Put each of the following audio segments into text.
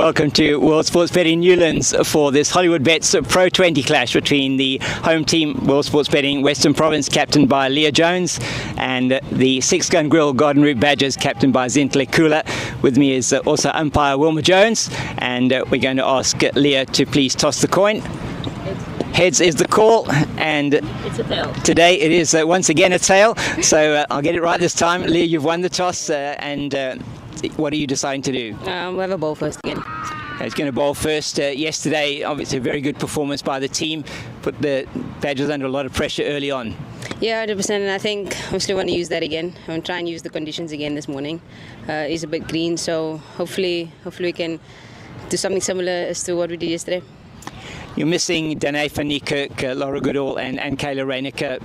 Welcome to World Sports Betting Newlands for this Hollywoodbets Pro20 clash between the home team World Sports Betting Western Province, captained by Leah Jones, and the Six Gun Grill Garden Route Badgers, captained by Zintle Kula. With me is also umpire Wilma Jones, and we're going to ask Leah to please toss the coin. Heads is the call, and it's a tail. Today it is once again a tail, so I'll get it right this time. Leah, you've won the toss, and what are you deciding to do? We'll have a ball first again. He's going to bowl first. Yesterday, obviously a very good performance by the team, put the Badgers under a lot of pressure early on. Yeah, 100%, and I think obviously want to use that again. I'm going to try and use the conditions again this morning. It's a bit green, so hopefully we can do something similar as to what we did yesterday. You're missing Danae van Niekerk, Laura Goodall and Kayla Reinecker,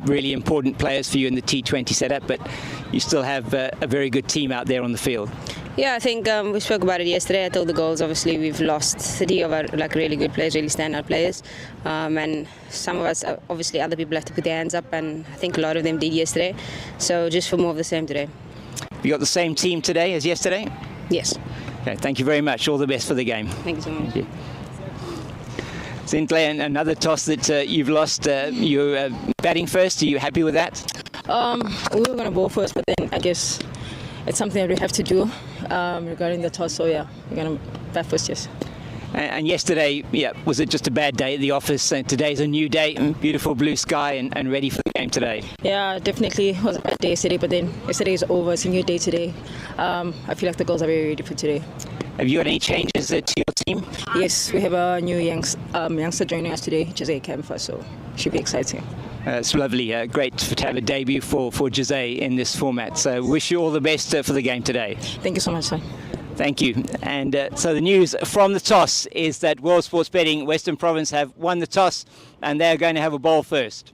really important players for you in the T20 setup, but you still have a very good team out there on the field. Yeah, I think we spoke about it yesterday. I told the girls, obviously we've lost 3 of our really good players, really standout players, and some of us, obviously other people have to put their hands up, and I think a lot of them did yesterday, so just for more of the same today. You got the same team today as yesterday? Yes. Okay, thank you very much. All the best for the game. Thank you so much. Thank you. Zintle, another toss that you've lost. You're batting first. Are you happy with that? We were going to bowl first, but then I guess it's something that we have to do regarding the toss. So yeah, we're going to bat first, yes. And yesterday, yeah, was it just a bad day at the office? And today's a new day, beautiful blue sky, and ready for the game today. Yeah, definitely was a bad day yesterday, but then yesterday is over. It's a new day today. I feel like the girls are very ready for today. Have you got any changes to your team? Yes, we have a new youngster joining us today, Jose Kempfer, so should be exciting. It's lovely. Great to have a debut for Jose in this format. So wish you all the best for the game today. Thank you so much, sir. Thank you. And so the news from the toss is that World Sports Betting Western Province have won the toss, and they're going to have a ball first.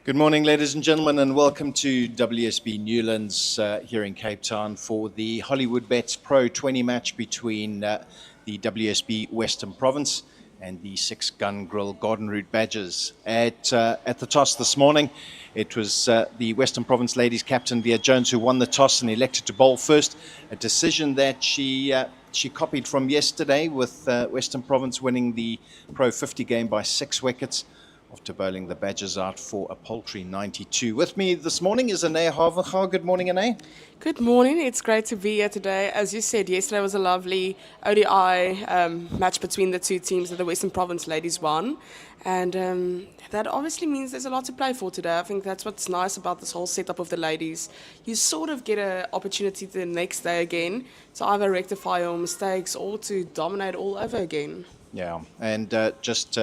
Good morning, ladies and gentlemen, and welcome to WSB Newlands here in Cape Town for the Hollywoodbets Pro20 match between the WSB Western Province and the six-gun grill Garden Route Badgers. At the toss this morning, it was the Western Province ladies captain Leah Jones who won the toss and elected to bowl first, a decision that she copied from yesterday, with Western Province winning the Pro20 game by 6 wickets. After bowling the Badgers out for a paltry 92. With me this morning is Anae Havenga. Good morning, Anae. Good morning. It's great to be here today. As you said, yesterday was a lovely ODI match between the two teams that the Western Province ladies won. And that obviously means there's a lot to play for today. I think that's what's nice about this whole setup of the ladies. You sort of get an opportunity the next day again to either rectify your mistakes or to dominate all over again. Yeah, and just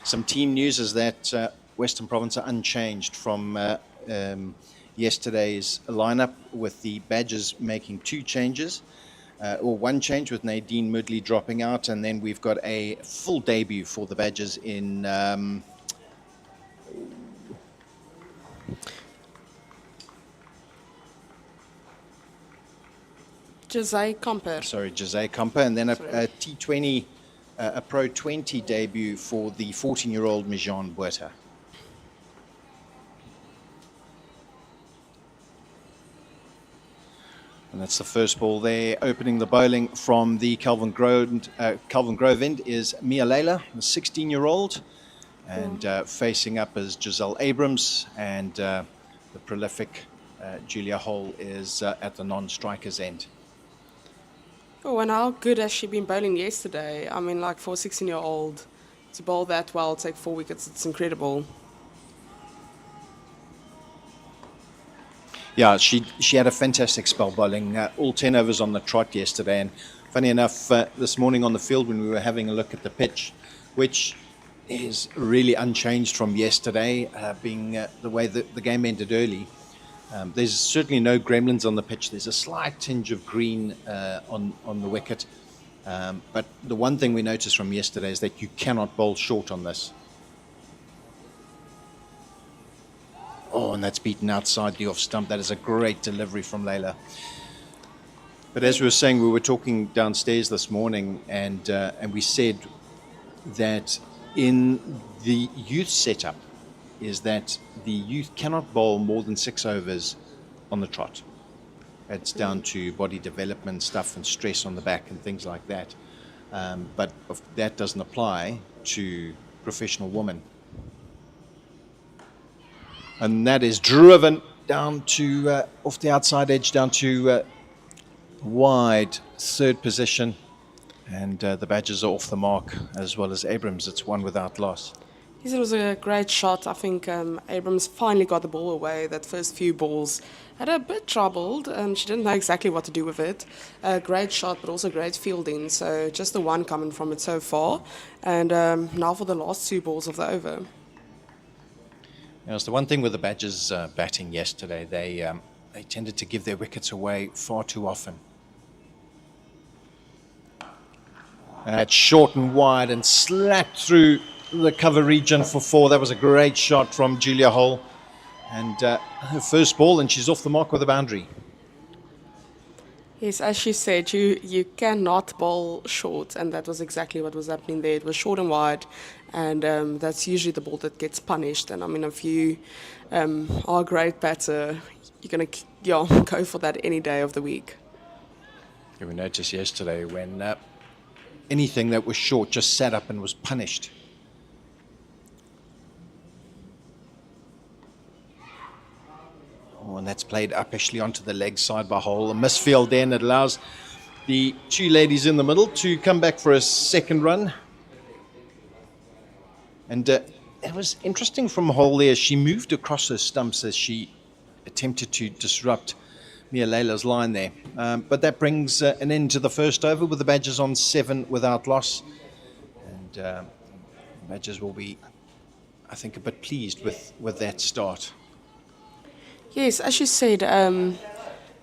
some team news is that Western Province are unchanged from yesterday's lineup, with the Badgers making 2 changes, or 1 change with Nadine Moodley dropping out, and then we've got a full debut for the Badgers in Jose Comper. Jose Comper, and then a T20. A Pro20 debut for the 14-year-old Mijan Buerta. And that's the first ball there. Opening the bowling from the Calvin Grove end is Mia Leila, the 16-year-old. And facing up is Giselle Abrams, and the prolific Julia Hole is at the non-strikers end. Oh, and how good has she been bowling yesterday? I mean, like, for a 16-year-old to bowl that well, take 4 wickets, it's incredible. Yeah, she had a fantastic spell bowling, all 10 overs on the trot yesterday. And funny enough, this morning on the field when we were having a look at the pitch, which is really unchanged from yesterday, being the way that the game ended early, there's certainly no gremlins on the pitch. There's a slight tinge of green on the wicket. But the one thing we noticed from yesterday is that you cannot bowl short on this. Oh, and that's beaten outside the off stump. That is a great delivery from Leila. But as we were saying, we were talking downstairs this morning, and we said that in the youth setup, is that the youth cannot bowl more than 6 overs on the trot. It's down to body development stuff and stress on the back and things like that. But that doesn't apply to professional women. And that is driven down to, off the outside edge, down to wide third position. And the Badgers are off the mark, as well as Abrams. It's 1 without loss. Yes, it was a great shot. I think Abrams finally got the ball away. That first few balls had a bit troubled. She didn't know exactly what to do with it. Great shot, but also great fielding. So just the 1 coming from it so far. And now for the last 2 balls of the over. Now, it's the one thing with the Badgers batting yesterday. They tended to give their wickets away far too often. It's short and wide and slapped through the cover region for 4. That was a great shot from Julia Hole, and her first ball, and she's off the mark with a boundary. Yes, as she said, you cannot bowl short, and that was exactly what was happening there. It was short and wide, and that's usually the ball that gets punished. And I mean, if you are a great batter, you're going to go for that any day of the week. Yeah, we noticed yesterday when anything that was short just sat up and was punished. Oh, and that's played uppishly onto the leg side by Hole. A misfield then, it allows the 2 ladies in the middle to come back for a second run. And it was interesting from Hole there. She moved across her stumps as she attempted to disrupt Mia Leila's line there. But that brings an end to the first over, with the Badgers on 7 without loss. And Badgers will be, I think, a bit pleased with that start. Yes, as you said,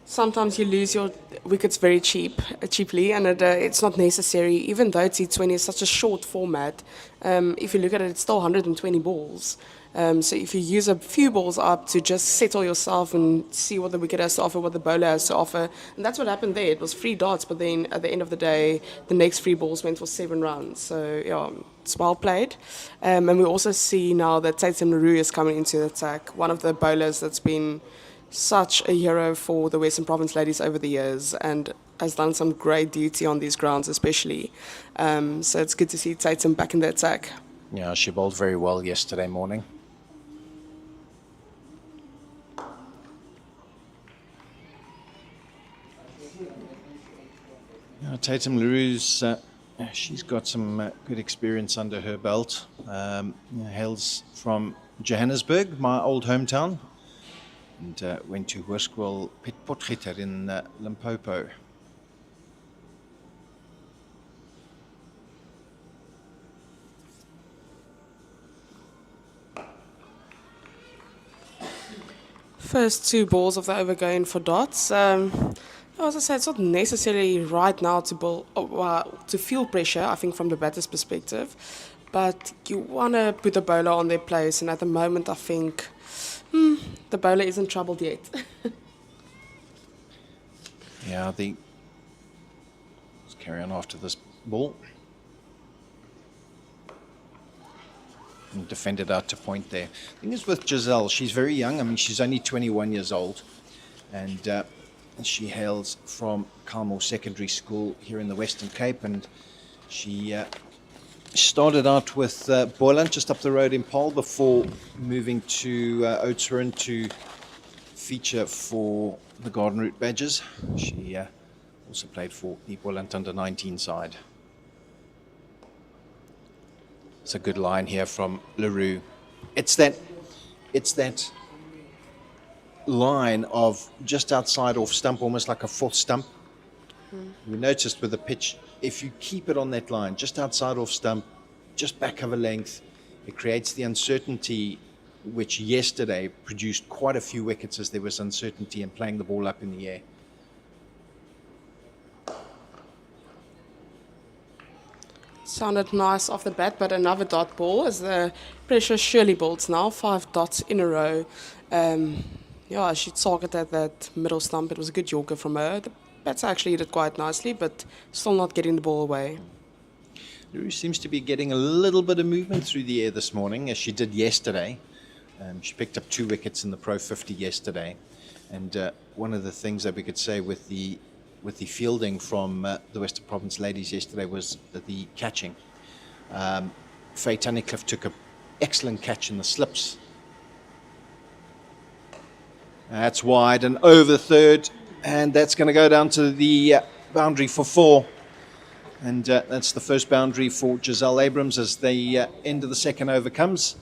sometimes you lose your wickets very cheaply, and it's not necessary. Even though T20 is such a short format, if you look at it, it's still 120 balls. So if you use a few balls up to just settle yourself and see what the wicket has to offer, what the bowler has to offer, and that's what happened there. It was 3 dots, but then at the end of the day, the next 3 balls went for 7 runs. So yeah, it's well played. And we also see now that Tatum Leroux is coming into the attack, one of the bowlers that's been such a hero for the Western Province ladies over the years and has done some great duty on these grounds especially. So it's good to see Tatum back in the attack. Yeah, she bowled very well yesterday morning. Tatum Leroux's, she's got some good experience under her belt. Hails from Johannesburg, my old hometown, and went to Hoërskool Piet Potgieter in Limpopo. First 2 balls of the over going for dots. As I said, it's not necessarily right now to bowl, to feel pressure, I think, from the batter's perspective. But you want to put the bowler on their place. And at the moment, I think the bowler isn't troubled yet. Yeah, let's carry on after this ball. And defended out to point there. The thing is with Giselle, she's very young. I mean, she's only 21 years old. And she hails from Calmore Secondary School here in the Western Cape, and she started out with Boyland just up the road in Paarl before moving to Oudtshoorn to feature for the Garden Route Badgers. She also played for the Boyland under-19 side. It's a good line here from Leroux. It's that line of just outside off stump, almost like a 4th stump. We noticed with the pitch, if you keep it on that line, just outside off stump, just back cover length, it creates the uncertainty which yesterday produced quite a few wickets as there was uncertainty in playing the ball up in the air. Sounded nice off the bat, but another dot ball as the pressure surely builds now. 5 dots in a row. Yeah, she targeted that middle stump. It was a good yorker from her. The batter actually hit it quite nicely, but still not getting the ball away. Leroux seems to be getting a little bit of movement through the air this morning, as she did yesterday. She picked up 2 wickets in the Pro 50 yesterday. And one of the things that we could say with the fielding from the Western Province ladies yesterday was the catching. Faye Tunnicliffe took an excellent catch in the slips. That's wide and over third, and that's going to go down to the boundary for 4. And that's the first boundary for Giselle Abrams as the end of the second over comes.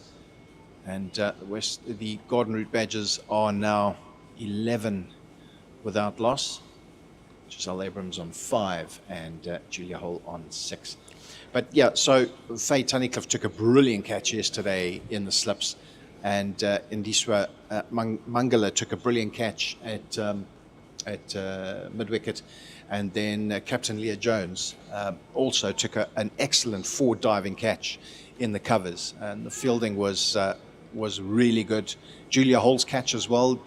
And the Garden Route Badgers are now 11 without loss. Giselle Abrams on 5 and Julia Hole on 6. But yeah, so Faye Tunnicliffe took a brilliant catch yesterday in the slips. And Indiswa Mangala took a brilliant catch at mid-wicket. And then Captain Leah Jones also took an excellent 4 diving catch in the covers. And the fielding was really good. Julia Hole's catch as well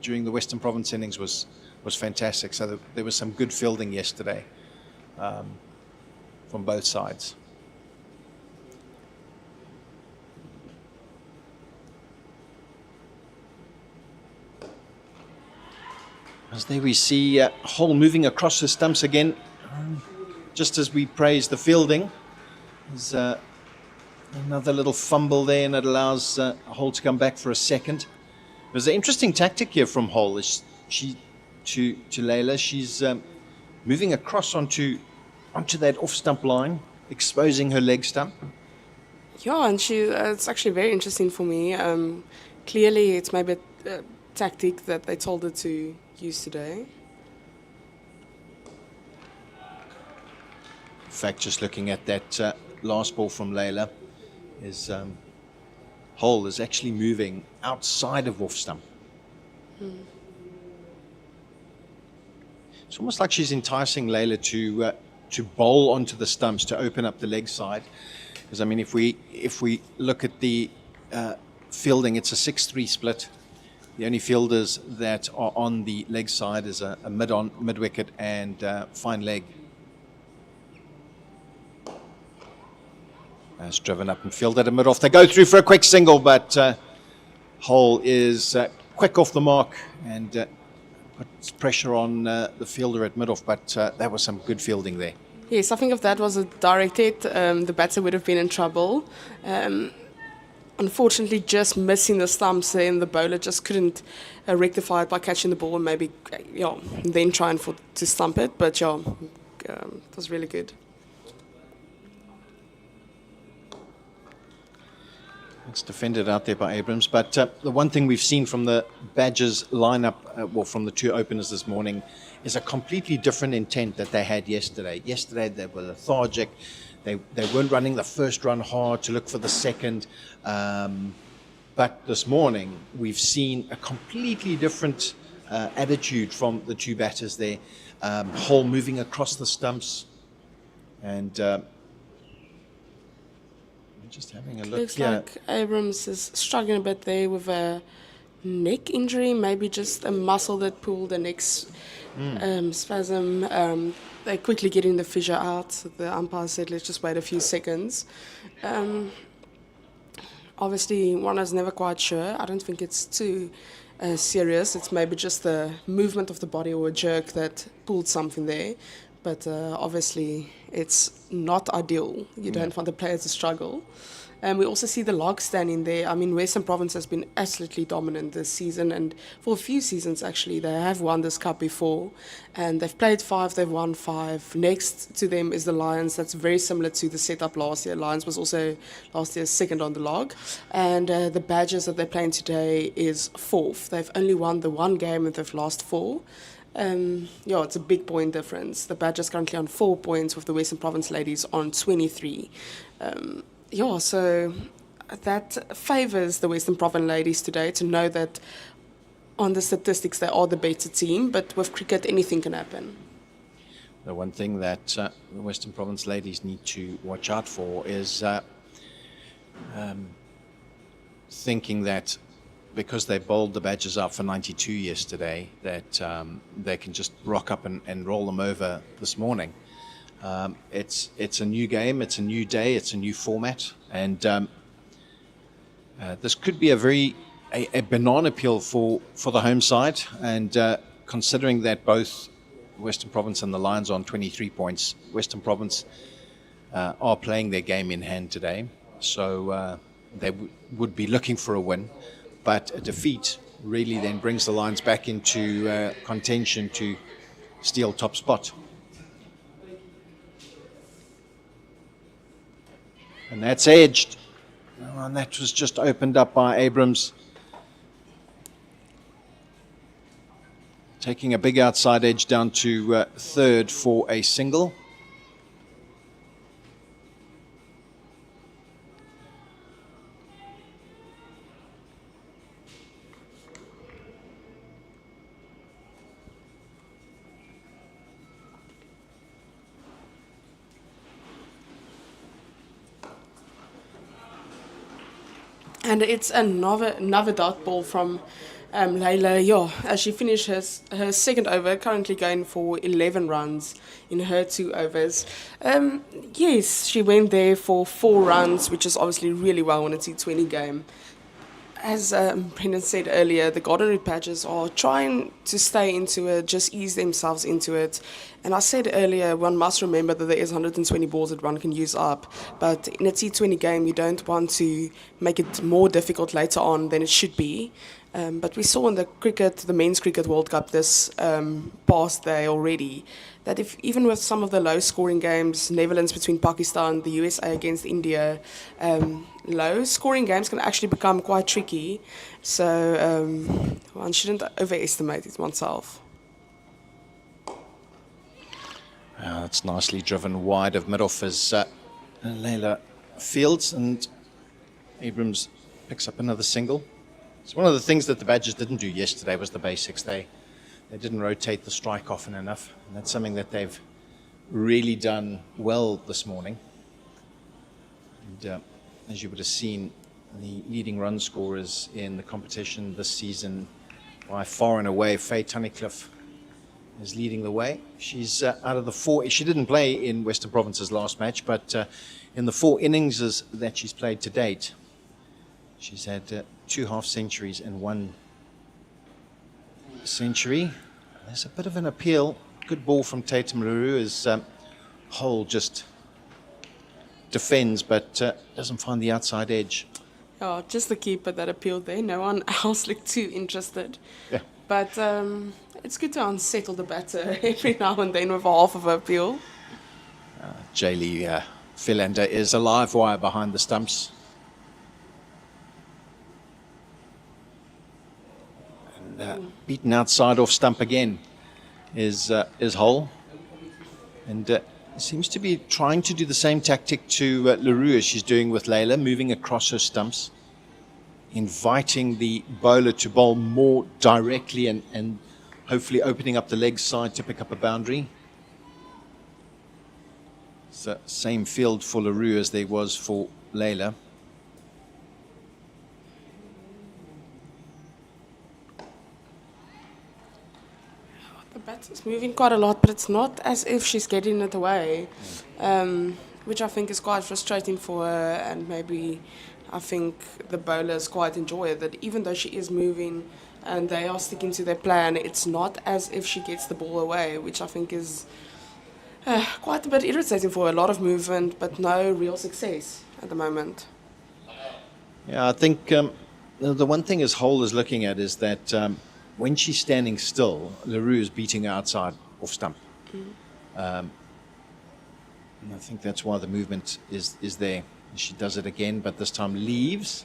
during the Western Province innings was fantastic. So there was some good fielding yesterday from both sides. As there we see Hole moving across the stumps again, just as we praise the fielding. There's another little fumble there, and it allows Hole to come back for a second. There's an interesting tactic here from Hole. To Layla, she's moving across onto that off-stump line, exposing her leg stump. Yeah, and it's actually very interesting for me. Clearly, it's maybe a tactic that they told her to use today. In fact, just looking at that last ball from Layla, is Hole is actually moving outside of off-stump. It's almost like she's enticing Layla to bowl onto the stumps to open up the leg side. Because I mean, if we look at the fielding, it's a 6-3 split. The only fielders that are on the leg side is a mid wicket and fine leg. That's driven up and fielded a mid off. They go through for a quick single, but Hole is quick off the mark and puts pressure on the fielder at mid off. But that was some good fielding there. Yes, I think if that was a direct hit, the batter would have been in trouble. Unfortunately, just missing the stumps there, and the bowler just couldn't rectify it by catching the ball and maybe then trying to stump it. But it was really good. It's defended out there by Abrams. But the one thing we've seen from the Badgers lineup, from the two openers this morning, is a completely different intent that they had yesterday. Yesterday they were lethargic. They weren't running the first run hard to look for the second. But this morning we've seen a completely different attitude from the two batters there. Hole moving across the stumps and just having a look. Looks like Abrams is struggling a bit there with a neck injury, maybe just a muscle that pulled the neck spasm. They're quickly getting the fissure out. The umpire said, let's just wait a few seconds. Obviously, one is never quite sure. I don't think it's too serious. It's maybe just the movement of the body or a jerk that pulled something there. But obviously, it's not ideal. You don't want the players to struggle. And we also see the log standing there. I mean, Western Province has been absolutely dominant this season. And for a few seasons, actually, they have won this cup before. And they've played 5, they've won 5. Next to them is the Lions. That's very similar to the setup last year. Lions was also last year second on the log. And the Badgers that they're playing today is 4th. They've only won the one game and they've lost 4. It's a big point difference. The Badgers currently on 4 points with the Western Province ladies on 23. So that favours the Western Province ladies today to know that on the statistics they are the better team, but with cricket anything can happen. The one thing that the Western Province ladies need to watch out for is thinking that because they bowled the Badgers out for 92 yesterday, that they can just rock up and roll them over this morning. It's a new game, it's a new day, it's a new format, and this could be a banana peel for the home side. And considering that both Western Province and the Lions are on 23 points, Western Province are playing their game in hand today, so they would be looking for a win. But a defeat really then brings the Lions back into contention to steal top spot. And that's edged. And that was just opened up by Abrams. Taking a big outside edge down to third for a single. And it's another dot ball from Layla. As she finished her second over, currently going for 11 runs in her 2 overs. Yes, she went there for 4 runs, which is obviously really well in a T20 game. As Brendan said earlier, the Golden Root Badgers are trying to stay into it, just ease themselves into it. And I said earlier, one must remember that there is 120 balls that one can use up. But in a T20 game, you don't want to make it more difficult later on than it should be. But we saw in the Men's Cricket World Cup this past day already, that even with some of the low-scoring games, Netherlands between Pakistan, the USA against India, low-scoring games can actually become quite tricky. So one shouldn't overestimate it oneself. It's nicely driven wide of mid-off as Layla fields, and Abrams picks up another single. It's one of the things that the Badgers didn't do yesterday was the basics. They didn't rotate the strike often enough, and that's something that they've really done well this morning. And as you would have seen, the leading run scorers in the competition this season by far and away. Faye Tunnicliffe is leading the way. She's out of the 4. She didn't play in Western Province's last match, but in the 4 innings that she's played to date, she's had 2 half centuries and 1 century. There's a bit of an appeal. Good ball from Tatum Leroux as Hole just defends but doesn't find the outside edge. Oh, just the keeper that appealed there. No one else looked too interested. Yeah. But it's good to unsettle the batter every now and then with half of an appeal. Jaylee Philander is a live wire behind the stumps. And beaten outside off stump again is Hole. And seems to be trying to do the same tactic to Leroux as she's doing with Layla, moving across her stumps, inviting the bowler to bowl more directly and hopefully opening up the leg side to pick up a boundary. It's the same field for Leroux as there was for Layla. The batter's moving quite a lot, but it's not as if she's getting it away, which I think is quite frustrating for her, and maybe I think the bowlers quite enjoy it, that even though she is moving and they are sticking to their plan, it's not as if she gets the ball away, which I think is quite a bit irritating for her. A lot of movement, but no real success at the moment. Yeah, I think the one thing as Hole is looking at is that when she's standing still, Leroux is beating outside off stump. And I think that's why the movement is there. She does it again, but this time leaves.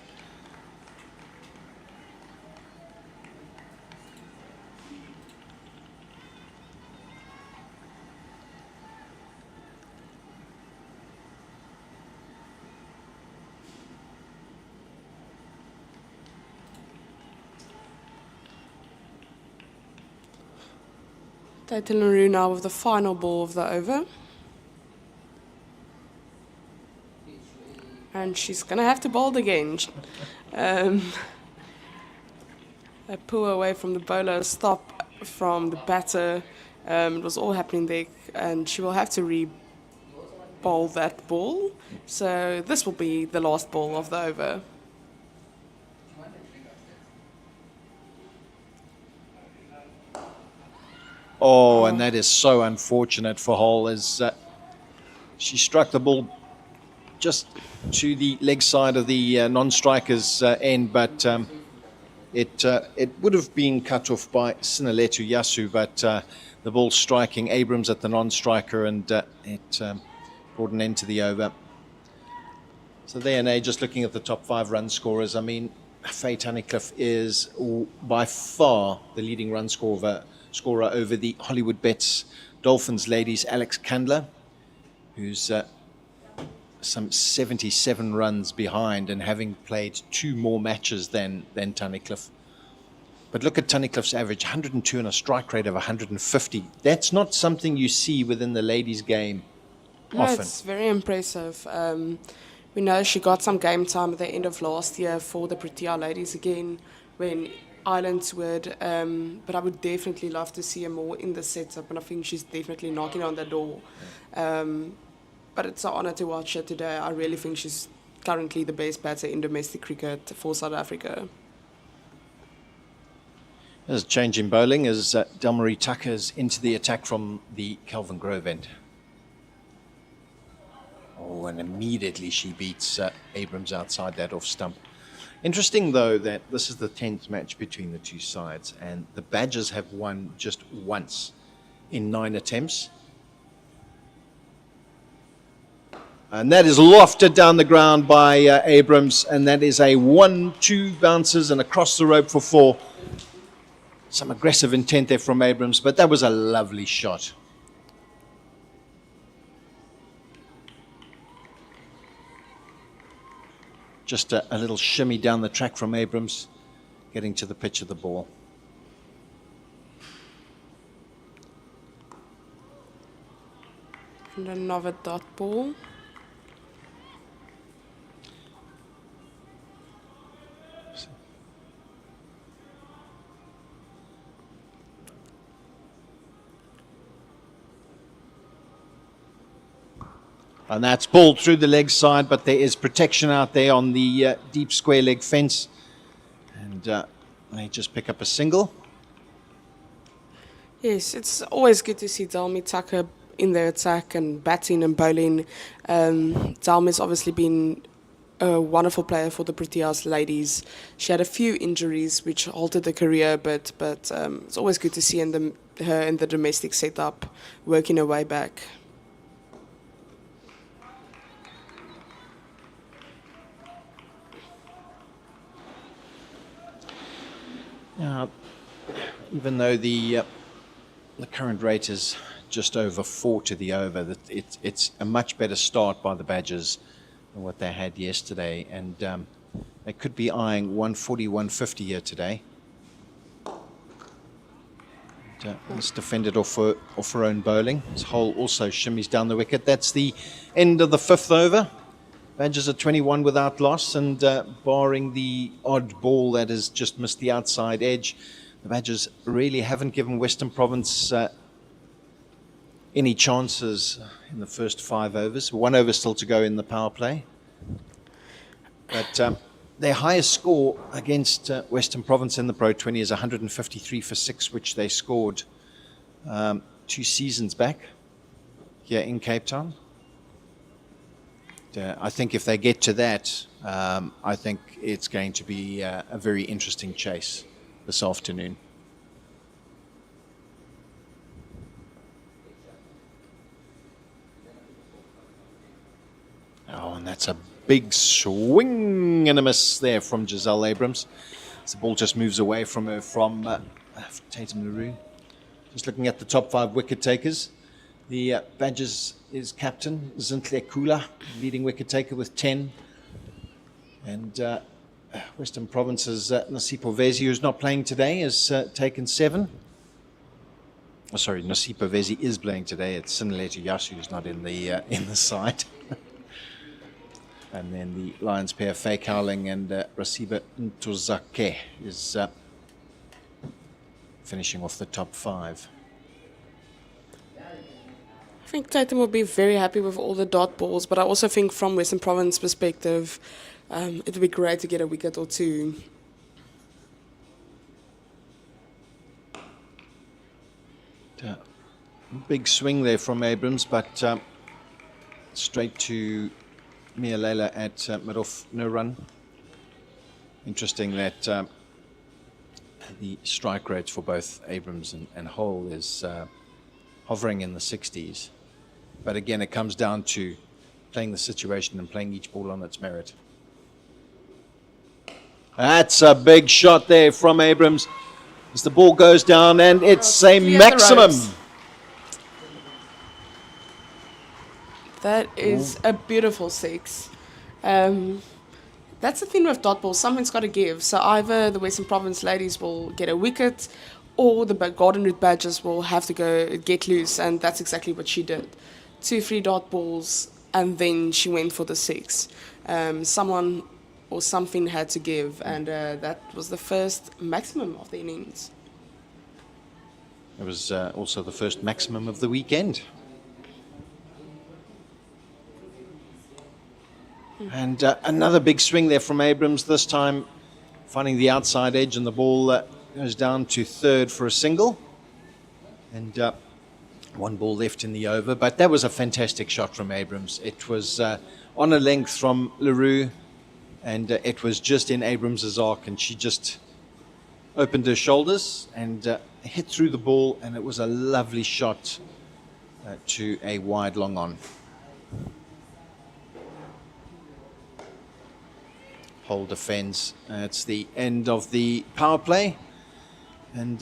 Tatum Leroux now with the final ball of the over. And she's going to have to bowl again. A pull away from the bowler, a stop from the batter. It was all happening there, and she will have to re-bowl that ball. So this will be the last ball of the over. Oh, and that is so unfortunate for Hole as she struck the ball just to the leg side of the non-striker's end, but it would have been cut off by Sinaletu Yasu, but the ball striking Abrams at the non-striker, and it brought an end to the over. So there, and just looking at the top 5 run scorers, I mean, Faye Tunnicliffe is by far the leading run scorer over the Hollywoodbets Dolphins ladies, Alex Candler, who's some 77 runs behind and having played 2 more matches than Tunnicliffe. But look at Tunnicliffe's average, 102 and a strike rate of 150. That's not something you see within the ladies' game often. No, it's very impressive. We know she got some game time at the end of last year for the Protea ladies again when Islands would, but I would definitely love to see her more in the setup, and I think she's definitely knocking on the door. But it's an honour to watch her today. I really think she's currently the best batter in domestic cricket for South Africa. There's a change in bowling as Delmarie Tucker's into the attack from the Kelvin Grove end. Oh, and immediately she beats Abrams outside that off stump. Interesting, though, that this is the 10th match between the two sides, and the Badgers have won just once in 9 attempts. And that is lofted down the ground by Abrams, and that is a 1-2 bounces and across the rope for 4. Some aggressive intent there from Abrams, but that was a lovely shot. Just a little shimmy down the track from Abrams, getting to the pitch of the ball. And another dot ball. And that's balled through the leg side, but there is protection out there on the deep square leg fence. And they just pick up a single. Yes, it's always good to see Dalmi Tucker in the attack and batting and bowling. Dalmi's obviously been a wonderful player for the Proteas ladies. She had a few injuries which halted the career, but it's always good to see her in the domestic setup, working her way back. Even though the current rate is just over 4 to the over, it's a much better start by the Badgers than what they had yesterday, and they could be eyeing 140, 150 here today. It's defended off her own bowling. This hole also shimmies down the wicket. That's the end of the 5th over. Badgers are 21 without loss, and barring the odd ball that has just missed the outside edge, the Badgers really haven't given Western Province any chances in the first 5 overs. 1 over still to go in the power play. But their highest score against Western Province in the Pro20 is 153 for 6, which they scored 2 seasons back here in Cape Town. I think if they get to that, I think it's going to be a very interesting chase this afternoon. Oh, and that's a big swing and a miss there from Giselle Abrams. As the ball just moves away from her, from Tatum LaRue. Just looking at the top 5 wicket takers. The Badgers is captain, Zintle Kula, leading wicket taker with 10. And Western Province's Nasipo Vezi, who's not playing today, has taken 7. Oh, sorry, Nasipo Vezi is playing today. It's Sinaletu Yasu who's not in the side. And then the Lions pair, Faye Cowling and Rasiba Ntozake, is finishing off the top 5. I think Tatum will be very happy with all the dot balls, but I also think from Western Province perspective, it would be great to get a wicket or 2. Big swing there from Abrams, but straight to Mia Leila at mid-off, no run. Interesting that the strike rate for both Abrams and Hole is hovering in the 60s. But again, it comes down to playing the situation and playing each ball on its merit. That's a big shot there from Abrams as the ball goes down, and it's a maximum. That is a beautiful 6. That's the thing with dot balls. Something's got to give. So either the Western Province ladies will get a wicket, or the Golden Route Badgers will have to go get loose, and that's exactly what she did. 2 free dot balls, and then she went for the 6. Someone or something had to give, and that was the first maximum of the innings. It was also the first maximum of the weekend. And another big swing there from Abrams, this time finding the outside edge, and the ball goes down to 3rd for a single. And 1 ball left in the over, but that was a fantastic shot from Abrams. It was on a length from LaRue, and it was just in Abrams' arc, and she just opened her shoulders and hit through the ball, and it was a lovely shot to a wide long on. Hole defends. It's the end of the power play, and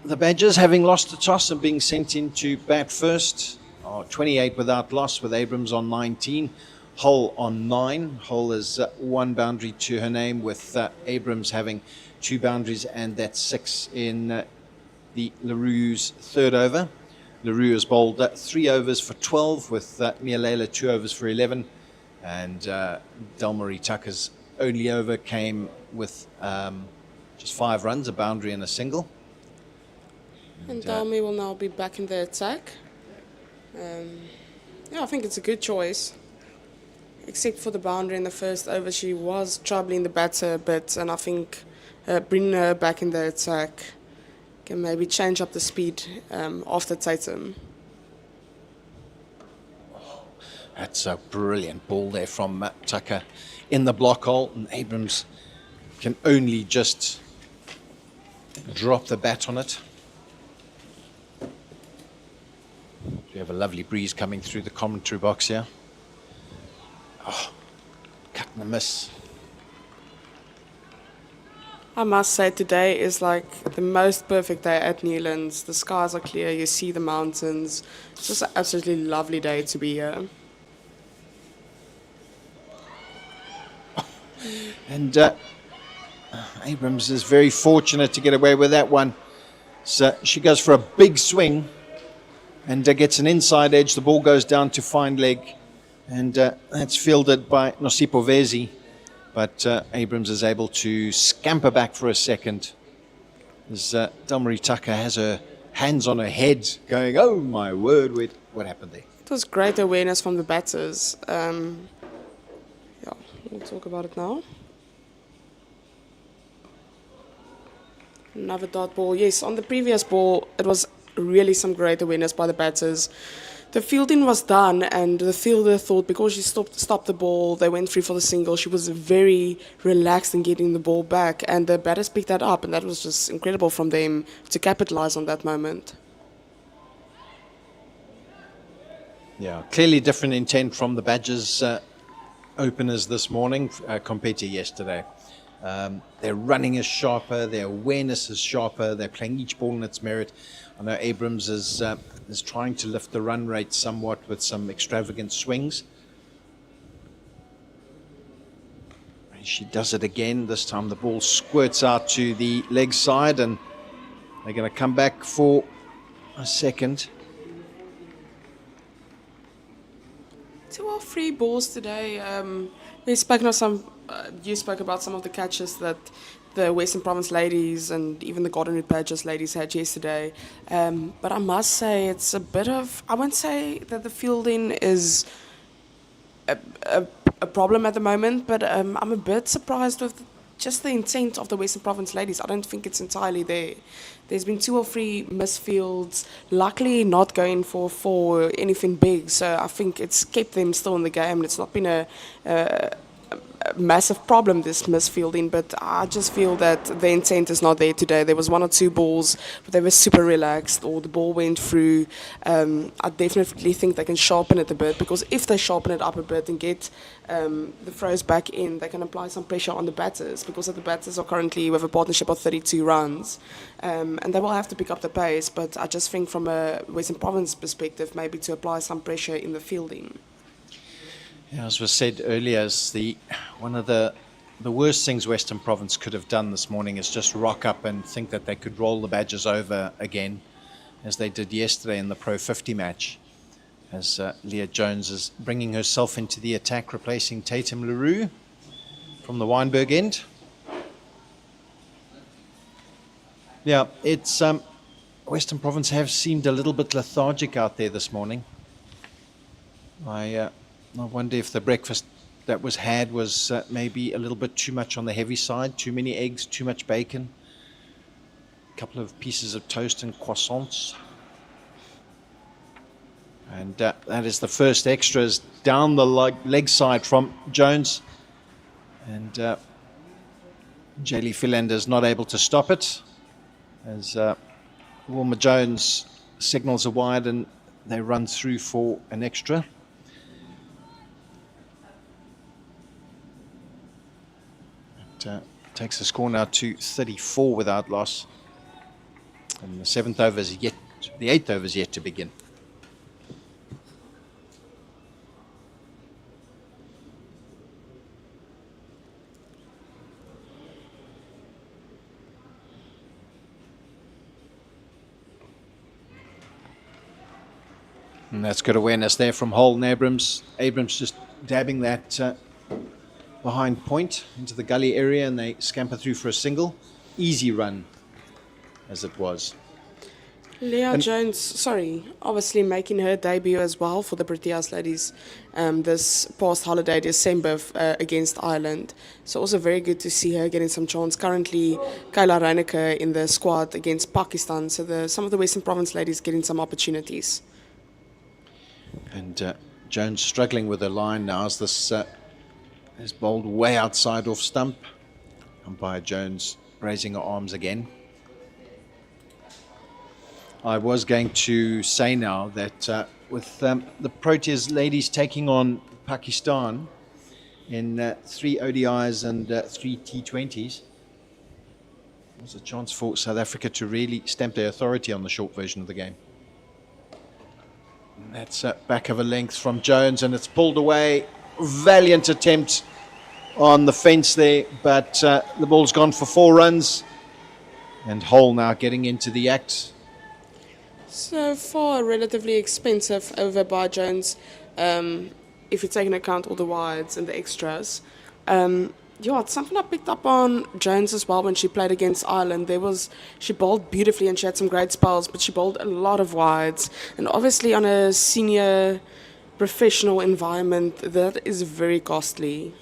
the Badgers, having lost the toss and being sent in to bat first, are 28 without loss, with Abrams on 19, Hull on 9. Hull has 1 boundary to her name, with Abrams having 2 boundaries, and that's 6 in the LaRue's 3rd over. LaRue has bowled 3 overs for 12, with Mia Leila 2 overs for 11, and Delmarie Tucker's only over came with just 5 runs, a boundary and a single. And Dalmi will now be back in the attack. Yeah, I think it's a good choice. except for the boundary in the first over, she was troubling the batter a bit, and I think bringing her back in the attack can maybe change up the speed after Tatum. That's a brilliant ball there from Tucker in the block hole, and Abrams can only just drop the bat on it. We have a lovely breeze coming through the commentary box here. Oh, cut and a miss. I must say today is like the most perfect day at Newlands. The skies are clear, you see the mountains. It's just an absolutely lovely day to be here. And Abrams is very fortunate to get away with that one. So she goes for a big swing and gets an inside edge. The ball goes down to fine leg, and that's fielded by Nosipo Vezi. But Abrams is able to scamper back for a second as Delmarie Tucker has her hands on her head going, oh my word, what happened there? It was great awareness from the batters. Yeah, we'll talk about it now. Another dot ball. Yes, on the previous ball, it was really some great awareness by the batters. The fielding was done, and the fielder thought because she stopped the ball, they went free for the single. She was very relaxed in getting the ball back, and the batters picked that up, and that was just incredible from them to capitalize on that moment. Yeah, clearly different intent from the Badgers openers this morning compared to yesterday. Their running is sharper, their awareness is sharper, they're playing each ball in its merit. I know Abrams is trying to lift the run rate somewhat with some extravagant swings. And she does it again. This time the ball squirts out to the leg side, and they're going to come back for a second. 2 or 3 balls today. We spoke of some. You spoke about some of the catches that the Western Province ladies and even the Golden Root Badgers ladies had yesterday. But I must say it's a bit of. I won't say that the fielding is a problem at the moment, but I'm a bit surprised with just the intent of the Western Province ladies. I don't think it's entirely there. There's been 2 or 3 misfields, luckily not going for anything big, so I think it's kept them still in the game, and it's not been a massive problem, this misfielding, but I just feel that the intent is not there today. There was 1 or 2 balls, but they were super relaxed, or the ball went through. I definitely think they can sharpen it a bit, because if they sharpen it up a bit and get the throws back in, they can apply some pressure on the batters, because the batters are currently with a partnership of 32 runs, and they will have to pick up the pace, but I just think from a Western Province perspective, maybe to apply some pressure in the fielding. Yeah, as was said earlier, one of the worst things Western Province could have done this morning is just rock up and think that they could roll the Badgers over again, as they did yesterday in the Pro20 match, as Leah Jones is bringing herself into the attack, replacing Tatum LaRue from the Weinberg end. Yeah, it's Western Province have seemed a little bit lethargic out there this morning. I wonder if the breakfast that was had was maybe a little bit too much on the heavy side, too many eggs, too much bacon, a couple of pieces of toast and croissants. And that is the first extras down the leg side from Jones. And Jaylee Philander is not able to stop it, as Wilma Jones signals are wide and they run through for an extra. Takes the score now to 34 without loss, and the 8th over is yet to begin. And that's good awareness there from Holden Abrams. Abrams just dabbing that behind point into the gully area, and they scamper through for a single. Easy run as it was. Leah Jones, sorry, obviously making her debut as well for the Proteas ladies this past holiday, December, against Ireland. So also very good to see her getting some chance. Currently, Kayla Reineke in the squad against Pakistan. So some of the Western Province ladies getting some opportunities. And Jones struggling with her line now as this is bowled way outside off stump. Umpire Jones raising her arms again. I was going to say now that with the Proteas ladies taking on Pakistan in 3 ODIs and 3 T20s, there's a chance for South Africa to really stamp their authority on the short version of the game. And that's back of a length from Jones, and it's pulled away. Valiant attempt on the fence there, but the ball's gone for 4 runs. And Hole now getting into the act. So far, relatively expensive over by Jones, if you take into account all the wides and the extras. It's something I picked up on Jones as well when she played against Ireland. She bowled beautifully and she had some great spells, but she bowled a lot of wides. And obviously on a senior professional environment, that is very costly.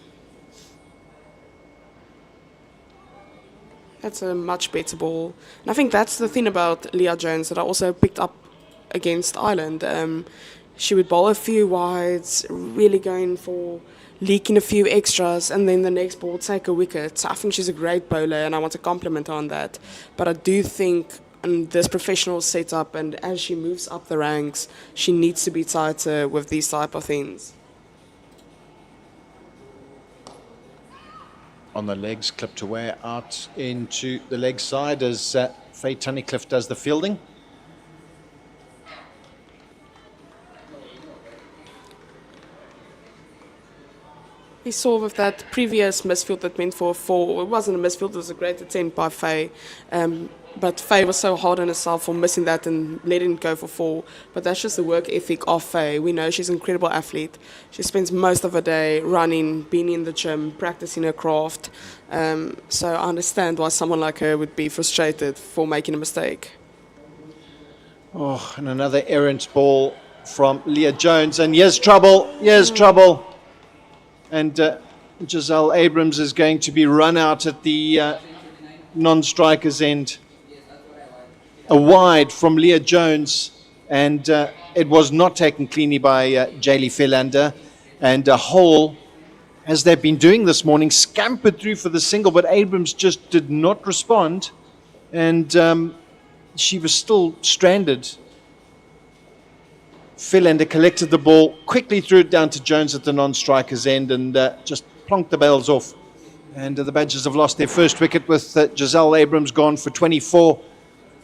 That's a much better ball. And I think that's the thing about Leah Jones that I also picked up against Ireland. She would bowl a few wides, really going for leaking a few extras, and then the next ball take a wicket. So I think she's a great bowler, and I want to compliment her on that. But I do think in this professional setup, and as she moves up the ranks, she needs to be tighter with these type of things. On the legs, clipped away out into the leg side as Faye Tunnicliffe does the fielding. We saw with that previous misfield that went for a 4. It wasn't a misfield, it was a great attempt by Faye. But Faye was so hard on herself for missing that and letting it go for 4. But that's just the work ethic of Faye. We know she's an incredible athlete. She spends most of her day running, being in the gym, practicing her craft. So I understand why someone like her would be frustrated for making a mistake. Oh, and another errant ball from Leah Jones. And here's trouble. Here's trouble. And Giselle Abrams is going to be run out at the non-striker's end. A wide from Leah Jones, and it was not taken cleanly by Jaylee Philander. And Hole, as they've been doing this morning, scampered through for the single, but Abrams just did not respond, and she was still stranded. Philander collected the ball, quickly threw it down to Jones at the non-striker's end, and just plonked the bails off. And the Badgers have lost their first wicket with Giselle Abrams gone for 24.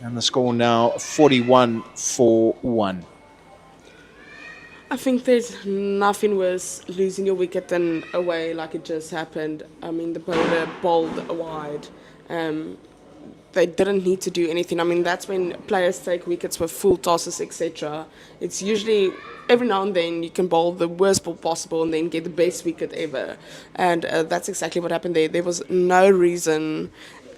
And the score now 41-1. I think there's nothing worse losing your wicket than away like it just happened. I mean, the bowler bowled wide. They didn't need to do anything. I mean, that's when players take wickets with full tosses, etc. It's usually every now and then you can bowl the worst ball possible and then get the best wicket ever. And that's exactly what happened there. There was no reason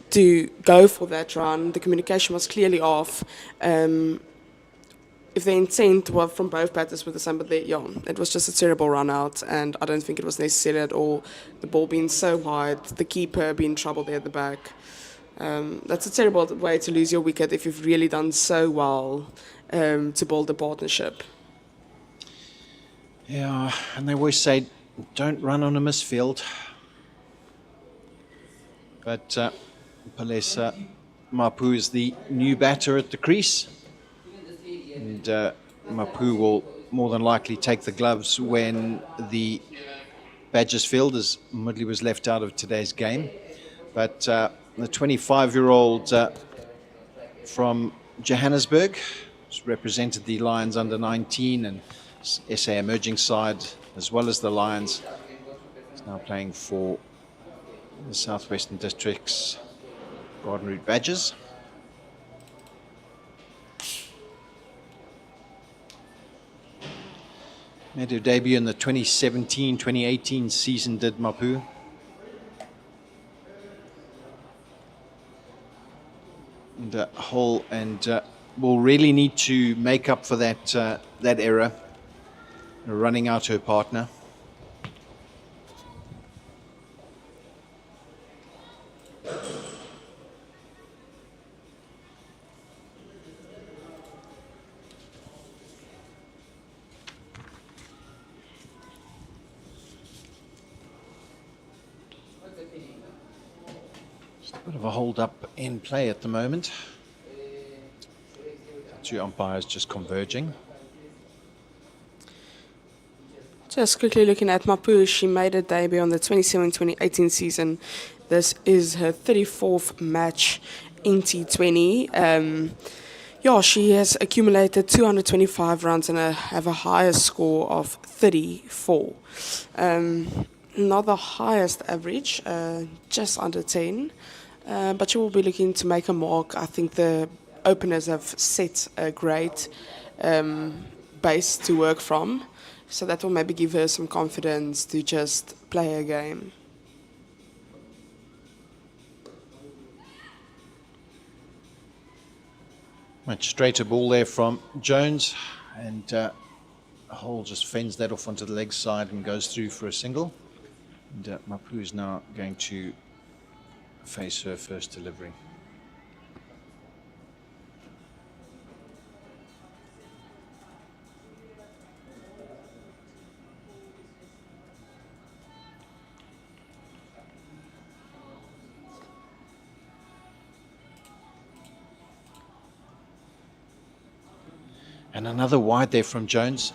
to go for that run. The communication was clearly off. If the intent was from both batters with the same, but it was just a terrible run out, and I don't think it was necessary at all. The ball being so wide, the keeper being in trouble there at the back. That's a terrible way to lose your wicket if you've really done so well to bowl the partnership. Yeah, and they always say, don't run on a misfield. But Palesa Mapu is the new batter at the crease. And Mapu will more than likely take the gloves when the Badgers field, as Mudley was left out of today's game. But the 25-year-old from Johannesburg, who's represented the Lions under 19 and SA emerging side, as well as the Lions, is now playing for the Southwestern District's Garden Route Badgers. Made her debut in the 2017-2018 season, did Mapu. And Hall and will really need to make up for that error, running out her partner. Bit of a hold up in play at the moment. Two umpires just converging. Just quickly looking at Mapu, she made a debut on the 2017-2018 season. This is her 34th match in T20. Yeah, she has accumulated 225 runs and have a higher score of 34. Not the highest average, just under 10. But she will be looking to make a mark. I think the openers have set a great base to work from. So that will maybe give her some confidence to just play her game. Much straighter ball there from Jones. And Hole just fends that off onto the leg side and goes through for a single. And Mapu is now going to face her first delivery. And another wide there from Jones.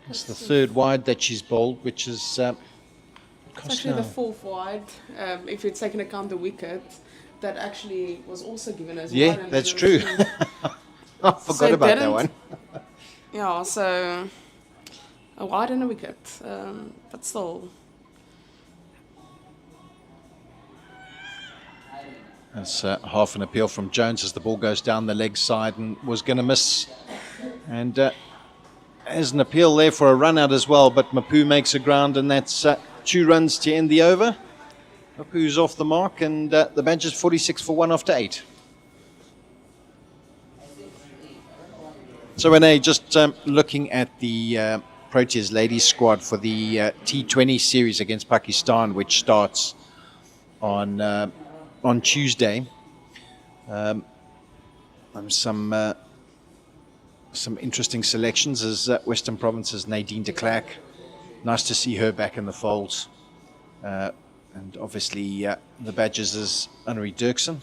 It's the third wide that she's bowled, which is It's actually the fourth wide. If you'd taken account the wicket, that actually was also given as yeah, wide. that's true. I forgot about that one. Yeah, so a wide and a wicket, but still. That's half an appeal from Jones as the ball goes down the leg side and was going to miss. And there's an appeal there for a run out as well, but Mapu makes a ground, and that's 2 runs to end the over. Mapu's off the mark, and the bench is 46 for 1 after 8. So Renee, just looking at the Proteas ladies squad for the T20 series against Pakistan, which starts on Tuesday. Some interesting selections as Western Province's Nadine de Klerk. Nice to see her back in the folds. And obviously the Badgers is Annerie Dirksen.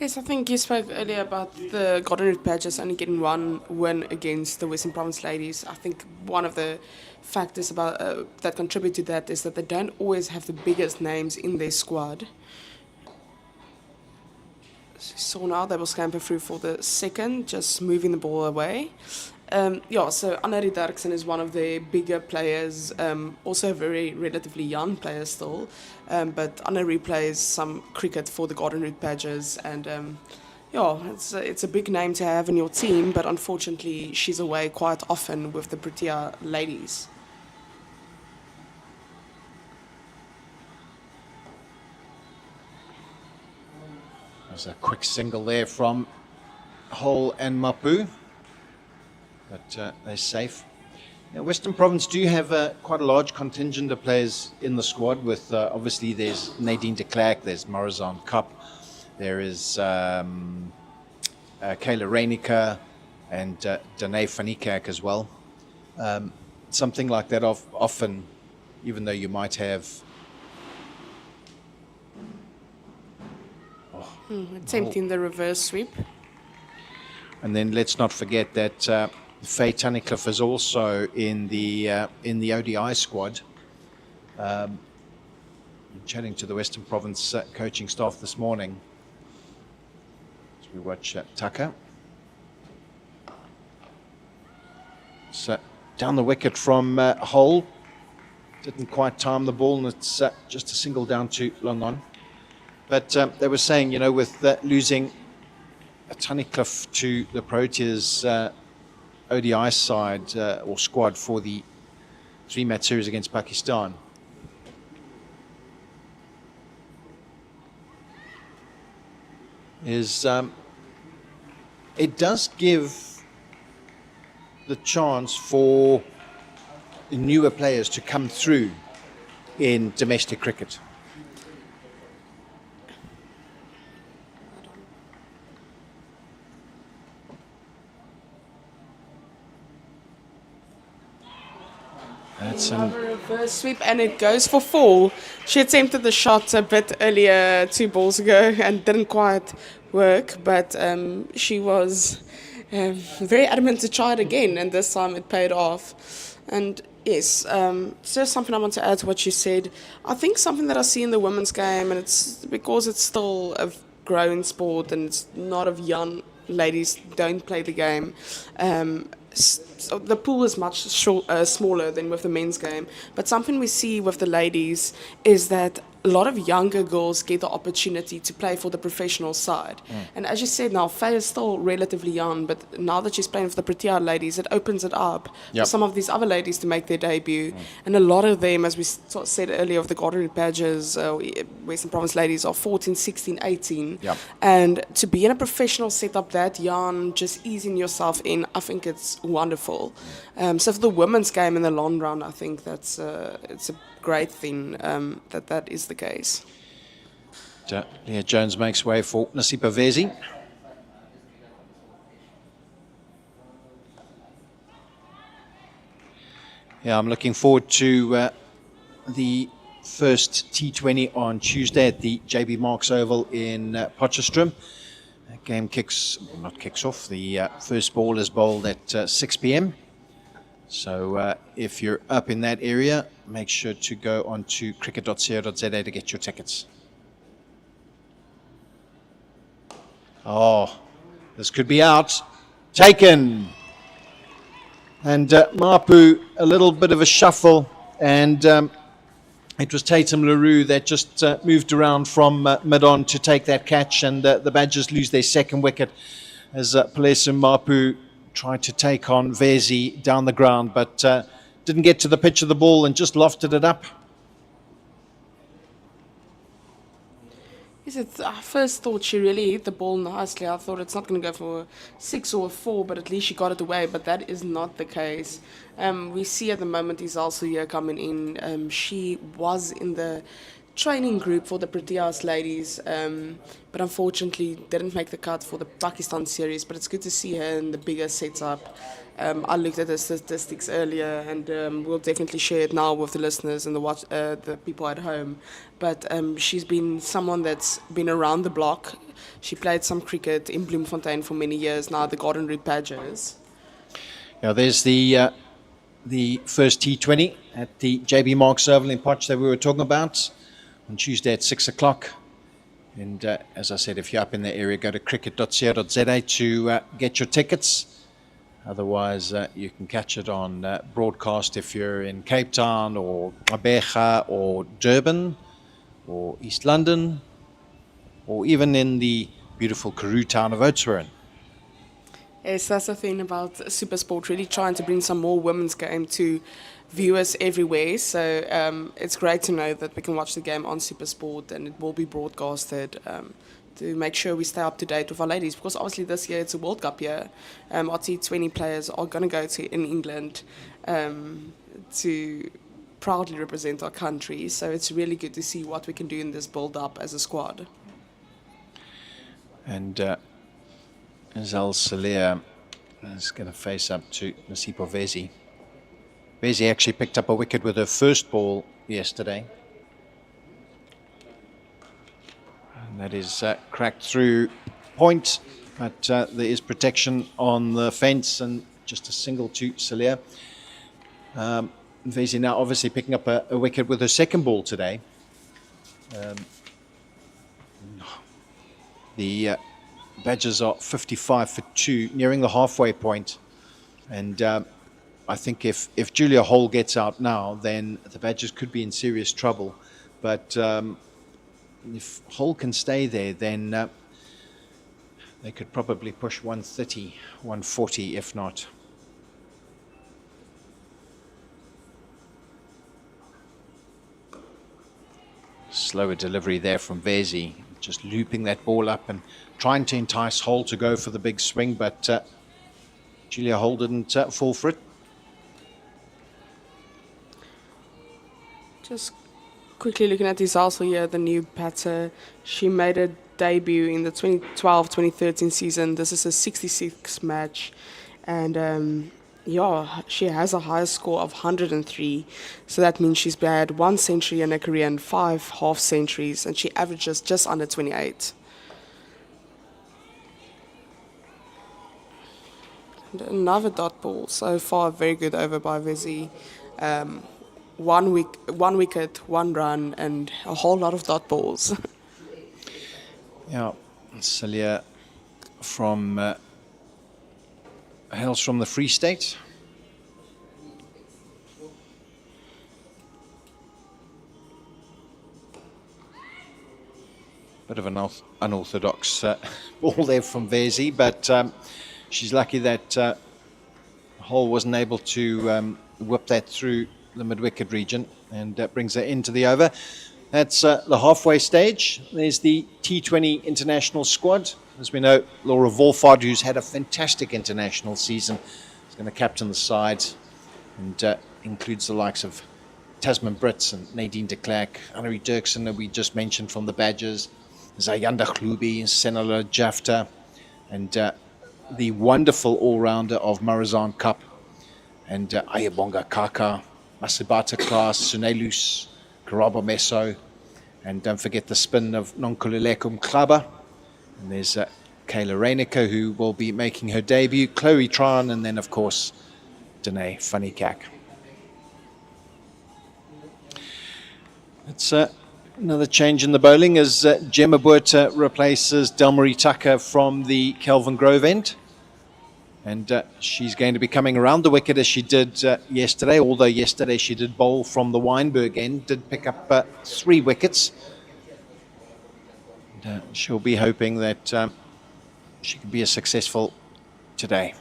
Yes, I think you spoke earlier about the Golden Root Badgers only getting 1 win against the Western Province ladies. I think one of the factors about that contribute to that is that they don't always have the biggest names in their squad. So now they will scamper through for the second, just moving the ball away. Yeah, so Annerie Dirksen is one of the bigger players, also a very relatively young player still, but Annerie plays some cricket for the Golden Root Badgers, and yeah, it's a big name to have in your team, but unfortunately she's away quite often with the Protea ladies. There's a quick single there from Hole and Mapu, but they're safe. Now, Western Province do have quite a large contingent of players in the squad, with obviously there's Nadine de Klerk, there's Morazan Cup, there is Kayla Reinicke and Danae van Niekerk as well. Something like that often, even though you might have Attempting the reverse sweep. And then let's not forget that Faye Tunnicliffe is also in the ODI squad. Chatting to the Western Province coaching staff this morning as we watch Tucker. So down the wicket from Hole. Didn't quite time the ball, and it's just a single down to long on. But they were saying, you know, with losing Tunnicliffe to the Proteas ODI side or squad for the 3-match series against Pakistan, is it does give the chance for newer players to come through in domestic cricket. That's Another reverse sweep, and it goes for 4. She attempted the shot a bit earlier, 2 balls ago, and didn't quite work, but she was very adamant to try it again, and this time it paid off. And yes, it's just something I want to add to what you said. I think something that I see in the women's game, and it's because it's still a growing sport and it's not of young ladies don't play the game. So the pool is much smaller than with the men's game. But something we see with the ladies is that a lot of younger girls get the opportunity to play for the professional side. And as you said now, Faye is still relatively young, but now that she's playing for the Protea ladies, it opens it up for some of these other ladies to make their debut. And a lot of them, as we said earlier, of the Garden Badgers, Western Province ladies are 14, 16, 18. And to be in a professional setup that young, just easing yourself in, I think it's wonderful. So for the women's game in the long run, I think that's it's a great thing that is the case. Leah Jones makes way for Nasipa Vezi. Yeah, I'm looking forward to the first T20 on Tuesday at the JB Marks Oval in Potchefstroom. The game kicks off. The first ball is bowled at 6 p.m. So if you're up in that area, make sure to go on to cricket.co.za to get your tickets. Oh, this could be out. Taken. And Mapu, a little bit of a shuffle. And it was Tatum LaRue that just moved around from mid-on to take that catch. And the Badgers lose their second wicket as Pelesu Mapu tried to take on Vezi down the ground, but didn't get to the pitch of the ball and just lofted it up. Yes, I first thought she really hit the ball nicely. I thought it's not going to go for a 6 or a 4, but at least she got it away. But that is not the case. We see at the moment Isalsu here coming in. She was in the training group for the Proteas ladies, but unfortunately didn't make the cut for the Pakistan series. But it's good to see her in the bigger setup. I looked at the statistics earlier, and we'll definitely share it now with the listeners and the people at home. But she's been someone that's been around the block. She played some cricket in Bloemfontein for many years now, the Garden Route Badgers. Now there's the first T20 at the JB Marks Oval in Potch that we were talking about on Tuesday at 6 o'clock. And as I said, if you're up in the area, go to cricket.co.za to get your tickets. Otherwise, you can catch it on broadcast if you're in Cape Town or Abeja or Durban or East London or even in the beautiful Karoo town of Oudtshoorn. Yes, that's the thing about SuperSport, really trying to bring some more women's game to viewers everywhere. So it's great to know that we can watch the game on SuperSport and it will be broadcasted to make sure we stay up to date with our ladies. Because obviously this year it's a World Cup year. Our T20 players are going to go in England to proudly represent our country. So it's really good to see what we can do in this build-up as a squad. And Zal Salia is going to face up to Nasipa Vezi. Vezi actually picked up a wicket with her first ball yesterday. And that is cracked through point, but there is protection on the fence and just a single to Salia. Vezi now obviously picking up a wicket with her second ball today. The Badgers are 55 for 2, nearing the halfway point. And I think if Julia Hall gets out now, then the Badgers could be in serious trouble. But if Hall can stay there, then they could probably push 130, 140, if not. Slower delivery there from Vezi. just looping that ball up and trying to entice Hall to go for the big swing, but Julia Hall didn't fall for it. Just quickly looking at this also here, the new batter. She made a debut in the 2012-2013 season. This is a 66 match, and yeah, she has a high score of 103. So that means she's had 1 century in her career and 5 half centuries, and she averages just under 28. And another dot ball. So far, very good over by Vizzy. One wicket, 1 run, and a whole lot of dot balls. Yeah, Celia from hails from the Free State. Bit of an unorthodox ball there from Vezi, but she's lucky that Hall wasn't able to whip that through the mid-wicket region, and that brings her into the over. That's the halfway stage. There's the T20 international squad. As we know, Laura Volfard, who's had a fantastic international season, is going to captain the side, and includes the likes of Tasman Brits and Nadine de Klerk, Annerie Dirksen, that we just mentioned from the Badgers, Zayanda Khlubi, Senala Jafta, and the wonderful all-rounder of Marizan Cup, and Ayabonga Kaka, Masibata Klaas, Sunelus, Karabo Meso, and don't forget the spin of Nonkululeko Mklaba. And there's Kayla Reinecker, who will be making her debut, Chloe Tran, and then, of course, Danae Funnikak. It's another change in the bowling as Gemma Buerta replaces Delmarie Tucker from the Kelvin Grove end. And she's going to be coming around the wicket as she did yesterday, although yesterday she did bowl from the Weinberg end, did pick up 3 wickets. And, she'll be hoping that she can be as successful today.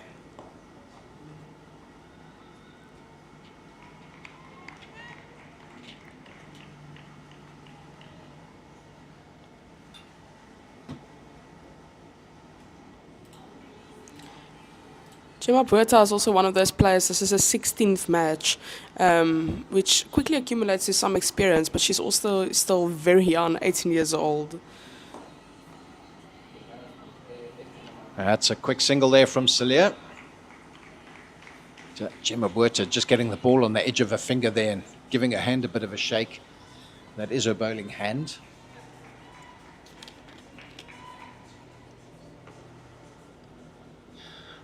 Gemma Buerta is also one of those players. This is her 16th match, which quickly accumulates to some experience, but she's also still very young, 18 years old. That's a quick single there from Celia. Gemma Buerta just getting the ball on the edge of her finger there and giving her hand a bit of a shake. That is her bowling hand.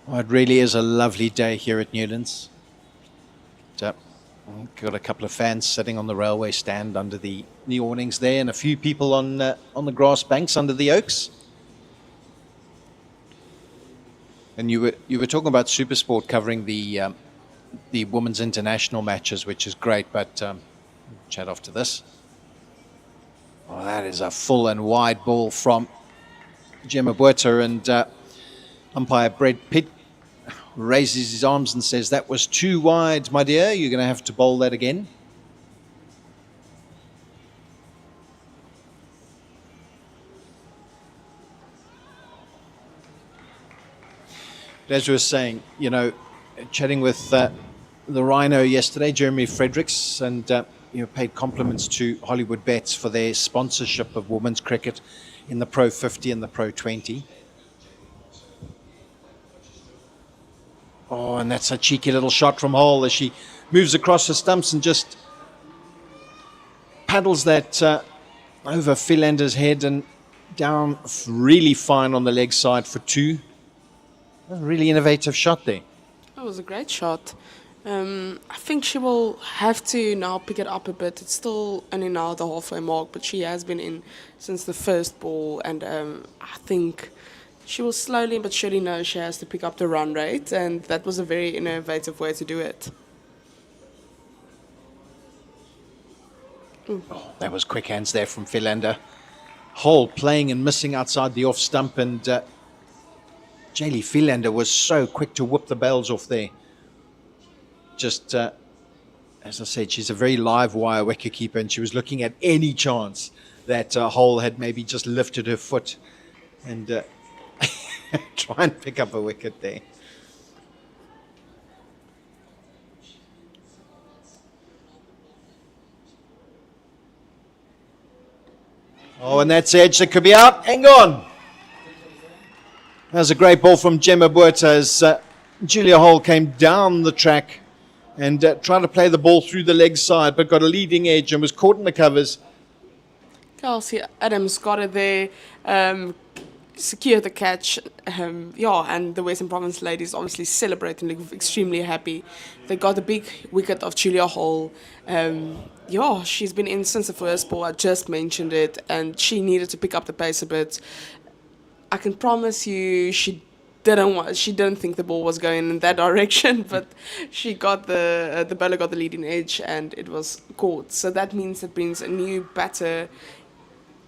Well, it really is a lovely day here at Newlands. Got a couple of fans sitting on the railway stand under the awnings there, and a few people on the grass banks under the oaks. And you were talking about Supersport covering the women's international matches, which is great. But chat after this. Oh, that is a full and wide ball from Gemma Buerta, and umpire Brett Pitt raises his arms and says, "That was too wide, my dear. You're going to have to bowl that again." But as we were saying, you know, chatting with the Rhino yesterday, Jeremy Fredericks, and paid compliments to Hollywoodbets for their sponsorship of women's cricket in the Pro20 and the Pro20. Oh, and that's a cheeky little shot from Hall as she moves across the stumps and just paddles that over Philander's head and down really fine on the leg side for 2. A really innovative shot there. That was a great shot. I think she will have to now pick it up a bit. It's still only now the halfway mark, but she has been in since the first ball, and I think she will slowly but surely know she has to pick up the run rate, and that was a very innovative way to do it. Oh, that was quick hands there from Philander. Hall playing and missing outside the off stump, and Jaylee Philander was so quick to whip the bails off there. Just, as I said, she's a very live wire wicketkeeper, and she was looking at any chance that Hole had maybe just lifted her foot and try and pick up a wicket there. Oh, and that's edge that could be out. Hang on. That was a great ball from Gemma Buerta as Julia Hole came down the track and tried to play the ball through the leg side, but got a leading edge and was caught in the covers. Kelsey Adams got it there, secured the catch. And the Western Province ladies obviously celebrating, like, extremely happy. They got a big wicket of Julia Hole. She's been in since the first ball. I just mentioned it, and she needed to pick up the pace a bit. I can promise you, she didn't think the ball was going in that direction, but she got the bowler got the leading edge, and it was caught. So that means it brings a new batter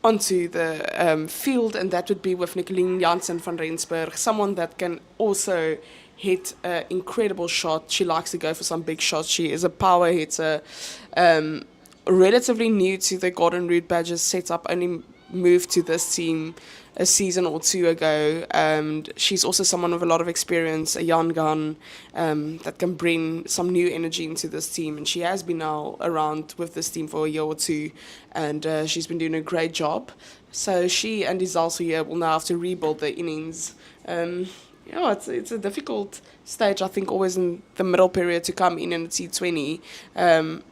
onto the field, and that would be with Nicoline Jansen van Rensburg, someone that can also hit an incredible shot. She likes to go for some big shots. She is a power hitter. Relatively new to the Golden Root Badgers setup, only moved to this team a season or two ago. She's also someone with a lot of experience, a young gun that can bring some new energy into this team. And she has been now around with this team for a year or two, and she's been doing a great job. So she and Izalso here will now have to rebuild the innings. It's a difficult stage, I think, always in the middle period to come in a T20,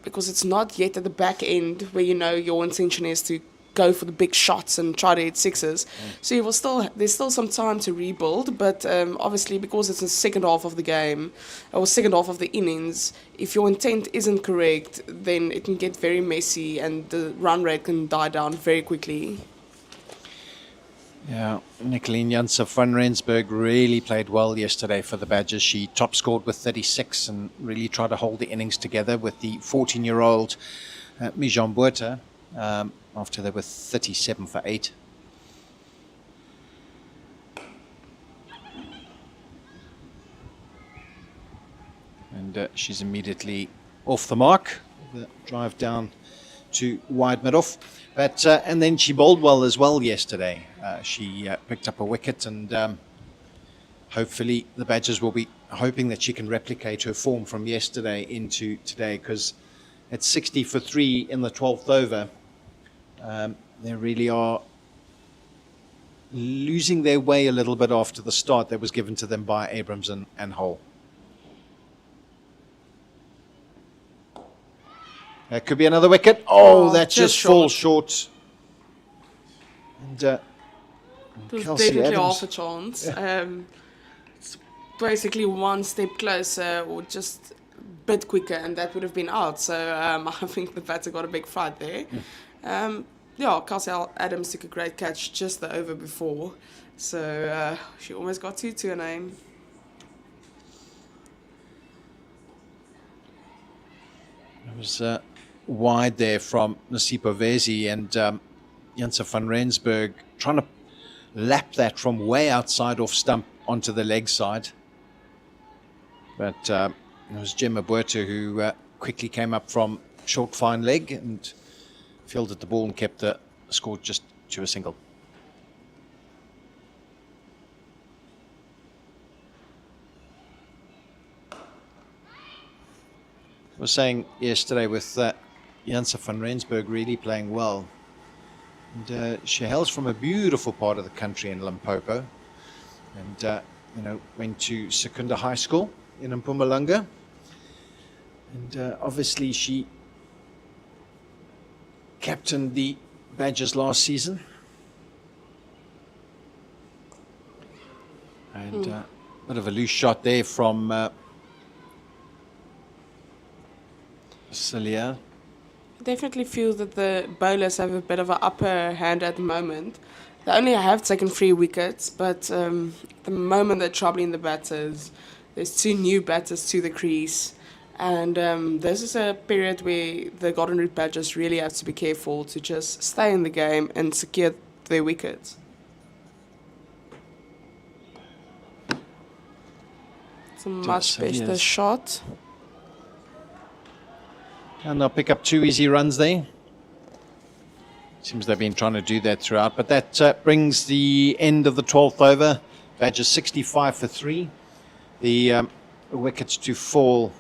because it's not yet at the back end where your intention is to go for the big shots and try to hit sixes. So there's still some time to rebuild, but obviously because it's the second half of the game or second half of the innings, if your intent isn't correct, then it can get very messy and the run rate can die down very quickly. Yeah, Nicoline Jansen van Rensburg really played well yesterday for the Badgers. She top scored with 36 and really tried to hold the innings together with the 14-year-old Mijan Buerta after they were 37 for 8. And she's immediately off the mark. The drive down to wide mid-off. But and then she bowled well as well yesterday. She picked up a wicket, and hopefully the Badgers will be hoping that she can replicate her form from yesterday into today, because at 60 for 3 in the 12th over, they really are losing their way a little bit after the start that was given to them by Abrams and Hole. That could be another wicket. Oh, that just falls short. And it was Kelsey definitely Adams. half a chance. It's basically one step closer or just a bit quicker, and that would have been out. So I think the batter got a big fright there. Kelsey Adams took a great catch just the over before. So she almost got two to her name. It was wide there from Nasipo Vezi, and Jansen van Rensburg trying to lap that from way outside off stump onto the leg side. But it was Gemma Buerta who quickly came up from short fine leg and fielded the ball and kept the score just to a single. I was saying yesterday with Jansen van Rensburg really playing well. And she hails from a beautiful part of the country in Limpopo. And, went to Secunda High School in Mpumalanga. And obviously she captained the Badgers last season. And a bit of a loose shot there from Celia. I definitely feel that the bowlers have a bit of an upper hand at the moment. They only have taken 3 wickets, but the moment they're troubling the batters, there's 2 new batters to the crease. And this is a period where the Golden Root Badgers really have to be careful to just stay in the game and secure their wickets. It's a much better shot. And they'll pick up 2 easy runs there. Seems they've been trying to do that throughout. But that brings the end of the 12th over. Badgers 65 for 3. The wickets to fall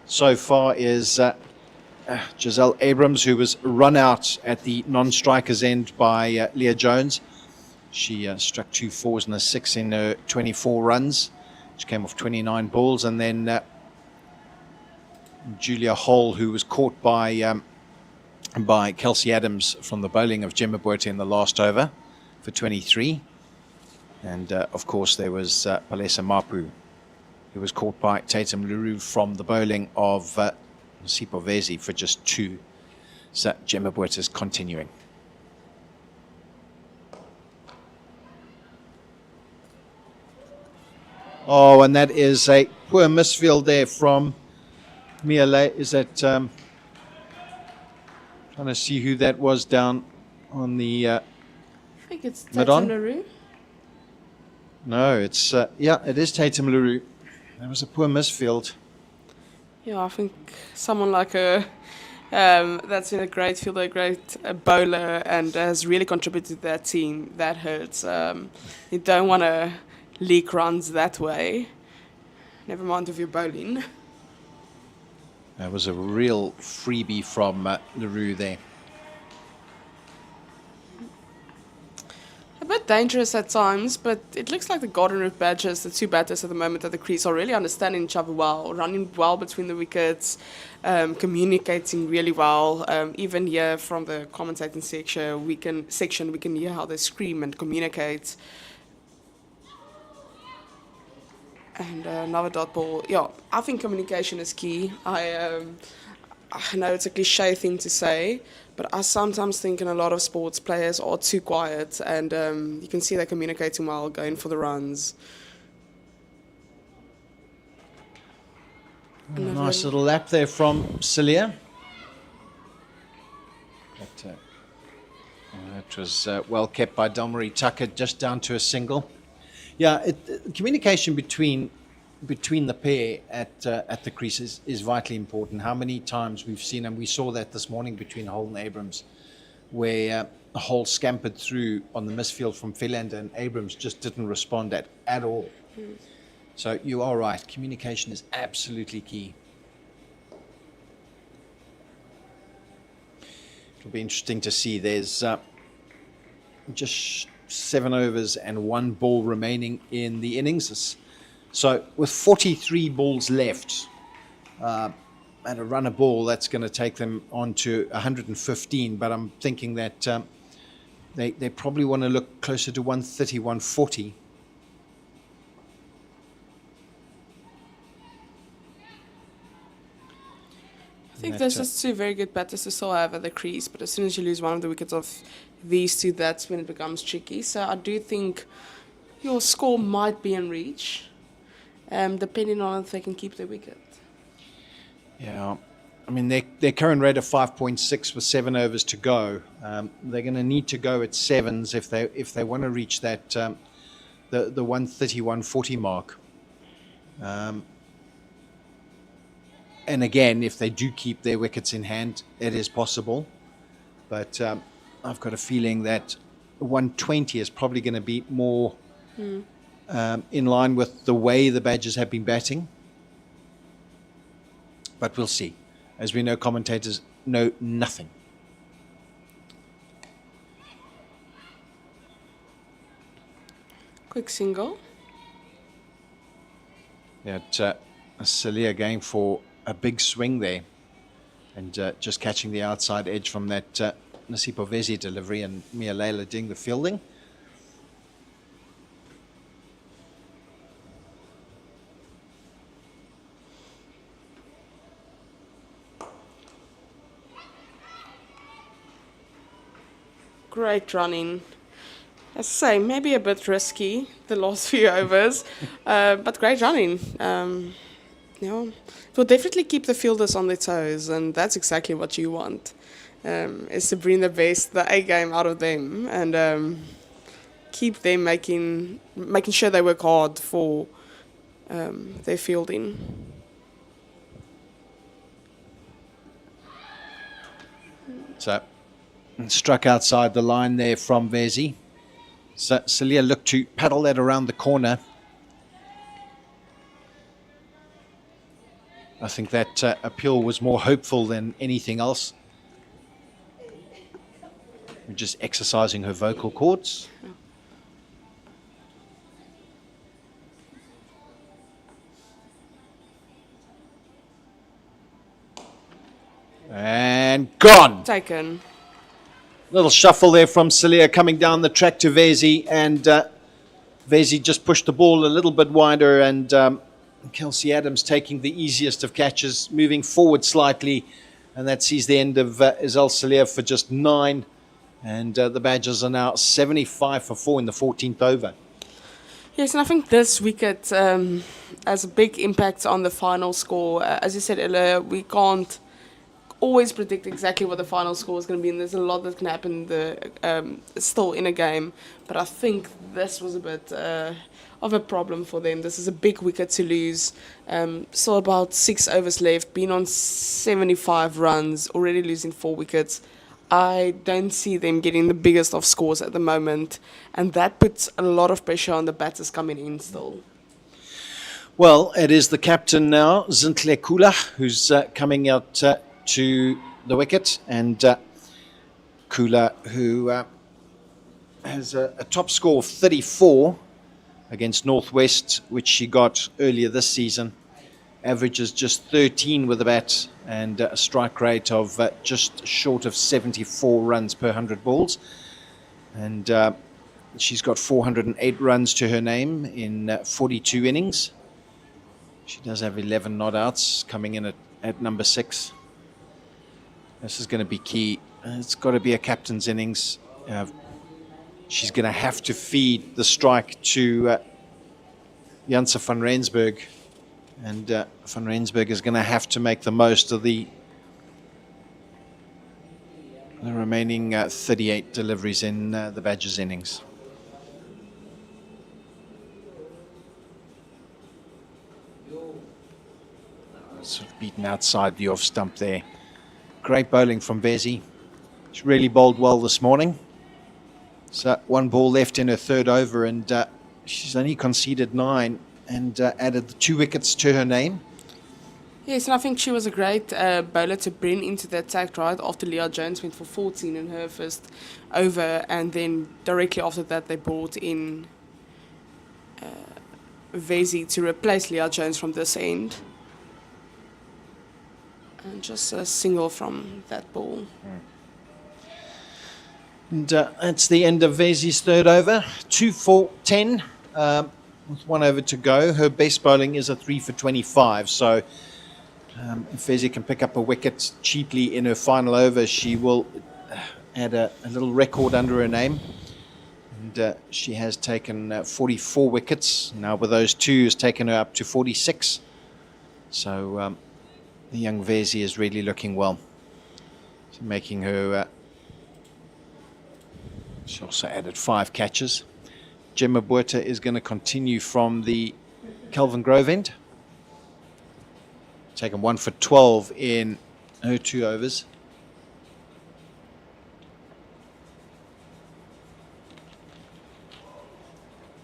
so far is Giselle Abrams, who was run out at the non-strikers end by Leah Jones. She struck 2 fours and a 6 in her 24 runs. She came off 29 balls. And then Julia Hole, who was caught by Kelsey Adams from the bowling of Gemma Boerte in the last over for 23. And of course there was Palesa Mapu, who was caught by Tatum Leroux from the bowling of Sipho Vezi for just 2. So Gemma Boerte is continuing. Oh, and that is a poor misfield there from Mia Le. Is that trying to see who that was down on the I think it's mid-on? Tatum Leroux. No, it's yeah, it is Tatum Leroux. That was a poor misfield. Yeah, I think someone like her that's in a great field, a great bowler, and has really contributed to that team. That hurts. You don't want to leak runs that way. Never mind if you're bowling. That was a real freebie from Leroux there. A bit dangerous at times, but it looks like the Golden Root Badgers, the 2 batters at the moment at the crease, are really understanding each other well, running well between the wickets, communicating really well. Even here from the commentating section, we can hear how they scream and communicate. And another dot ball. Yeah, I think communication is key. I know it's a cliche thing to say, but I sometimes think in a lot of sports players are too quiet, and you can see they're communicating well, going for the runs. Nice little lap there from Celia. That was well kept by Delmarie Tucker, just down to a single. Yeah, communication between the pair at the crease is vitally important. How many times we've seen, and we saw that this morning between Hole and Abrams, where Hole scampered through on the misfield from Philander, and Abrams just didn't respond at all. So you are right. Communication is absolutely key. It'll be interesting to see. There's just 7 overs and 1 ball remaining in the innings. So with 43 balls left and a run a ball, that's going to take them on to 115. But I'm thinking that they probably want to look closer to 130, 140. I think there's just 2 very good batters to still have at the crease, but as soon as you lose one of the wickets of these 2, that's when it becomes tricky. So I do think your score might be in reach, depending on if they can keep the wicket. Yeah, I mean, their current rate of 5.6 with 7 overs to go. They're going to need to go at 7s if they want to reach that the 130, 140 mark. And again, if they do keep their wickets in hand, it is possible. But I've got a feeling that 120 is probably going to be more in line with the way the Badgers have been batting. But we'll see. As we know, commentators know nothing. Quick single. Yeah, Celia going for a big swing there, and just catching the outside edge from that Nasipho Vezi delivery, and Mia Leila doing the fielding. Great running. As I say, maybe a bit risky the last few overs, but great running. It will definitely keep the fielders on their toes, and that's exactly what you want, is to bring the A game out of them, and keep them making sure they work hard for their fielding. So And struck outside the line there from Vezi. So Celia looked to paddle that around the corner. I think that appeal was more hopeful than anything else. We're just exercising her vocal cords. And gone. Taken. Little shuffle there from Celia coming down the track to Vezi, and Vezi just pushed the ball a little bit wider, and Kelsey Adams taking the easiest of catches, moving forward slightly, and that sees the end of Isel Celia for just 9, and the Badgers are now 75 for 4 in the 14th over. Yes, and I think this wicket has a big impact on the final score. As you said earlier, we can't always predict exactly what the final score is going to be, and there's a lot that can happen still in a game. But I think this was a bit of a problem for them. This is a big wicket to lose. Still about 6 overs left, been on 75 runs, already losing 4 wickets. I don't see them getting the biggest of scores at the moment, and that puts a lot of pressure on the batters coming in still. Well, it is the captain now, Zintle Kula, who's coming out to the wicket, and Kula, who has a top score of 34 against Northwest, which she got earlier this season. Averages just 13 with the bat, and a strike rate of just short of 74 runs per 100 balls. And she's got 408 runs to her name in 42 innings. She does have 11 not outs, coming in at number 6. This is going to be key. It's got to be a captain's innings. She's going to have to feed the strike to Janse van Rensburg. And van Rensburg is going to have to make the most of the remaining 38 deliveries in the Badgers innings. Sort of beaten outside the off stump there. Great bowling from Vezi. She's really bowled well this morning. So 1 ball left in her 3rd over, and she's only conceded 9 and added the 2 wickets to her name. Yes, and I think she was a great bowler to bring into the attack right after Leah Jones went for 14 in her first over, and then directly after that they brought in Vezi to replace Leah Jones from this end. And just a single from that ball. And that's the end of Vezi's 3rd over. 2 for 10 with 1 over to go. Her best bowling is a 3 for 25. So if Vezi can pick up a wicket cheaply in her final over, she will add a little record under her name. And she has taken 44 wickets. Now with those 2 has taken her up to 46. So the young Vezi is really looking well. So making her... she also added 5 catches. Gemma Botha is going to continue from the Kelvin Grove end. Taken 1 for 12 in her 2 overs.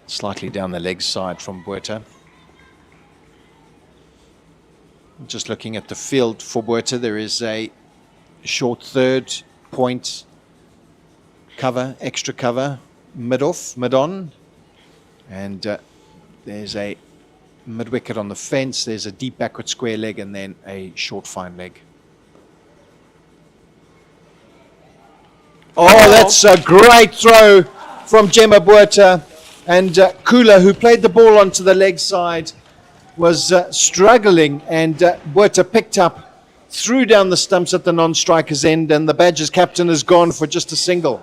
Slightly down the leg side from Botha. Just looking at the field for Botha, there is a short 3rd point cover, extra cover, mid-off, mid-on. And there's a mid-wicket on the fence. There's a deep backward square leg, and then a short fine leg. Oh, that's a great throw from Gemma Botha. And Kula, who played the ball onto the leg side, was struggling, and Botha picked up, threw down the stumps at the non-striker's end, and the Badgers captain is gone for just a single.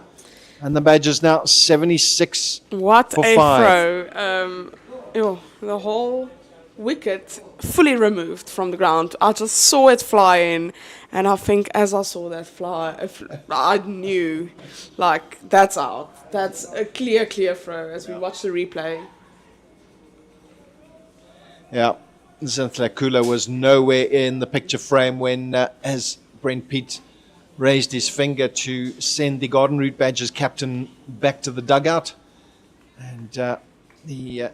And the Badgers now 76 what for a 5. throw. The whole wicket fully removed from the ground. I just saw it fly in, and I think as I saw that fly, I knew, like, that's out. That's a clear throw as we watch the replay. Yeah, Zintle Kula was nowhere in the picture frame when, as Brent Piet raised his finger to send the Garden Route Badgers captain back to the dugout. And the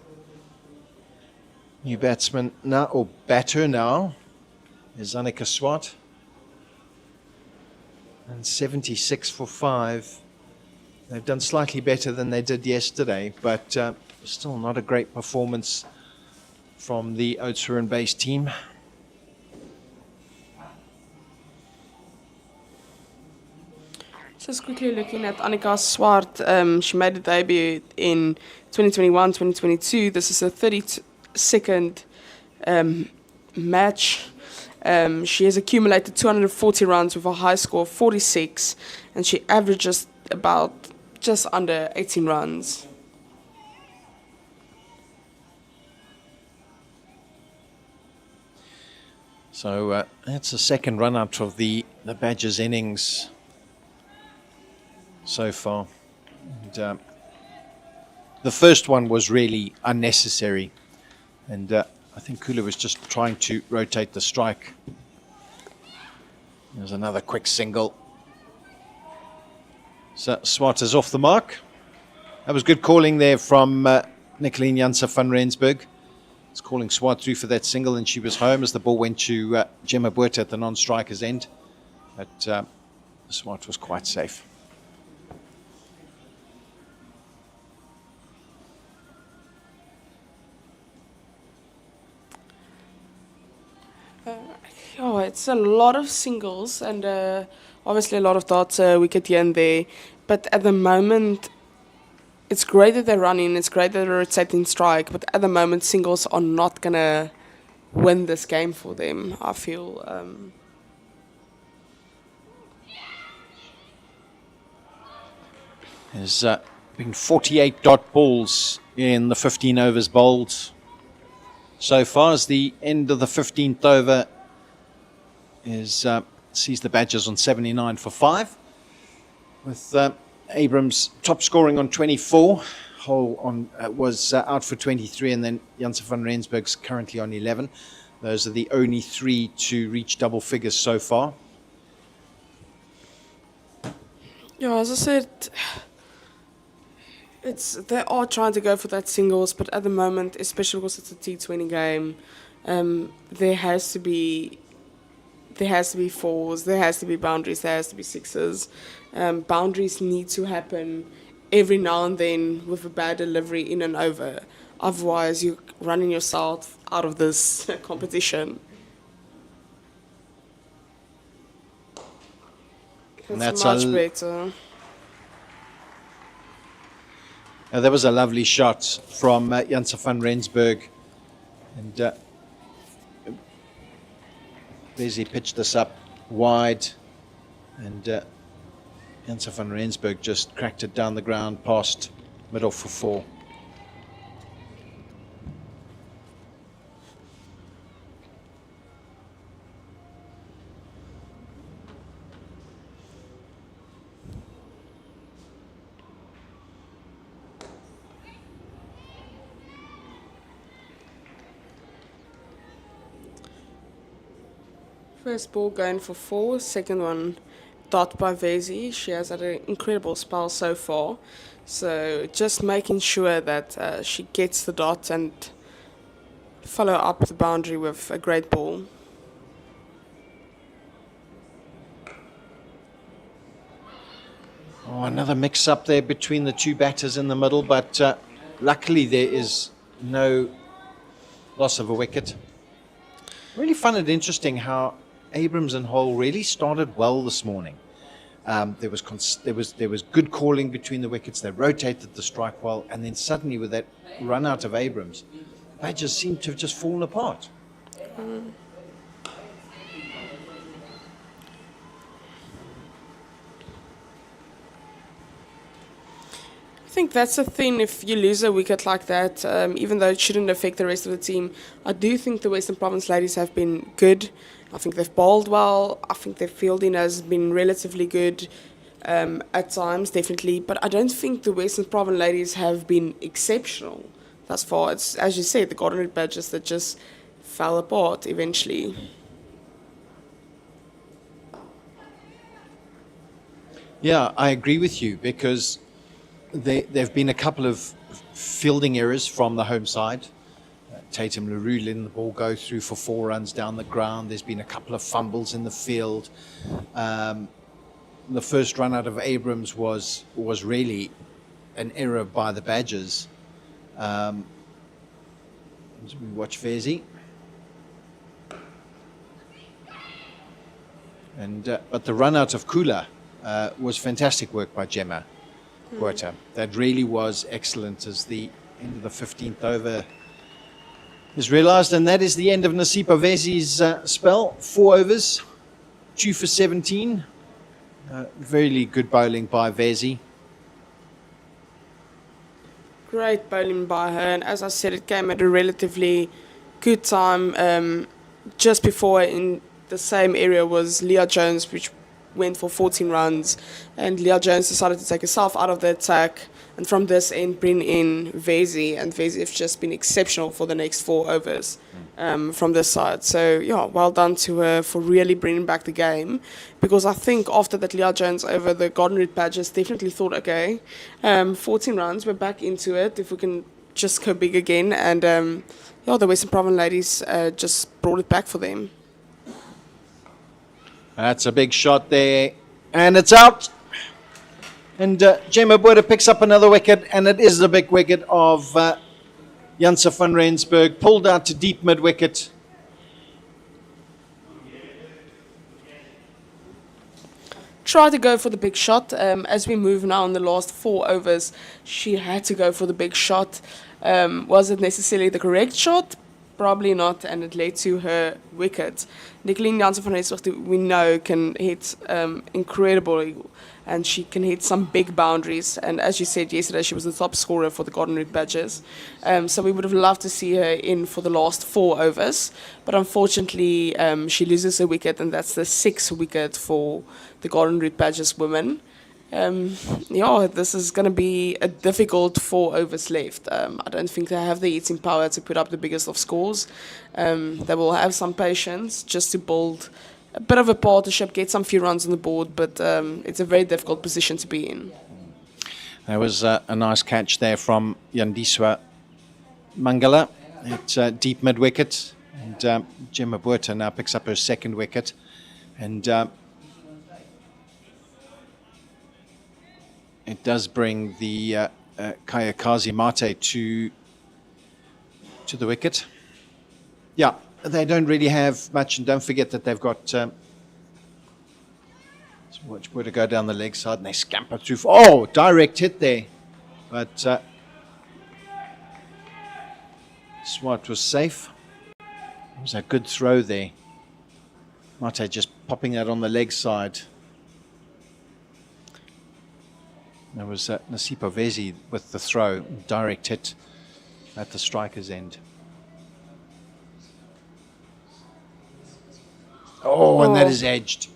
new batsman now, or batter now, is Annika Swart. And 76 for 5. They've done slightly better than they did yesterday, but still not a great performance from the Oudtshoorn base team. Just quickly looking at Annika Swart, she made a debut in 2021, 2022. This is her 32nd match. She has accumulated 240 runs with a high score of 46, and she averages about just under 18 runs. So that's the second run out of the Badgers innings so far. And, the first one was really unnecessary, and I think Kula was just trying to rotate the strike. There's another quick single. So Swart is off the mark. That was good calling there from Nicoline Janse van Rensburg. It's calling Swart through for that single, and she was home as the ball went to Gemma Botha at the non-striker's end. But Swart was quite safe. Oh, it's a lot of singles and obviously a lot of dots, wicket here and there. But at the moment, it's great that they're running, it's great that they're rotating strike, but at the moment, singles are not going to win this game for them, I feel. There's been 48 dot balls in the 15 overs bowled so far, as the end of the 15th over sees the Badgers on 79 for 5, with Abrams top scoring on 24. Hull was out for 23, and then Janse van Rensburg's currently on 11. Those are the only 3 to reach double figures so far. Yeah, as I said, they are trying to go for that singles, but at the moment, especially because it's a T20 game, there has to be fours, there has to be boundaries, there has to be sixes. Boundaries need to happen every now and then with a bad delivery in and over. Otherwise, you're running yourself out of this competition. That's much better. That was a lovely shot from Janse van Rensburg. And Leslie pitched this up wide, and Janse van Rensburg just cracked it down the ground past middle for 4. First ball going for 4, second one dot by Vezi. She has had an incredible spell so far. So just making sure that she gets the dot and follow up the boundary with a great ball. Oh, another mix-up there between the 2 batters in the middle, but luckily there is no loss of a wicket. Really found it interesting how Abrams and Hole really started well this morning. There was good calling between the wickets. They rotated the strike well, and then suddenly with that run out of Abrams, they just seemed to have just fallen apart. I think that's the thing. If you lose a wicket like that, even though it shouldn't affect the rest of the team, I do think the Western Province ladies have been good. I think they've bowled well. I think their fielding has been relatively good at times, definitely. But I don't think the Western Province ladies have been exceptional thus far. It's, as you said, the Garden Route Badgers that just fell apart eventually. Yeah, I agree with you because there have been a couple of fielding errors from the home side. Tatum LaRue letting the ball go through for 4 runs down the ground. There's been a couple of fumbles in the field. The first run out of Abrams was really an error by the Badgers. As we watch Vezi. But the run out of Kula was fantastic work by Gemma Botha. That really was excellent as the end of the 15th over is realised, and that is the end of Nasipa Vezi's spell. 4 overs, 2 for 17. Very good bowling by Vezi. Great bowling by her, and as I said, it came at a relatively good time. Just before in the same area was Leah Jones, which went for 14 runs, and Leah Jones decided to take herself out of the attack, and from this end bring in Vezi, and Vezi has just been exceptional for the next 4 overs from this side. So yeah, well done to her for really bringing back the game, because I think after that Leah Jones over, the Golden Route Badgers definitely thought, okay, 14 runs, we're back into it, if we can just go big again, and yeah, the Western Province ladies just brought it back for them. That's a big shot there, and it's out. And Gemma Botha picks up another wicket, and it is the big wicket of Janse van Rensburg, pulled out to deep mid-wicket. Try to go for the big shot. As we move now in the last 4 overs, she had to go for the big shot. Was it necessarily the correct shot? Probably not, and it led to her wicket. Nicoline Janse van Rensburg, we know, can hit incredibly, and she can hit some big boundaries. And as you said yesterday, she was the top scorer for the Golden Route Badgers. So we would have loved to see her in for the last 4 overs. But unfortunately, she loses a wicket, and that's the 6th wicket for the Golden Route Badgers women. Yeah, this is going to be a difficult 4 overs left. I don't think they have the hitting power to put up the biggest of scores. They will have some patience just to build a bit of a partnership, get some few runs on the board, but it's a very difficult position to be in. There was a nice catch there from Yandiswa Mangala at deep mid-wicket. And Gemma Botha now picks up her 2nd wicket. And it does bring the Kayakazi Mate to the wicket. Yeah, they don't really have much, and don't forget that they've got watch Botha go down the leg side, and they scamper through. Oh, direct hit there, but Swart was safe. It was a good throw there. Mate just popping that on the leg side. There was Nasipa Vezi with the throw, direct hit at the striker's end. Oh, and that is edged.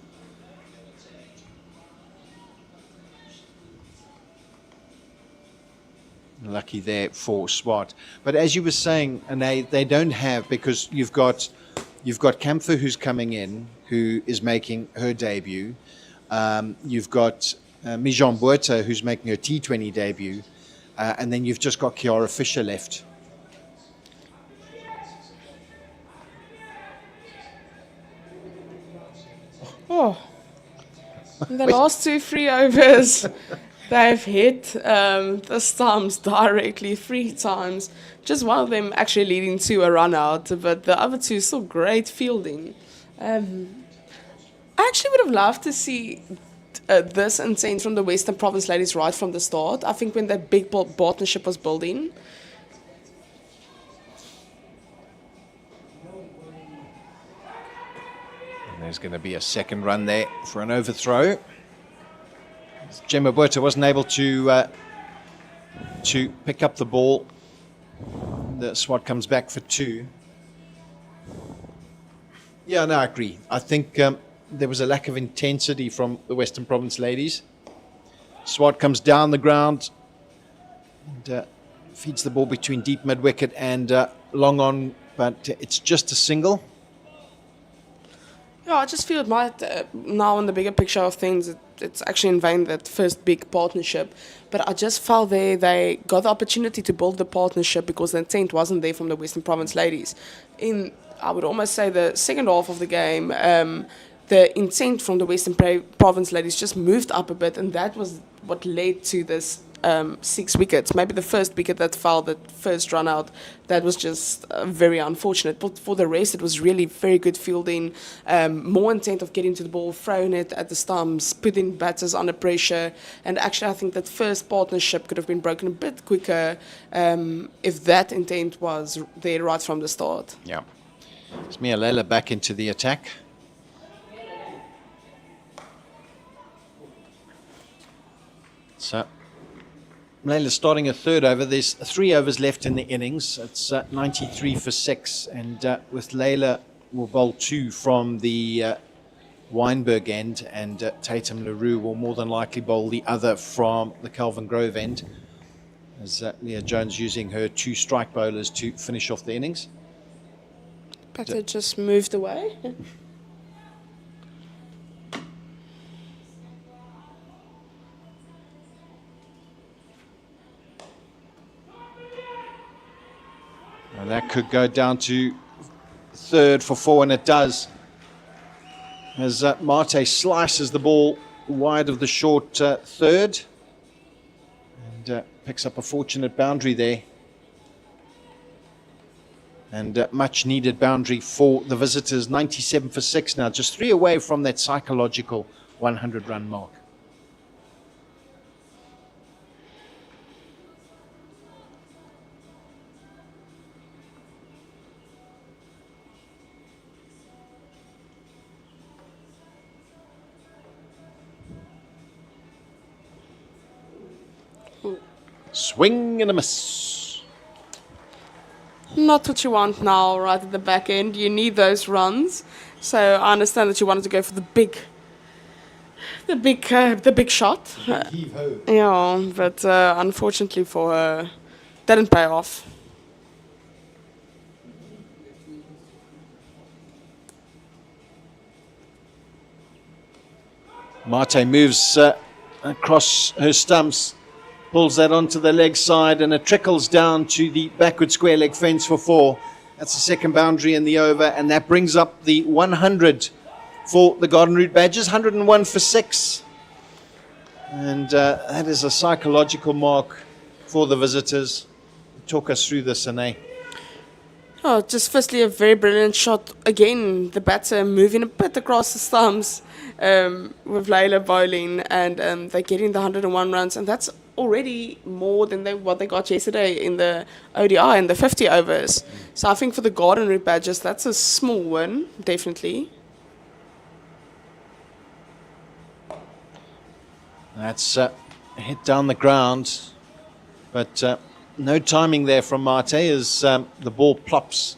Lucky there for Swart. But as you were saying, and they don't have, because you've got Kampfer who's coming in, who is making her debut. You've got Mijan Botha, who's making her T20 debut, and then you've just got Kiara Fisher left. Oh, in the last 2 free overs, they've hit this times directly 3 times. Just one of them actually leading to a run out, but the other 2 still great fielding. I actually would have loved to see this intent from the Western Province ladies right from the start. I think when that big partnership was building. And there's going to be a 2nd run there for an overthrow. Gemma Botha wasn't able to pick up the ball. The Swat comes back for 2. Yeah, no, I agree. I think there was a lack of intensity from the Western Province ladies. Swat comes down the ground and feeds the ball between deep mid-wicket and long on, but it's just a single. Yeah, I just feel it might, now in the bigger picture of things, it's actually in vain that first big partnership. But I just felt they got the opportunity to build the partnership because the intent wasn't there from the Western Province ladies. I would almost say, the second half of the game, the intent from the Western Province ladies just moved up a bit, and that was what led to this 6 wickets. Maybe the first wicket that fell, that first run out, that was just very unfortunate. But for the rest, it was really very good fielding, more intent of getting to the ball, throwing it at the stumps, putting batters under pressure. And actually, I think that first partnership could have been broken a bit quicker if that intent was there right from the start. Yeah. It's Mia Leila back into the attack. So Leila starting a third over. There's 3 overs left in the innings. It's 93 for 6, and with Leila will bowl 2 from the Weinberg end, and Tatum LaRue will more than likely bowl the other from the Kelvin Grove end, as Leah Jones using her 2 strike bowlers to finish off the innings. Batter just moved away. And that could go down to third for 4, and it does. As Mate slices the ball wide of the short third, and picks up a fortunate boundary there. And much needed boundary for the visitors. 97 for 6 now, just 3 away from that psychological 100-run mark. Swing and a miss. Not what you want now, right at the back end. You need those runs. So I understand that you wanted to go for the big shot. Yeah, but unfortunately for her, didn't pay off. Mate moves across her stumps, pulls that onto the leg side, and it trickles down to the backward square leg fence for 4. That's the second boundary in the over, and that brings up the 100 for the Garden Route Badgers. 101 for 6. And that is a psychological mark for the visitors. Talk us through this, Ane. Oh, just firstly a very brilliant shot. Again, the batter moving a bit across the stumps with Leila bowling, and they're getting the 101 runs, and that's already more than what they got yesterday in the ODI and the 50 overs. So I think for the Garden Route Badgers, that's a small win, definitely. That's hit down the ground, but no timing there from Mate as the ball plops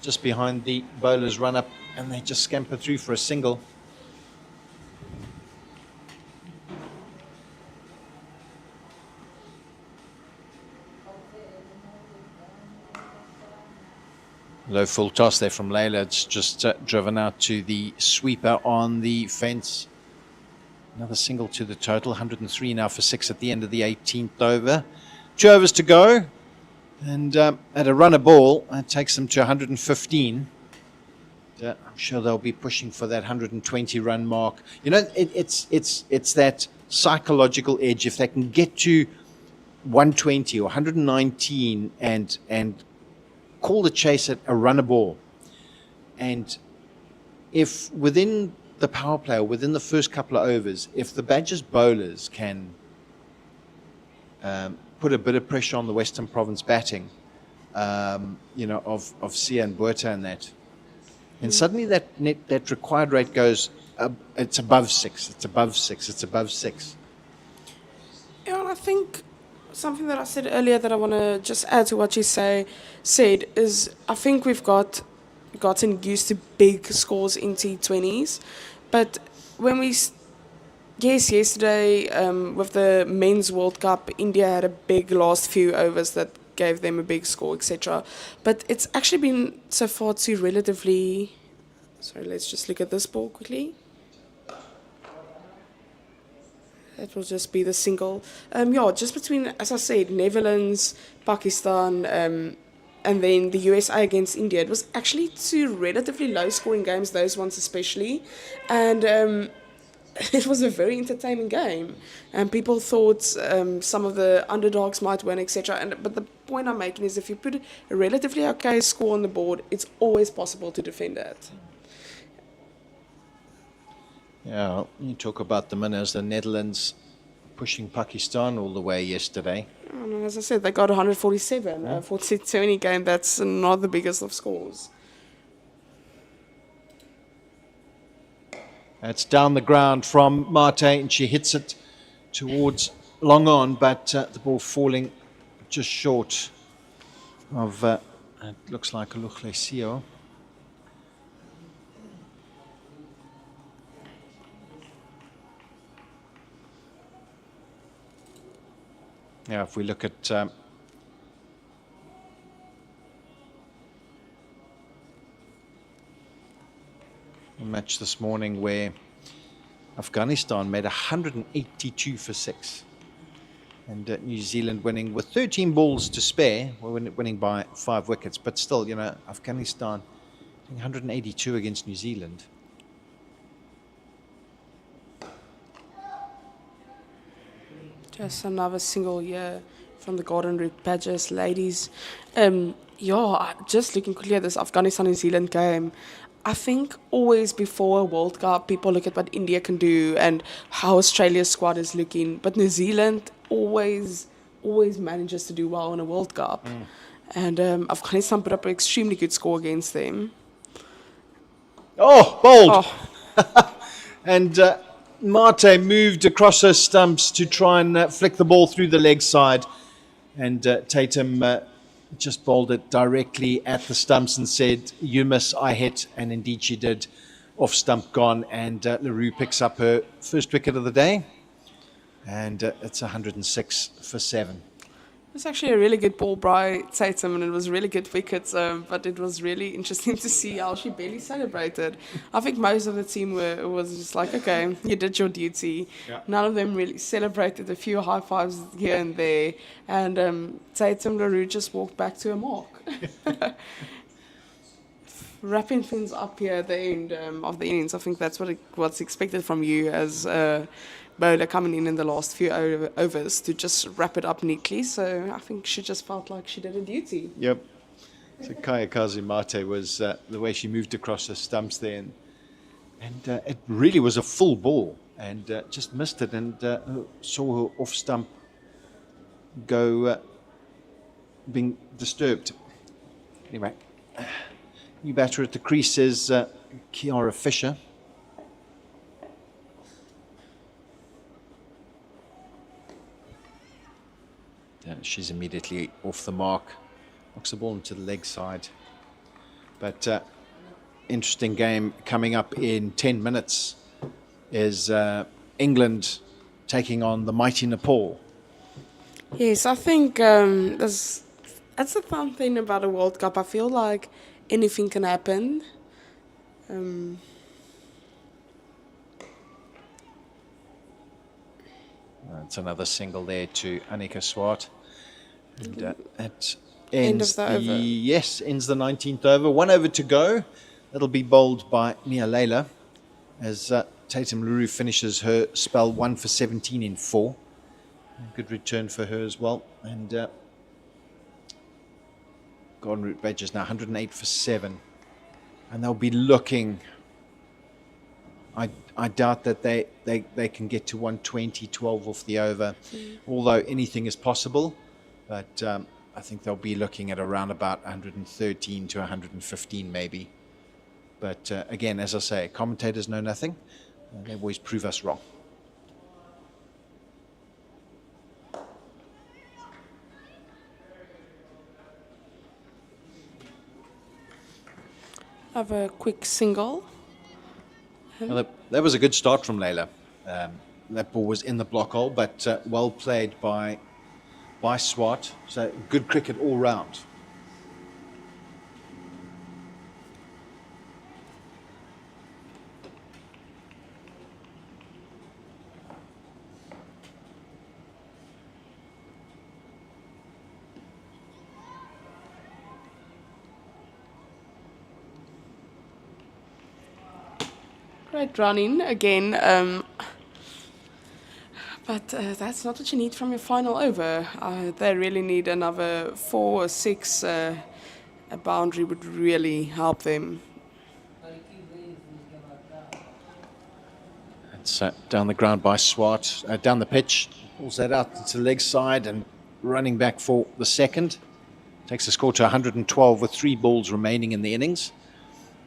just behind the bowler's run up, and they just scamper through for a single. Low full toss there from Leila. It's just driven out to the sweeper on the fence. Another single to the total. 103 now for 6 at the end of the 18th over. 2 overs to go. And at a runner ball, it takes them to 115. I'm sure they'll be pushing for that 120 run mark. You know, it's that psychological edge. If they can get to 120 or 119 and call the chase at a runner ball, and if within the power play or within the first couple of overs, if the Badgers bowlers can put a bit of pressure on the Western Province batting, you know, of Sia and Buerta and that, and suddenly that required rate goes, it's above 6, it's above 6, it's above 6. Yeah, and I think something that I said earlier that I want to just add to what you said is I think we've gotten used to big scores in T20s, but when yesterday with the Men's World Cup, India had a big last few overs that gave them a big score, etc. But it's actually been so far two relatively Sorry, let's just look at this ball quickly. It will just be the single. Yeah, just between, as I said, Netherlands, Pakistan, and then the USA against India. It was actually two relatively low-scoring games, those ones especially. And it was a very entertaining game. And people thought some of the underdogs might win, etc. But the point I'm making is if you put a relatively okay score on the board, it's always possible to defend it. Yeah, you talk about the winners, the Netherlands pushing Pakistan all the way yesterday. And as I said, they got 147 for T20 game. That's not the biggest of scores. It's down the ground from Mate, and she hits it towards long on, but the ball falling just short of, it looks like a Luchlesio. Yeah, if we look at the match this morning where Afghanistan made 182 for 6 and New Zealand winning with 13 balls to spare, winning by 5 wickets, but still, you know, Afghanistan 182 against New Zealand. Just another single year from the Golden Route Badgers ladies. Yeah, just looking quickly at this Afghanistan-New Zealand game, I think always before a World Cup, people look at what India can do and how Australia's squad is looking. But New Zealand always manages to do well in a World Cup. And Afghanistan put up an extremely good score against them. Oh, bold! Oh. And Mate moved across her stumps to try and flick the ball through the leg side. And Tatum just bowled it directly at the stumps and said, "You miss, I hit." And indeed she did. Off stump gone. And LaRue picks up her first wicket of the day. And it's 106 for 7. It was actually a really good ball by Tatum, and it was really good wickets, but it was really interesting to see how she barely celebrated. I think most of the team was just like, okay, you did your duty. Yeah. None of them really celebrated, a few high fives here and there, and Tatum LaRue just walked back to a mark. Wrapping things up here at the end of the innings, I think that's what's expected from you as bowler coming in the last few overs to just wrap it up neatly. So I think she just felt like she did her duty. Yep. So Kayakazi Mate was the way she moved across the stumps there, and it really was a full ball, and just missed it, and saw her off stump go being disturbed. Anyway, new batter at the crease is Kiara Fisher. She's immediately off the mark, knocks the ball into the leg side. But interesting game coming up in 10 minutes is England taking on the mighty Nepal. Yes, I think that's the fun thing about a World Cup. I feel like anything can happen. It's another single there to Annika Swart. And it ends ends the 19th over. 1 over to go. That'll be bowled by Nia Layla as Tatum LaRue finishes her spell 1 for 17 in 4. Good return for her as well. And Golden Route Badgers now 108 for 7. And they'll be looking... I doubt that they can get to 120, 12 off the over, although anything is possible. But I think they'll be looking at around about 113 to 115 maybe. But again, as I say, commentators know nothing. They always prove us wrong. Have a quick single. Well, that was a good start from Layla. That ball was in the block hole, but well played by Swart. So good cricket all round. Great running again. But that's not what you need from your final over. They really need another 4 or 6. A boundary would really help them. It's down the ground by Swart, down the pitch, pulls that out to the leg side and running back for the second. Takes the score to 112 with 3 balls remaining in the innings.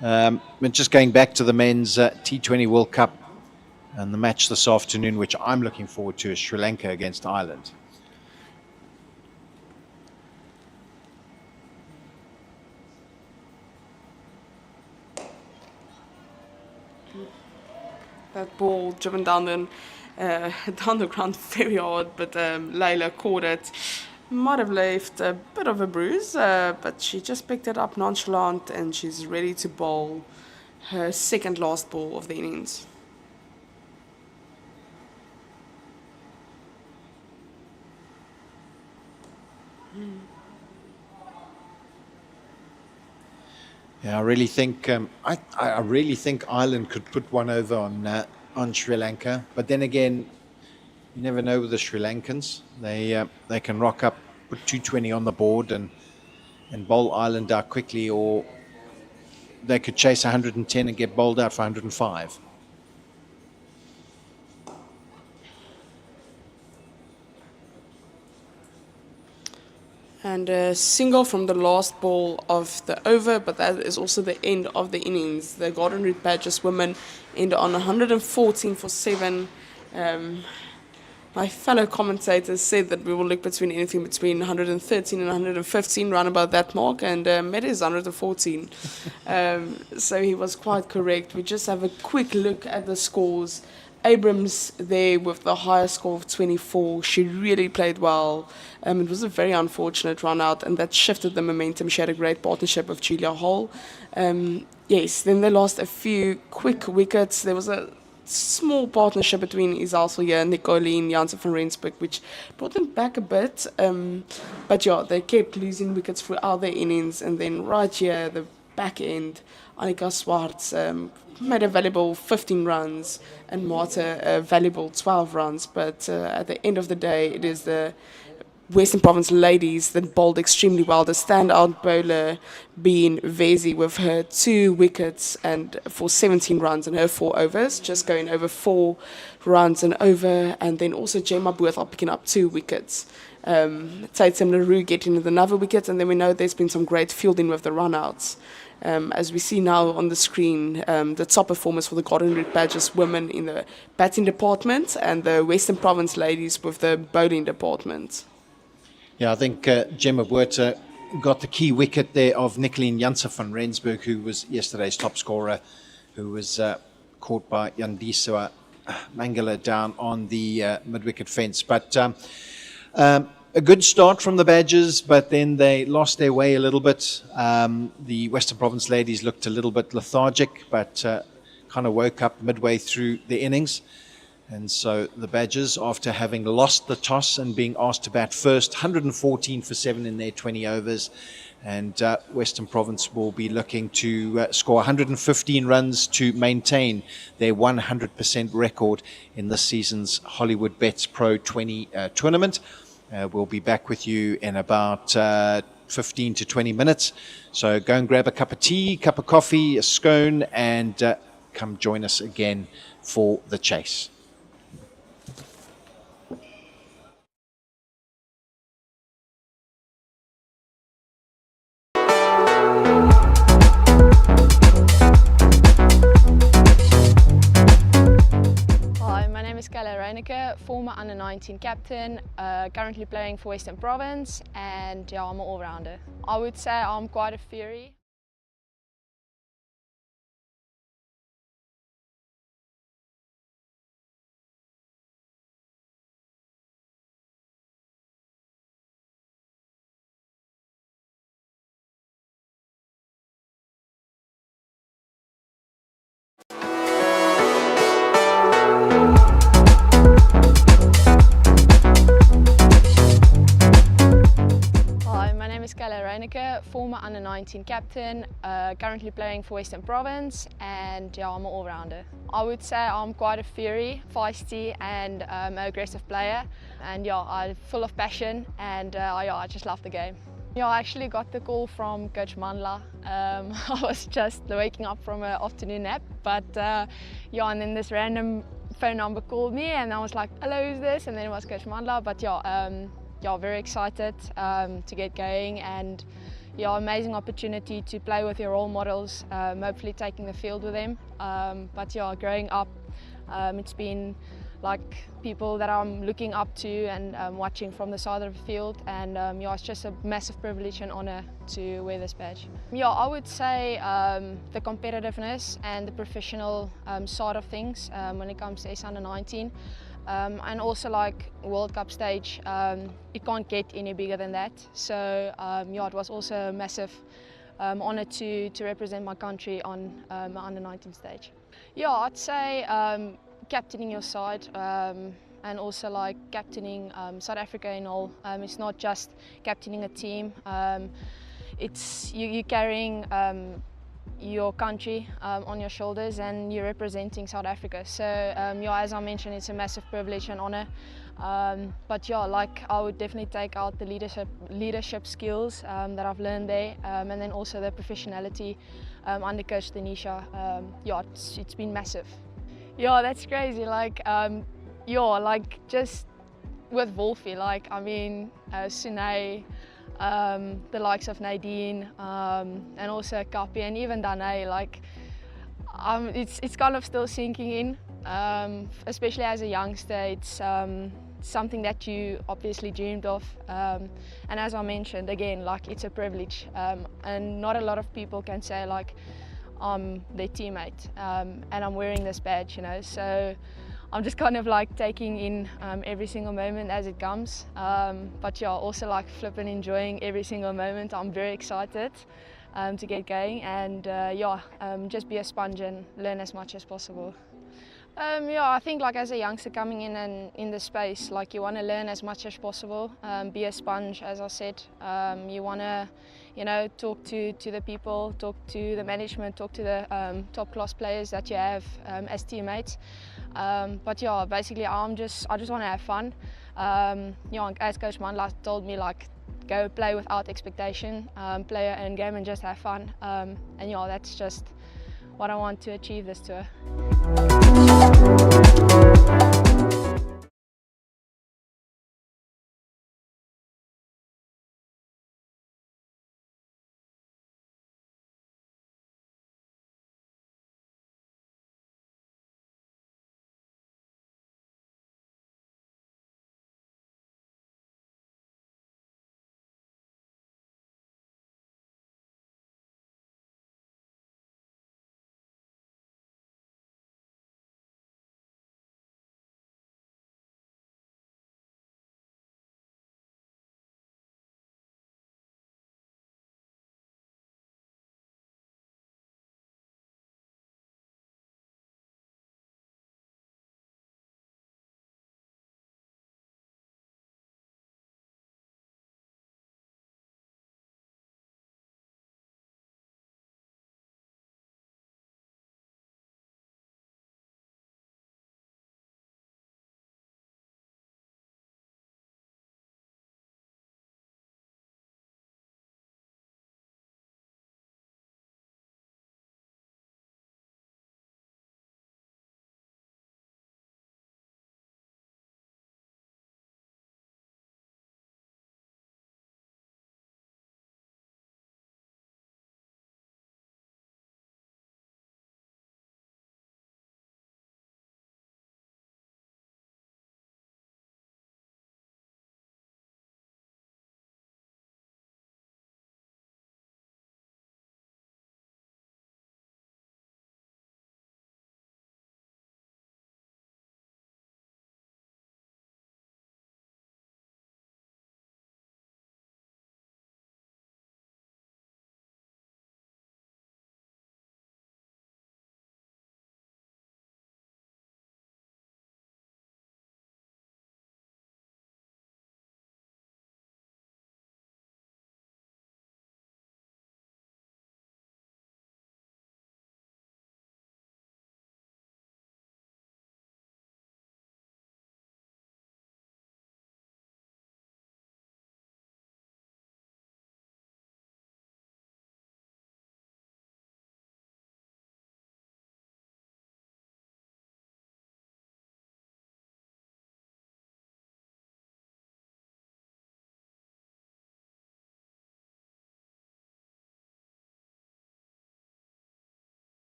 But just going back to the men's T20 World Cup and the match this afternoon, which I'm looking forward to, is Sri Lanka against Ireland. That ball driven down the ground very hard, but Layla caught it. Might have left a bit of a bruise, but she just picked it up nonchalant and she's ready to bowl her second last ball of the innings. Yeah, I really think I really think Ireland could put one over on Sri Lanka. But then again, you never know with the Sri Lankans. They can rock up, put 220 on the board, and bowl Ireland out quickly, or they could chase 110 and get bowled out for 105. And a single from the last ball of the over, but that is also the end of the innings. The Golden Root Badgers women end on 114 for 7. My fellow commentators said that we will look between anything between 113 and 115, round about that mark, and it is 114. So he was quite correct. We just have a quick look at the scores. Abrams there with the highest score of 24. She really played well. It was a very unfortunate run out, and that shifted the momentum. She had a great partnership with Julia Hall. Yes, then they lost a few quick wickets. There was a small partnership between Isal Silje and Nicoline Janssen van Rensburg, which brought them back a bit. But yeah, they kept losing wickets throughout their innings, and then right here, the back end, Annika Swartz made a valuable 15 runs and Marta a valuable 12 runs. But at the end of the day, it is the Western Province ladies that bowled extremely well. The standout bowler being Vezi with her 2 wickets and for 17 runs in her 4 overs, just going over 4 runs and over. And then also Gemma Boothal picking up 2 wickets. Tatum LaRue getting another wicket, and then we know there's been some great fielding with the run-outs. As we see now on the screen, the top performers for the Golden Root Badgers women in the batting department and the Western Province ladies with the bowling department. Yeah, I think Gemma Botha got the key wicket there of Nicoline Janssen van Rensburg, who was yesterday's top scorer, who was caught by Yandisa Mangala down on the mid-wicket fence. But a good start from the Badgers, but then they lost their way a little bit. The Western Province ladies looked a little bit lethargic, but kind of woke up midway through the innings. And so the Badgers, after having lost the toss and being asked to bat first, 114 for 7 in their 20 overs. And Western Province will be looking to score 115 runs to maintain their 100% record in this season's Hollywoodbets Pro20 tournament. We'll be back with you in about 15 to 20 minutes. So go and grab a cup of tea, cup of coffee, a scone, and come join us again for the chase. Former under-19 captain, currently playing for Western Province, and yeah, I'm an all-rounder. I would say I'm quite a fury. former under-19 captain, currently playing for Western Province, and yeah, I'm an all-rounder. I would say I'm quite a fiery, feisty and aggressive player, and yeah, I'm full of passion, and yeah, I just love the game. Yeah, I actually got the call from Coach Mandla. I was just waking up from an afternoon nap, but yeah, and then this random phone number called me, and I was like, hello, who's this? And then it was Coach Mandla, but yeah, very excited to get going, and yeah, amazing opportunity to play with your role models, hopefully taking the field with them. But yeah, growing up, it's been like people that I'm looking up to and watching from the side of the field, and yeah, it's just a massive privilege and honour to wear this badge. Yeah, I would say the competitiveness and the professional side of things when it comes to S under 19. And also like World Cup stage, it can't get any bigger than that. So yeah, it was also a massive honour to represent my country on my under 19 stage. Yeah, I'd say captaining your side and also like captaining South Africa in all. It's not just captaining a team. It's you carrying your country on your shoulders, and you're representing South Africa. So yeah, as I mentioned, it's a massive privilege and honour. But yeah, like I would definitely take out the leadership skills that I've learned there, and then also the professionality under Coach Tanisha. Yeah, it's been massive. Yeah, that's crazy. Like yeah, like just with Wolfie, like I mean, Sune, the likes of Nadine, and also Kapi and even Danae, like it's kind of still sinking in, especially as a youngster. It's something that you obviously dreamed of, and as I mentioned again, like it's a privilege, and not a lot of people can say like I'm their teammate, and I'm wearing this badge, you know. So I'm just kind of like taking in every single moment as it comes, but yeah, also like flipping enjoying every single moment. I'm very excited to get going, and yeah, just be a sponge and learn as much as possible. Yeah, I think like as a youngster coming in and in the space, like you want to learn as much as possible, be a sponge, as I said. You want to, you know, talk to the people, talk to the management, talk to the top class players that you have as teammates. But yeah, basically I just want to have fun. You know, as Coach Mandla told me, like go play without expectation, play your own game and just have fun. And yeah, that's just what I want to achieve this tour.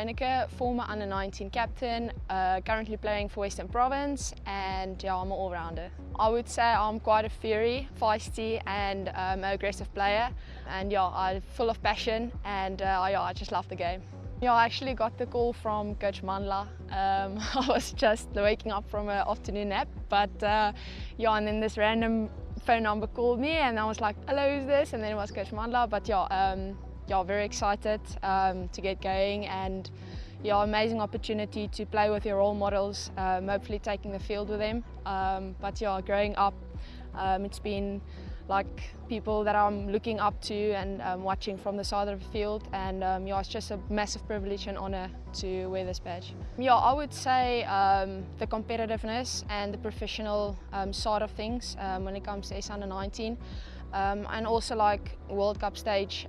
Heineke, former under-19 captain, currently playing for Western Province, and yeah, I'm an all-rounder. I would say I'm quite a fiery, feisty and aggressive player, and yeah, I'm full of passion, and yeah, I just love the game. Yeah, I actually got the call from Coach Mandla. I was just waking up from an afternoon nap, but yeah, and then this random phone number called me, and I was like, hello, who's this? And then it was Coach Mandla, but yeah, very excited to get going, and yeah, amazing opportunity to play with your role models, hopefully taking the field with them. But yeah, growing up, it's been like people that I'm looking up to and watching from the side of the field, and yeah, it's just a massive privilege and honour to wear this badge. Yeah, I would say the competitiveness and the professional side of things when it comes to S under-19. And also like World Cup stage,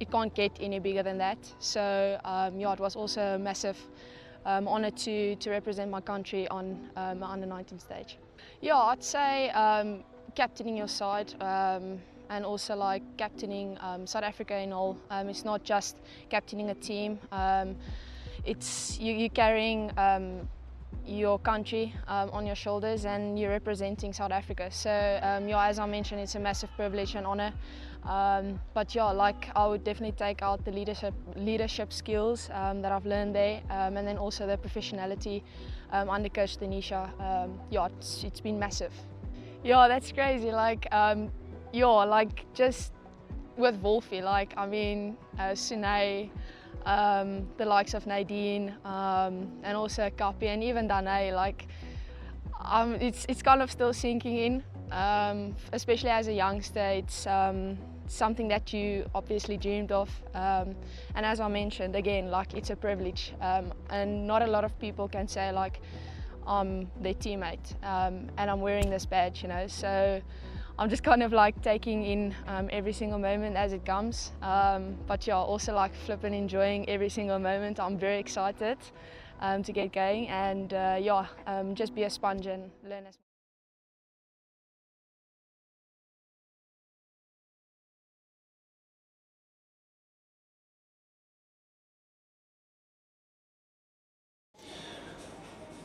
it can't get any bigger than that. So yeah, it was also a massive honour to represent my country on my under-19 stage. Yeah, I'd say captaining your side and also like captaining South Africa in all. It's not just captaining a team. It's you're carrying your country on your shoulders, and you're representing South Africa. So yeah, as I mentioned, it's a massive privilege and honour. But yeah, like I would definitely take out the leadership skills that I've learned there, and then also the professionality under Coach Denisha. Yeah, it's been massive. Yeah, that's crazy. Like yeah, like just with Wolfie, like I mean Sune, the likes of Nadine, and also Kapi, and even Danae, like it's kind of still sinking in, especially as a youngster. It's something that you obviously dreamed of, and as I mentioned again, like it's a privilege, and not a lot of people can say like I'm their teammate, and I'm wearing this badge, you know. So I'm just kind of like taking in every single moment as it comes, but yeah, also like flipping enjoying every single moment. I'm very excited to get going, and yeah, just be a sponge and learn as much.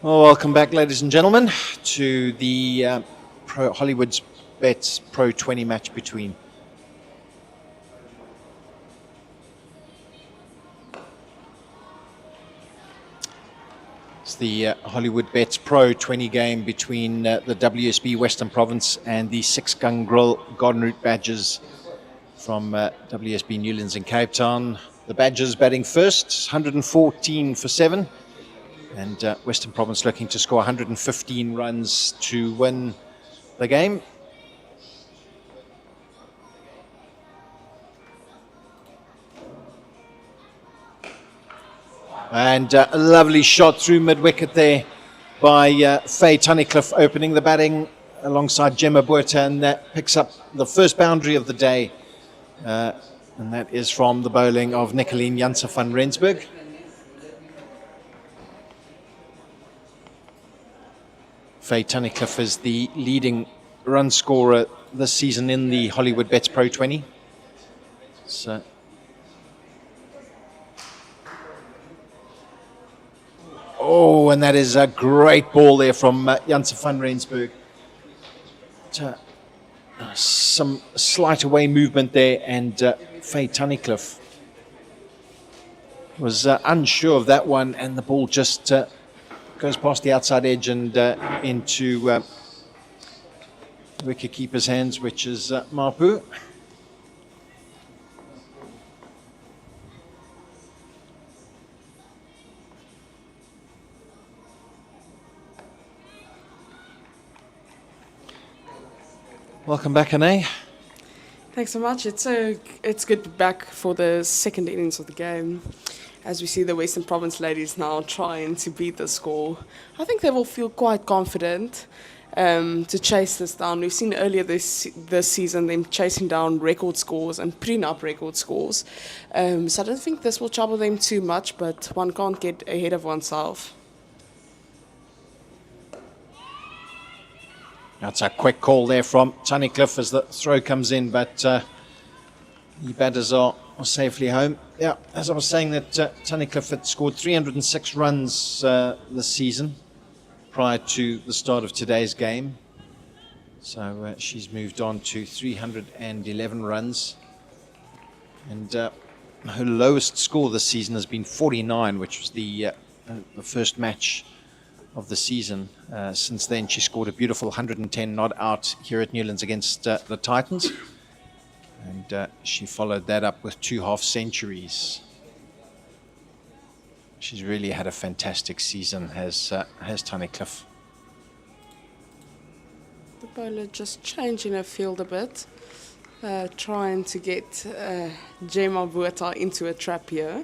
Well, welcome back, ladies and gentlemen, to the Hollywoodbets Pro20 match between it's the Hollywoodbets Pro20 game between the WSB Western Province and the Six Gun Grill Garden Route Badgers from WSB Newlands in Cape Town. The Badgers batting first, 114 for 7. And Western Province looking to score 115 runs to win the game. And a lovely shot through mid-wicket there by Faye Tunnicliffe, opening the batting alongside Gemma Buerta, and that picks up the first boundary of the day. And that is from the bowling of Nicoline Janse van Rensburg. Faye Tunnicliffe is the leading run scorer this season in the Hollywoodbets Pro20. So, oh, and that is a great ball there from Janse van Rensburg. Some slight away movement there, and Faye Tunnicliffe was unsure of that one, and the ball just goes past the outside edge and into wicket-keeper's hands, which is Mapu. Welcome back, Anae. Thanks so much. It's good to be back for the second innings of the game. As we see the Western Province ladies now trying to beat the score, I think they will feel quite confident to chase this down. We've seen earlier this season them chasing down record scores and putting up record scores. So I don't think this will trouble them too much, but one can't get ahead of oneself. That's a quick call there from Tunnicliffe as the throw comes in, but the batters are safely home. Yeah, as I was saying, that Tunnicliffe had scored 306 runs this season prior to the start of today's game. So she's moved on to 311 runs. And her lowest score this season has been 49, which was the first match of the season. Since then, she scored a beautiful 110 not out here at Newlands against the Titans. And she followed that up with 2 half centuries. She's really had a fantastic season, has Tunnicliffe. The bowler just changing her field a bit, trying to get Gemma Botha into a trap here.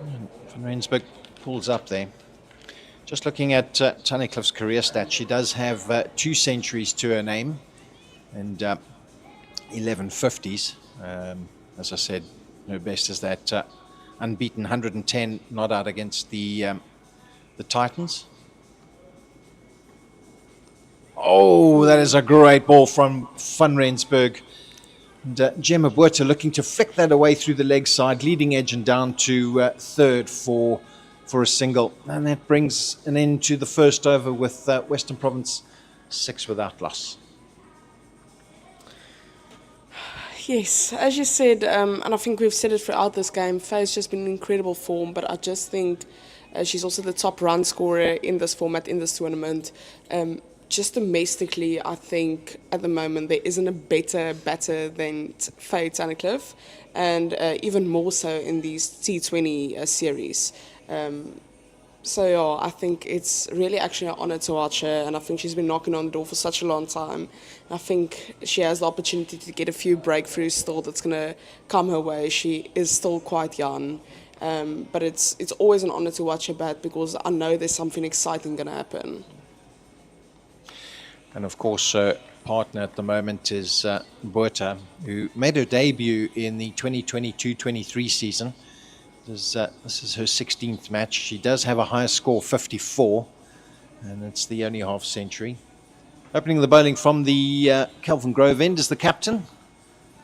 Van Rensburg pulls up there. Just looking at Tunnicliffe's career stats, she does have 2 centuries to her name and 11 50s. As I said, her best is that unbeaten 110 not out against the Titans. Oh, that is a great ball from Van Rensburg. And Gemma Botha looking to flick that away through the leg side, leading edge and down to third for a single. And that brings an end to the first over with Western Province 6 without loss. Yes, as you said, and I think we've said it throughout this game, Faye's just been in incredible form, but I just think she's also the top run scorer in this format, in this tournament. Just domestically, I think at the moment there isn't a better batter than Faye Tunnicliffe, and even more so in these T20 series. So yeah, I think it's really actually an honour to watch her, and I think she's been knocking on the door for such a long time. I think she has the opportunity to get a few breakthroughs still that's going to come her way. She is still quite young, but it's always an honour to watch her bat because I know there's something exciting going to happen. And of course, partner at the moment is Botha, who made her debut in the 2022-23 season. This is her 16th match. She does have a higher score, 54, and it's the only half century. Opening the bowling from the Kelvin Grove end is the captain,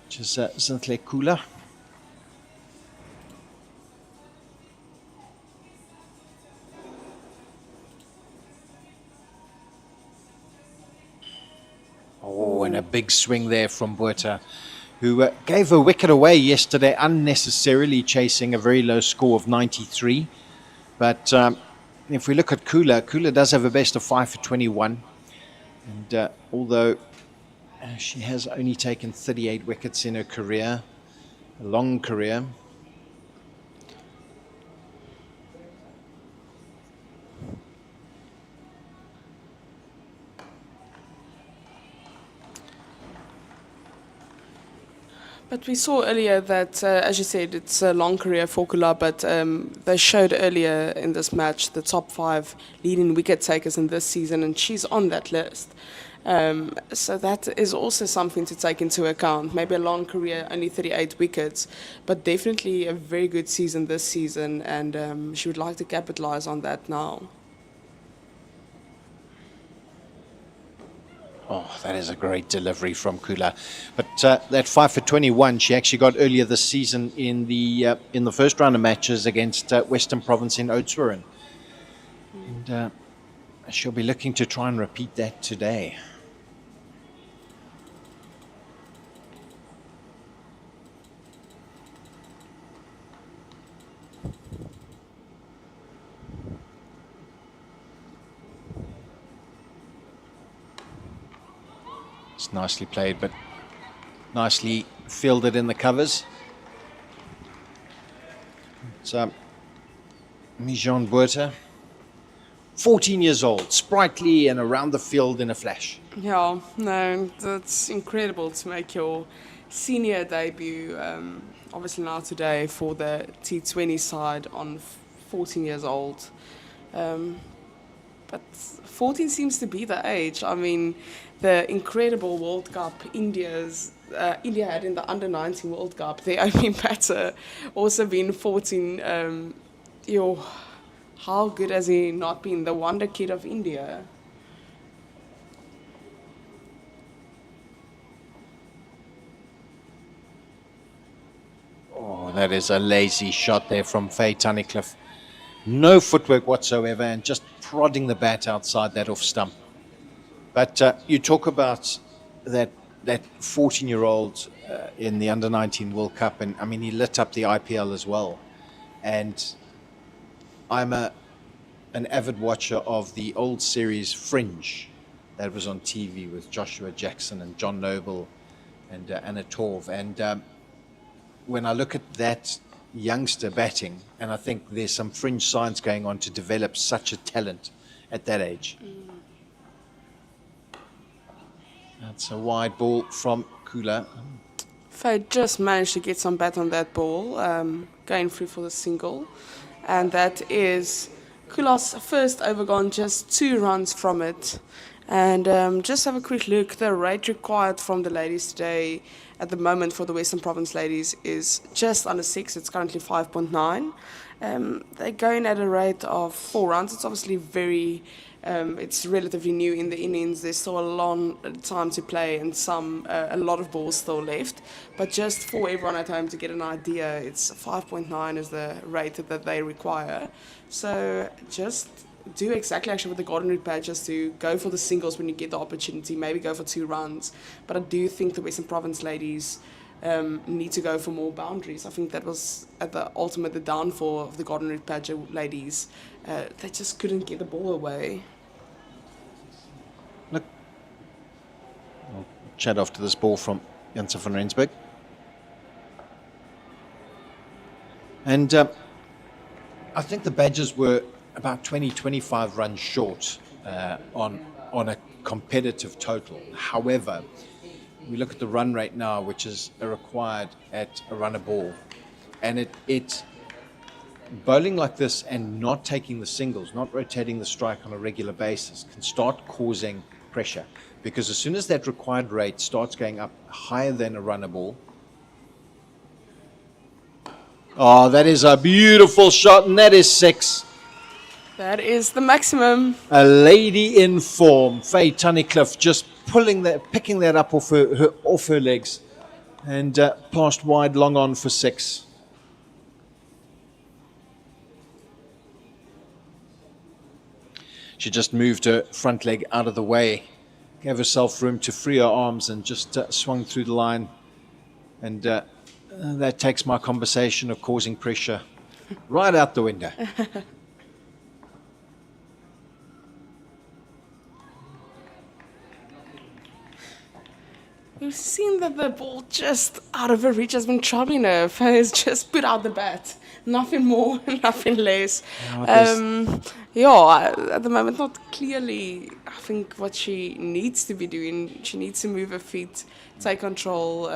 which is Zintle Kula. Oh, and a big swing there from Botha, who gave her wicket away yesterday, unnecessarily chasing a very low score of 93. But if we look at Kula does have a best of 5 for 21. And although she has only taken 38 wickets in her career, a long career, but we saw earlier that, as you said, it's a long career for Kula, but they showed earlier in this match the top 5 leading wicket takers in this season, and she's on that list. So that is also something to take into account. Maybe a long career, only 38 wickets, but definitely a very good season this season, and she would like to capitalise on that now. Oh, that is a great delivery from Kula. But that 5 for 21 she actually got earlier this season in the first round of matches against Western Province in Oudtshoorn. And she'll be looking to try and repeat that today. It's nicely played, but nicely fielded in the covers. It's Mijan Botha, 14 years old, sprightly and around the field in a flash. Yeah, no, that's incredible to make your senior debut, obviously now today for the T20 side on 14 years old. But 14 seems to be the age. I mean, the incredible World Cup India had in the under-19 World Cup, their opening batter also been 14. How good has he not been? The wonder kid of India. Oh, that is a lazy shot there from Faye Tunnicliffe. No footwork whatsoever and just prodding the bat outside that off stump. But you talk about that 14-year-old in the Under-19 World Cup, and I mean, he lit up the IPL as well. And I'm an avid watcher of the old series Fringe that was on TV with Joshua Jackson and John Noble and Anna Torv. And when I look at that youngster batting, and I think there's some fringe science going on to develop such a talent at that age. That's a wide ball from Kula. Faye just managed to get some bat on that ball, going through for the single. And that is Kula's first over gone, just 2 runs from it. And just have a quick look. The rate required from the ladies today at the moment for the Western Province ladies is just under 6. It's currently 5.9. They're going at a rate of 4 runs. It's obviously very, it's relatively new in the innings. There's still a long time to play and a lot of balls still left. But just for everyone at home to get an idea, it's 5.9 is the rate that they require. So just do exactly actually with the Golden Root badge, just to go for the singles when you get the opportunity, maybe go for 2 runs. But I do think the Western Province ladies need to go for more boundaries. I think that was at the downfall of the Golden Root badge ladies. They just couldn't get the ball away. Look, I'll chat after this ball from Janssen van Rensburg. And I think the Badgers were about 20-25 runs short on a competitive total. However, we look at the run rate now, which is required at a run a ball, and it bowling like this and not taking the singles, not rotating the strike on a regular basis, can start causing pressure, because as soon as that required rate starts going up higher than a run a ball. Oh, that is a beautiful shot, and that is 6. That is the maximum. A lady in form, Faye Tunnicliffe, just picking that up off her legs, and passed wide, long on for 6. She just moved her front leg out of the way, gave herself room to free her arms, and just swung through the line. And that takes my conversation of causing pressure right out the window. We've seen that the ball just out of her reach has been troubling her. Faye has just put out the bat. Nothing more, nothing less. At the moment, not clearly, I think, what she needs to be doing. She needs to move her feet, take control.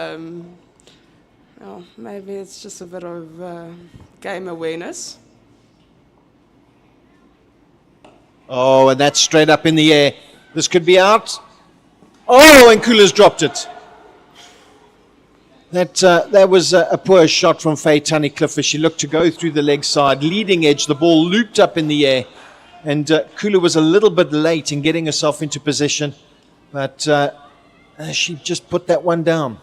Maybe it's just a bit of game awareness. Oh, and that's straight up in the air. This could be out. Oh, and Kula's dropped it. That was a poor shot from Faye Tunnicliffe as she looked to go through the leg side. Leading edge, the ball looped up in the air. And Kula was a little bit late in getting herself into position. But she just put that one down.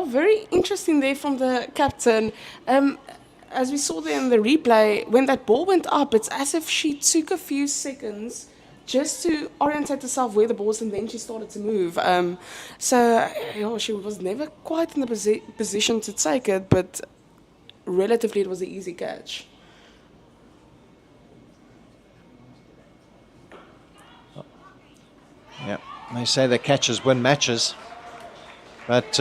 Very interesting there from the captain. As we saw there in the replay, when that ball went up, it's as if she took a few seconds just to orientate herself where the ball was, and then she started to move. She was never quite in the position to take it, but relatively it was an easy catch. Yeah, they say that catches win matches, but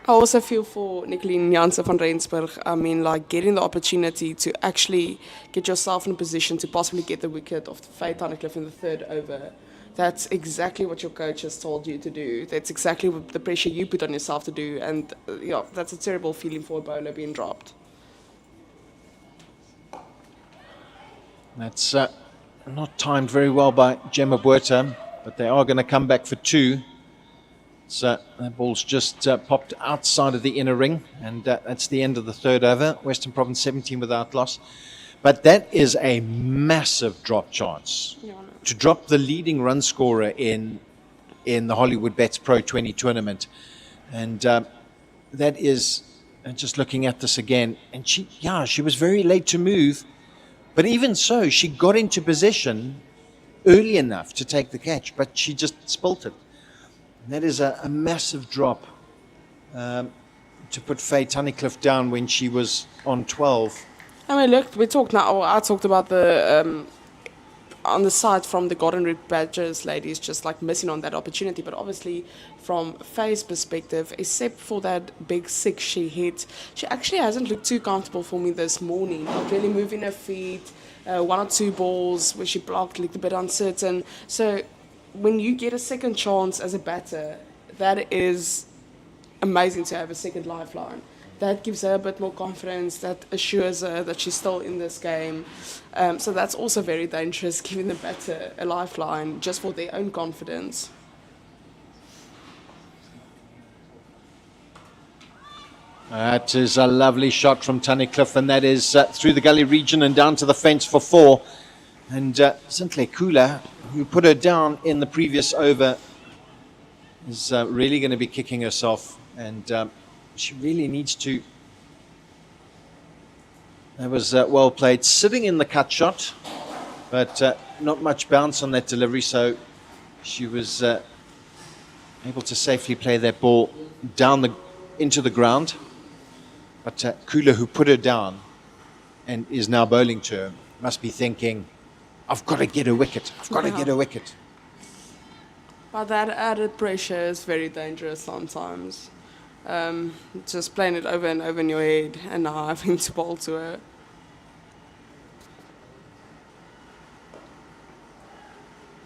I also feel for Nicoline Janssen van Rensburg. I mean, like, getting the opportunity to actually get yourself in a position to possibly get the wicket of Faye Tunnicliffe in the 3rd over. That's exactly what your coach has told you to do. That's exactly what the pressure you put on yourself to do. And, that's a terrible feeling for a bowler being dropped. that's not timed very well by Gemma Buerta, but they are going to come back for 2. So that ball's just popped outside of the inner ring, and that's the end of the third over. Western Province 17 without loss. But that is a massive drop chance. To drop the leading run scorer in the Hollywoodbets Pro20 tournament. And that is, just looking at this again, and she was very late to move. But even so, she got into position early enough to take the catch, but she just spilt it. And that is a massive drop to put Faye Tunnicliffe down when she was on 12. I mean, look, we talked now. I talked about the on the side from the Golden Root Badgers ladies just like missing on that opportunity, but obviously from Faye's perspective, except for that big six she hit, she actually hasn't looked too comfortable for me this morning. Not really moving her feet. One or two balls where she blocked looked a bit uncertain. So when you get a second chance as a batter, that is amazing to have a second lifeline. That gives her a bit more confidence, that assures her that she's still in this game. So that's also very dangerous, giving the batter a lifeline just for their own confidence. That is a lovely shot from Tunnicliffe, and that is through the gully region and down to the fence for 4. And Zintle Kula, who put her down in the previous over, is really going to be kicking herself. And she really needs to. That was well played. Sitting in the cut shot, but not much bounce on that delivery, so she was able to safely play that ball down into the ground. But Kula, who put her down and is now bowling to her, must be thinking, I've got to get a wicket. I've got to get a wicket. But that added pressure is very dangerous sometimes. Just playing it over and over in your head and now having to bowl to her.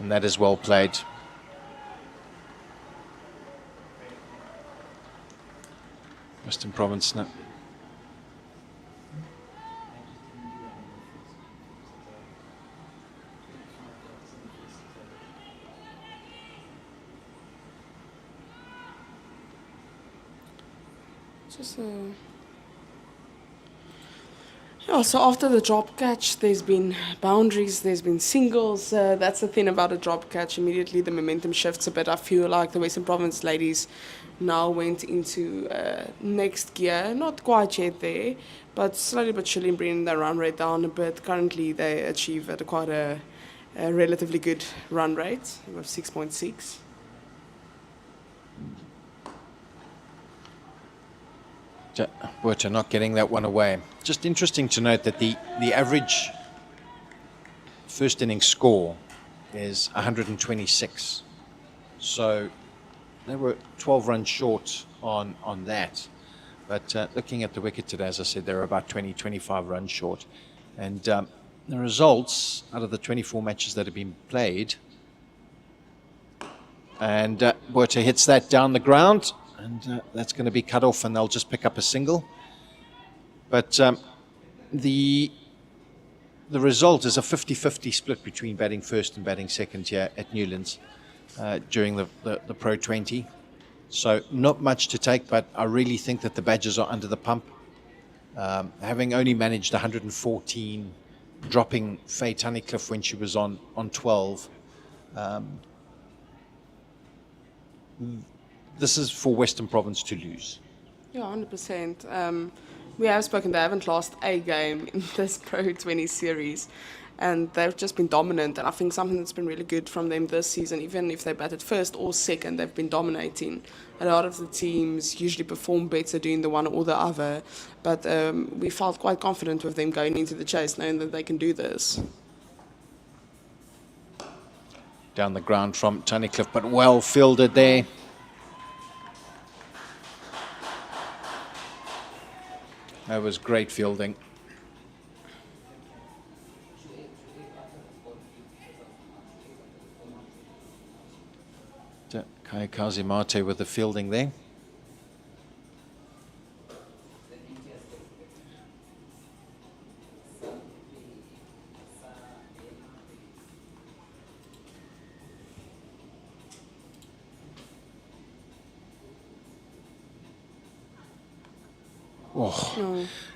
And that is well played. Western Province now. Yeah, so after the drop catch, there's been boundaries, there's been singles. That's the thing about a drop catch. Immediately the momentum shifts a bit. I feel like the Western Province ladies now went into next gear. Not quite yet there, but slowly but surely bringing their run rate down a bit. Currently they achieve at quite a relatively good run rate of 6.6. Buerta not getting that one away. Just interesting to note that the average first inning score is 126. So they were 12 runs short on that. But looking at the wicket today, as I said, they're about 25 runs short. And the results out of the 24 matches that have been played, and Buerta hits that down the ground. And that's going to be cut off, and they'll just pick up a single. But the result is a 50-50 split between batting first and batting second here at Newlands during the Pro20. So not much to take, but I really think that the Badgers are under the pump. Having only managed 114, dropping Faye Tunnicliffe when she was on 12. This is for Western Province to lose. Yeah, 100%. We have spoken, they haven't lost a game in this Pro20 series, and they've just been dominant. And I think something that's been really good from them this season, even if they batted first or second, they've been dominating. A lot of the teams usually perform better doing the one or the other, but we felt quite confident with them going into the chase, knowing that they can do this. Down the ground from Tunnicliffe, but well fielded there. That was great fielding. Kai Kazimate with the fielding there.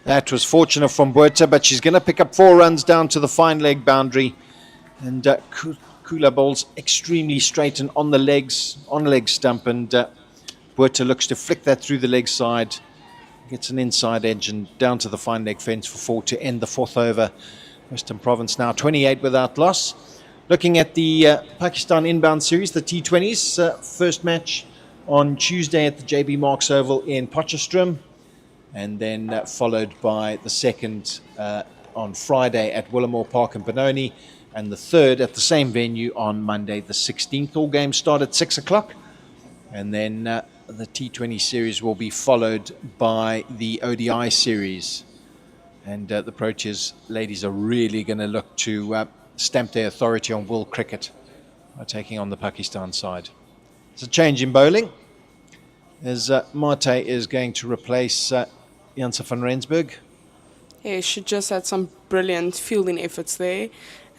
That was fortunate from Buerta, but she's going to pick up 4 runs down to the fine leg boundary. And Kula bowls extremely straight and on the leg stump. And Buerta looks to flick that through the leg side. Gets an inside edge and down to the fine leg fence for 4 to end the 4th over. Western Province now 28 without loss. Looking at the Pakistan inbound series, the T20s. First match on Tuesday at the JB Marks Oval in Potchefstroom. And then followed by the second on Friday at Willamore Park in Benoni, and the third at the same venue on Monday the 16th. All games start at 6 o'clock, and then the T20 series will be followed by the ODI series. And the Proteas ladies are really going to look to stamp their authority on world cricket by taking on the Pakistan side. It's a change in bowling, as Mate is going to replace Janse van Rensburg. Yeah, she just had some brilliant fielding efforts there.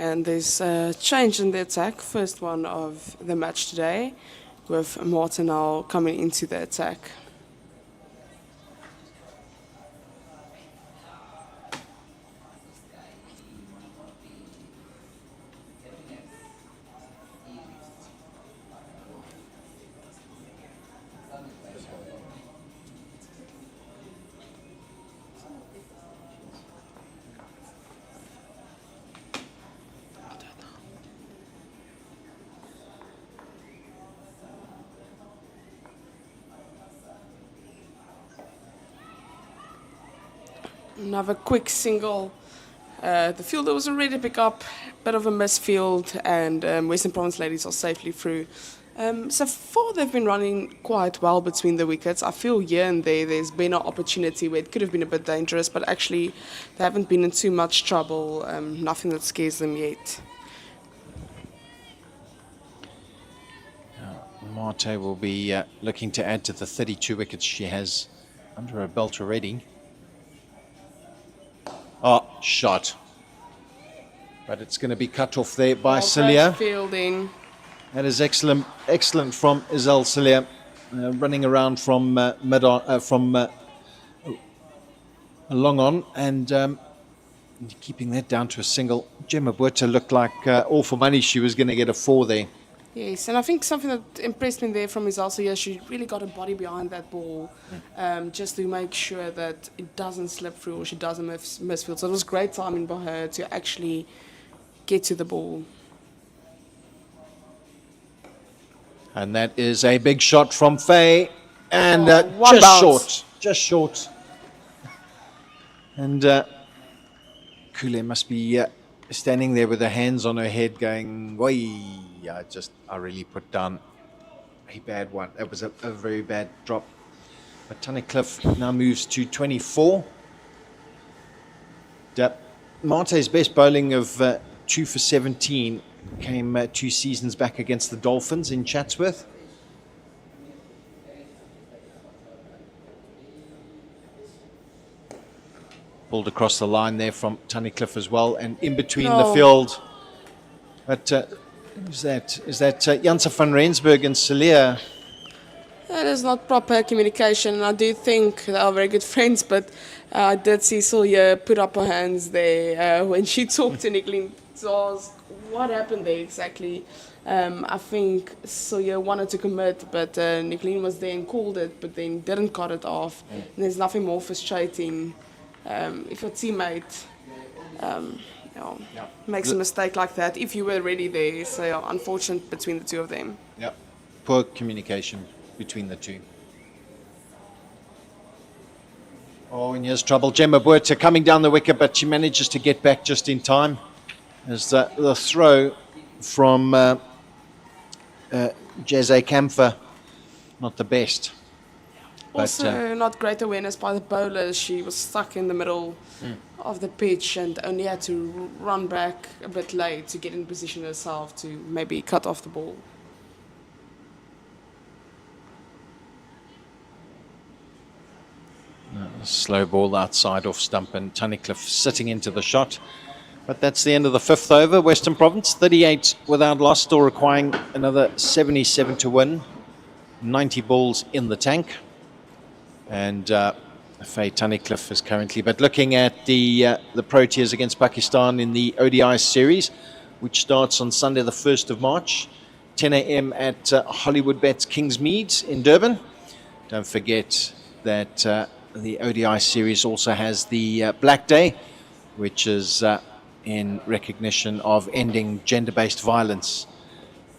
And there's a change in the attack, first one of the match today, with Marta now coming into the attack. Another quick single. The fielder was ready to pick up, a bit of a misfield, and Western Province ladies are safely through. So far they've been running quite well between the wickets. I feel here and there's been an opportunity where it could have been a bit dangerous, but actually they haven't been in too much trouble, nothing that scares them yet. Mate will be looking to add to the 32 wickets she has under her belt already. Oh, shot. But it's going to be cut off there by Celia. Fielding. That is excellent from Isel Celia, running around from long on and keeping that down to a single. Gemma Buerta looked like all for money she was going to get a 4 there. Yes, and I think something that impressed me there from Isel Celia, she really got a body behind that ball, just to make sure that it doesn't slip through or she doesn't misfield. So it was great timing by her to actually get to the ball. And that is a big shot from Faye, and just short. And Kule must be standing there with her hands on her head going, "Woi, I really put down a bad one." That was a very bad drop. But Tunnicliffe now moves to 24. Mate's best bowling of 2 for 17 came 2 seasons back against the Dolphins in Chatsworth. Pulled across the line there from Tunnicliffe as well, and in between the field. But who's that? Is that Janse van Rensburg and Celia? That is not proper communication, and I do think they are very good friends, but I did see Celia put up her hands there when she talked to Nicolene to ask what happened there exactly. I think Celia wanted to commit, but Nicolene was there and called it, but then didn't cut it off. And there's nothing more frustrating if your teammate makes a mistake like that. If you were already there, so unfortunate between the two of them. Yeah, poor communication between the two. Oh, and here's trouble. Gemma Buerta coming down the wicket, but she manages to get back just in time. As the throw from Jeze Kamfer, not the best. Also, not great awareness by the bowlers. She was stuck in the middle of the pitch and only had to run back a bit late to get in position herself to maybe cut off the ball. Slow ball outside off stump, and Tunnicliffe sitting into the shot. But that's the end of the 5th over. Western Province 38 without loss, still requiring another 77 to win. 90 balls in the tank. And Faye Tunnicliffe is currently. But looking at the Proteas against Pakistan in the ODI series, which starts on Sunday the 1st of March, 10 a.m. at Hollywoodbets Kingsmead in Durban. Don't forget that the ODI series also has the Black Day, which is in recognition of ending gender-based violence.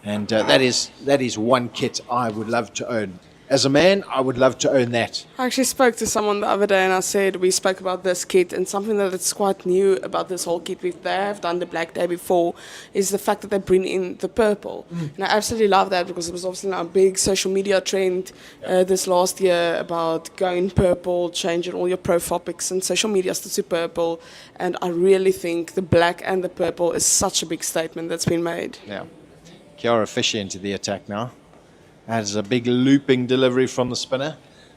And that is one kit I would love to own. As a man, I would love to own that. I actually spoke to someone the other day and I said we spoke about this kit, and something that is quite new about this whole kit, they have done the Black Day before, is the fact that they bring in the purple. And I absolutely love that, because it was obviously a big social media trend this last year about going purple, changing all your profile pics and social media to purple. And I really think the black and the purple is such a big statement that's been made. Yeah. Kiara Fisher into the attack now. Has a big looping delivery from the spinner,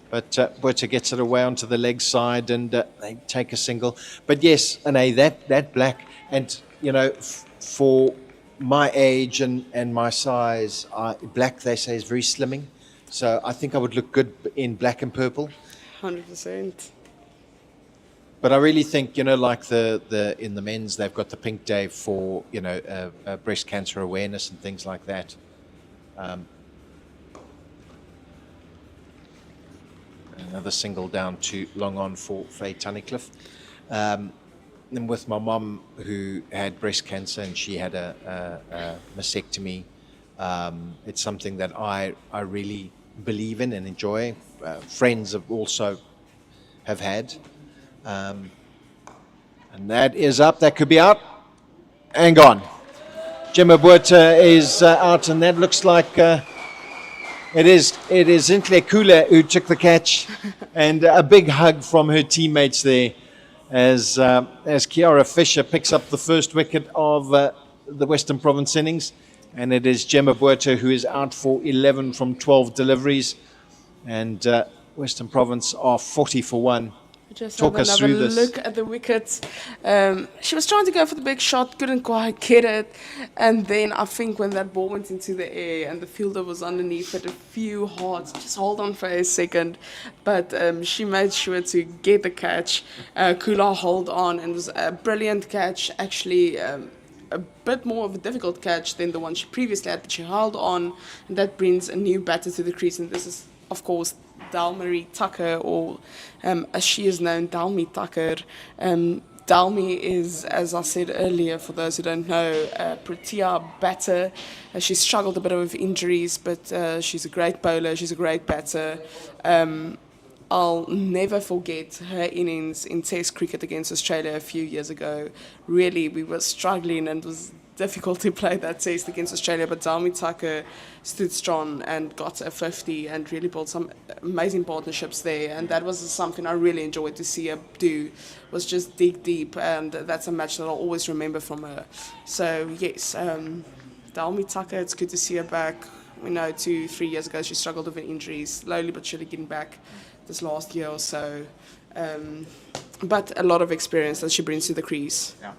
but Botha gets it away onto the leg side, and they take a single. But yes, that black, and you know, for my age and my size, black, they say, is very slimming. So I think I would look good in black and purple. 100%. But I really think, you know, like the in the men's, they've got the pink day for, you know, breast cancer awareness and things like that. Another single down to long on for Faye Tunnicliffe. And with my mum, who had breast cancer and she had a mastectomy, it's something that I really believe in and enjoy. Friends have also have had. And that is up. That could be out and gone. Gemma Botha is out, and that looks like it is Intlekula who took the catch, and a big hug from her teammates there as Kiara Fisher picks up the first wicket of the Western Province innings, and it is Gemma Botha who is out for 11 from 12 deliveries, and Western Province are 40 for 1. Just Talk have us another through this. look at the wickets. She was trying to go for the big shot, couldn't quite get it. And then I think when that ball went into the air and the fielder was underneath it, a few hearts, just hold on for a second. But she made sure to get the catch. Kula hold on, and it was a brilliant catch. Actually, a bit more of a difficult catch than the one she previously had, but she held on. And that brings a new batter to the crease. And this is, of course, Dalmarie Tucker, or as she is known, Dalmi Tucker. Dalmi is, as I said earlier, for those who don't know, a Protea batter. She struggled a bit with injuries, but she's a great bowler, she's a great batter. I'll never forget her innings in Test cricket against Australia a few years ago. Really, we were struggling and it was difficult to play that test against Australia, but Dalmi Tucker stood strong and got a 50 and really built some amazing partnerships there, and that was something I really enjoyed to see her do, was just dig deep, and that's a match that I'll always remember from her. So yes, Dalmi Tucker, it's good to see her back. We know 2-3 years ago she struggled with injuries, slowly but surely getting back this last year or so, but a lot of experience that she brings to the crease. Yeah.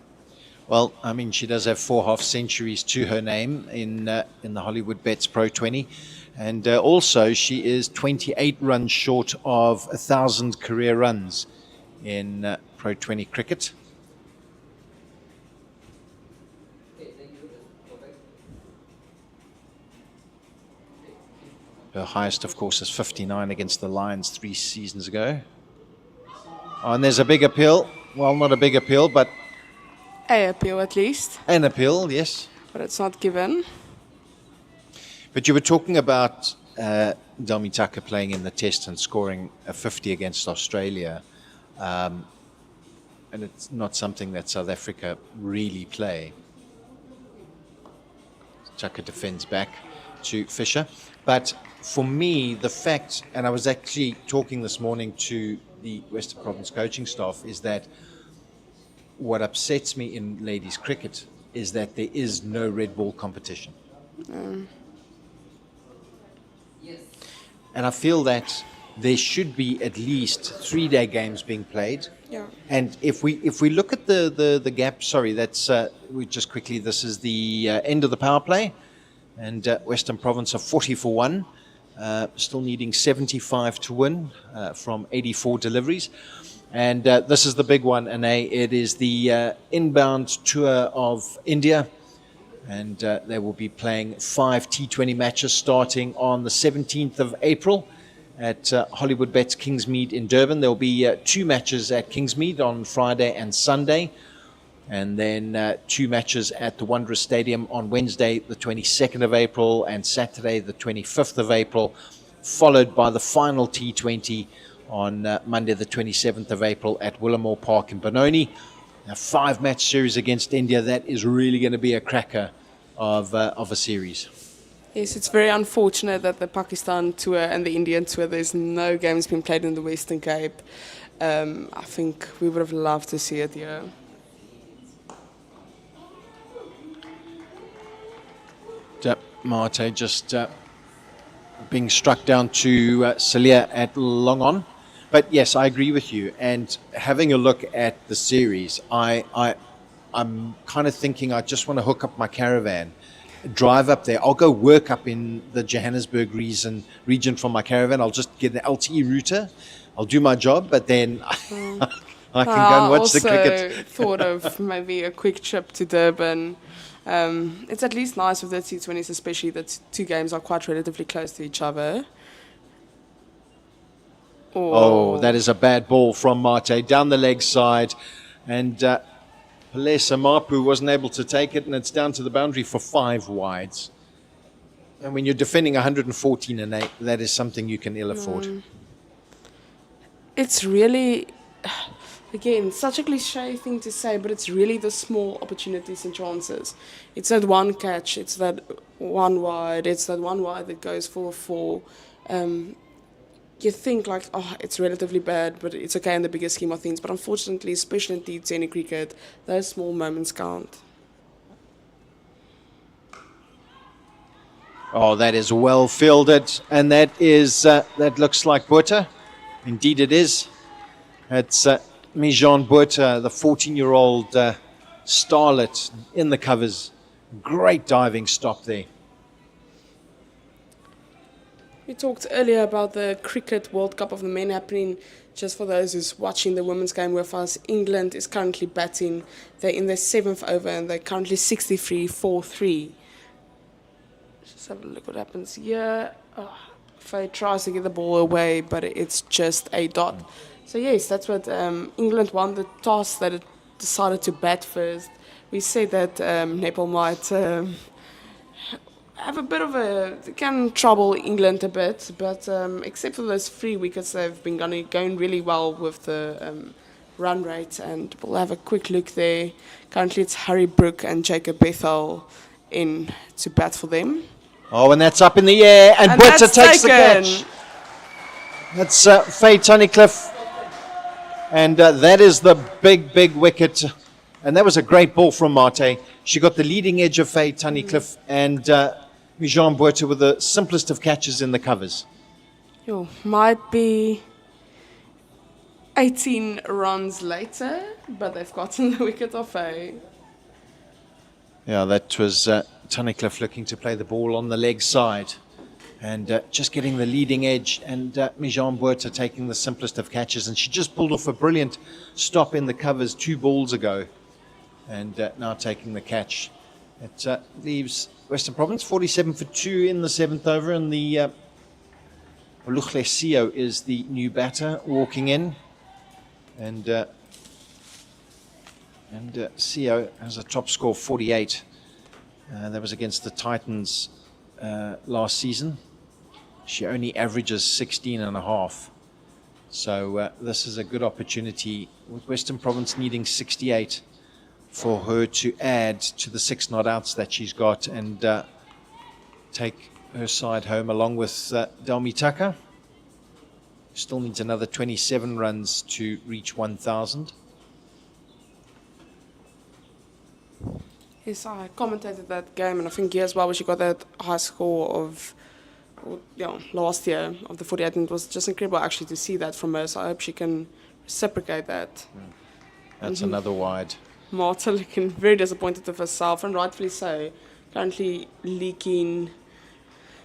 Well, I mean, she does have 4 half centuries to her name in the Hollywoodbets Pro20. And also, she is 28 runs short of 1,000 career runs in Pro20 cricket. Her highest, of course, is 59 against the Lions 3 seasons ago. Oh, and there's a big appeal. Well, not a big appeal, but A appeal at least. an appeal, yes. But it's not given. But you were talking about Dalmi Tucker playing in the test and scoring a 50 against Australia. And it's not something that South Africa really play. Tucker defends back to Fisher. But for me, the fact, and I was actually talking this morning to the Western Province coaching staff, is that what upsets me in ladies cricket is that there is no red ball competition. And I feel that there should be at least 3-day games being played. Yeah. And if we look at the gap, sorry, that's we just quickly, this is the end of the power play, and Western Province are 40 for 1. still needing 75 to win from 84 deliveries. And this is the big one, and it is the inbound tour of India. And they will be playing 5 T20 matches starting on the 17th of April at Hollywoodbets Kingsmead in Durban. There will be 2 matches at Kingsmead on Friday and Sunday, and then 2 matches at the Wanderers Stadium on Wednesday, the 22nd of April, and Saturday, the 25th of April, followed by the final T20 on Monday, the 27th of April at Willamore Park in Benoni. A 5-match series against India. That is really going to be a cracker of a series. Yes, it's very unfortunate that the Pakistan tour and the Indian tour, there's no games being played in the Western Cape. I think we would have loved to see it here. Mate just being struck down to Celia at long on. But yes, I agree with you. And having a look at the series, I'm kind of thinking I just want to hook up my caravan, drive up there. I'll go work up in the Johannesburg region from my caravan. I'll just get an LTE router. I'll do my job, but then I can go and watch the cricket. I also thought of maybe a quick trip to Durban. It's at least nice with the T20s, especially that 2 games are quite relatively close to each other. Oh, that is a bad ball from Mate down the leg side, and Palesa Mapu wasn't able to take it, and it's down to the boundary for 5 wides. And when you're defending 114 and 8, that is something you can ill afford. It's really, again, such a cliche thing to say, but it's really the small opportunities and chances. It's that one catch, it's that one wide, it's that one wide that goes for a 4. You think like, oh, it's relatively bad, but it's okay in the bigger scheme of things. But unfortunately, especially in T20 cricket, those small moments count. Oh, that is well fielded, and that looks like Botha. Indeed, it is. It's Mijan Botha, the 14-year-old starlet in the covers. Great diving stop there. We talked earlier about the Cricket World Cup of the Men happening. Just for those who's watching the women's game with us, England is currently batting. They're in their 7th over and they're currently 63-4-3. Just have a look what happens here. Faye tries to get the ball away, but it's just a dot. So yes, that's what England won the toss, that it decided to bat first. We said that Nepal might have a bit of can trouble England a bit, but except for those 3 wickets, they've been going really well with the run rate, and we'll have a quick look there. Currently it's Harry Brook and Jacob Bethel in to bat for them. Oh, and that's up in the air, and Botha takes the catch. That's Faye Tunnicliffe, and that is the big wicket, and that was a great ball from Mate. She got the leading edge of Faye Tunnicliffe, and Mijan Botha with the simplest of catches in the covers. Might be 18 runs later, but they've gotten the wicket off Faye. Yeah, that was Tunnicliffe looking to play the ball on the leg side, and just getting the leading edge, and Mijan Botha taking the simplest of catches, and she just pulled off a brilliant stop in the covers 2 balls ago, and now taking the catch. It leaves Western Province 47 for 2 in the 7th over, and the Oluhle Sio is the new batter walking in, and Sio has a top score of 48. That was against the Titans last season. She only averages 16 and a half. So this is a good opportunity, with Western Province needing 68 for her to add to the 6 not outs that she's got, and take her side home along with Delmi Tucker. Still needs another 27 runs to reach 1,000. Yes, I commentated that game, and I think as well, she got that high score of last year of the 48, and it was just incredible actually to see that from her. So I hope she can reciprocate that. That's another wide. Marta looking very disappointed with herself, and rightfully so. Currently leaking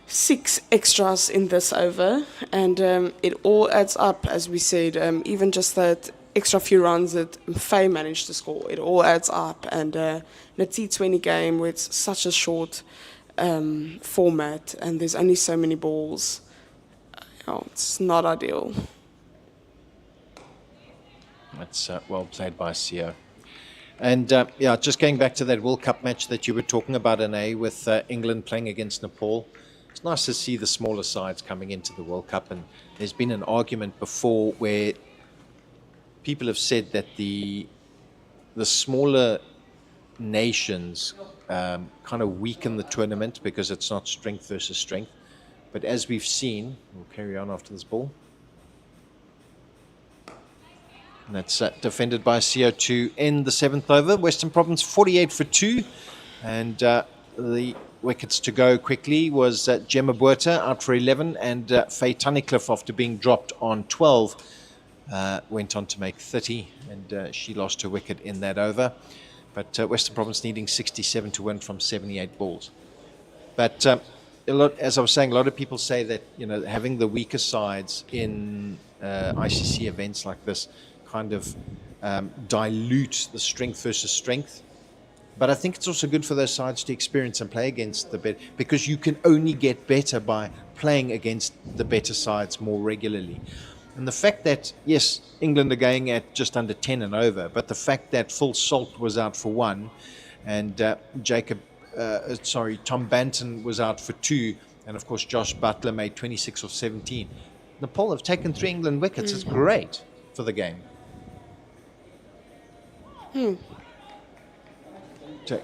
6 extras in this over, and it all adds up, as we said. Even just that extra few runs that Faye managed to score, it all adds up. And in a T20 game where it's such a short format and there's only so many balls, it's not ideal. That's well played by Sio. And just going back to that World Cup match that you were talking about, Ane, with England playing against Nepal. It's nice to see the smaller sides coming into the World Cup, and there's been an argument before where people have said that the smaller nations kind of weaken the tournament because it's not strength versus strength. But as we've seen, we'll carry on after this ball. And that's defended by Sio to end the 7th over. Western Province 48 for 2. And the wickets to go quickly was Gemma Buerta out for 11. And Faye Tunnicliffe, after being dropped on 12, went on to make 30. And she lost her wicket in that over. But Western Province needing 67 to win from 78 balls. But as I was saying, a lot of people say that having the weaker sides in ICC events like this kind of dilute the strength versus strength. But I think it's also good for those sides to experience and play against the better, because you can only get better by playing against the better sides more regularly. And the fact that, yes, England are going at just under 10 and over, but the fact that Phil Salt was out for 1 and Tom Banton was out for 2, and of course Josh Butler made 26 of 17. Nepal have taken 3 England wickets. It's great for the game.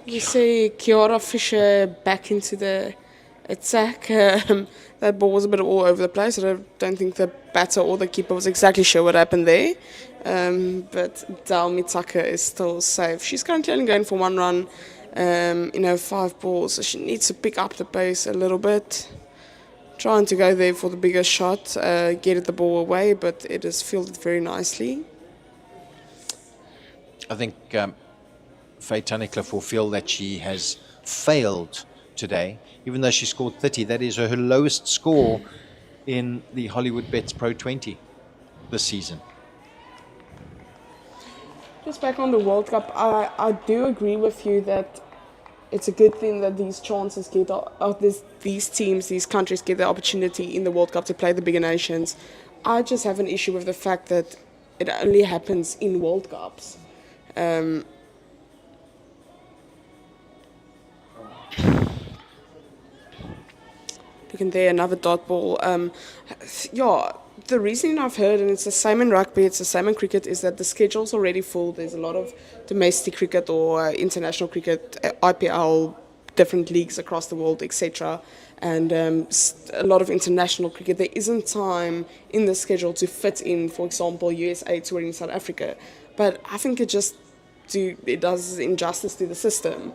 You see Kiara Fisher back into the attack. That ball was a bit all over the place. I don't think the batter or the keeper was exactly sure what happened there. But Dal Mitaka is still safe. She's currently only going for 1 run, 5 balls. So she needs to pick up the pace a little bit. Trying to go there for the bigger shot, get the ball away, but it is fielded very nicely. I think Faye Tunnicliffe will feel that she has failed today, even though she scored 30. That is her lowest score in the Hollywoodbets Pro20 this season. Just back on the World Cup, I do agree with you that it's a good thing that these chances get, these teams, these countries get the opportunity in the World Cup to play the bigger nations. I just have an issue with the fact that it only happens in World Cups. Looking there, another dot ball. The reason I've heard, and it's the same in rugby, it's the same in cricket, is that the schedule's already full. There's a lot of domestic cricket or international cricket, IPL, different leagues across the world, etc. And a lot of international cricket. There isn't time in the schedule to fit in, for example, USA touring in South Africa. But I think it does injustice to the system.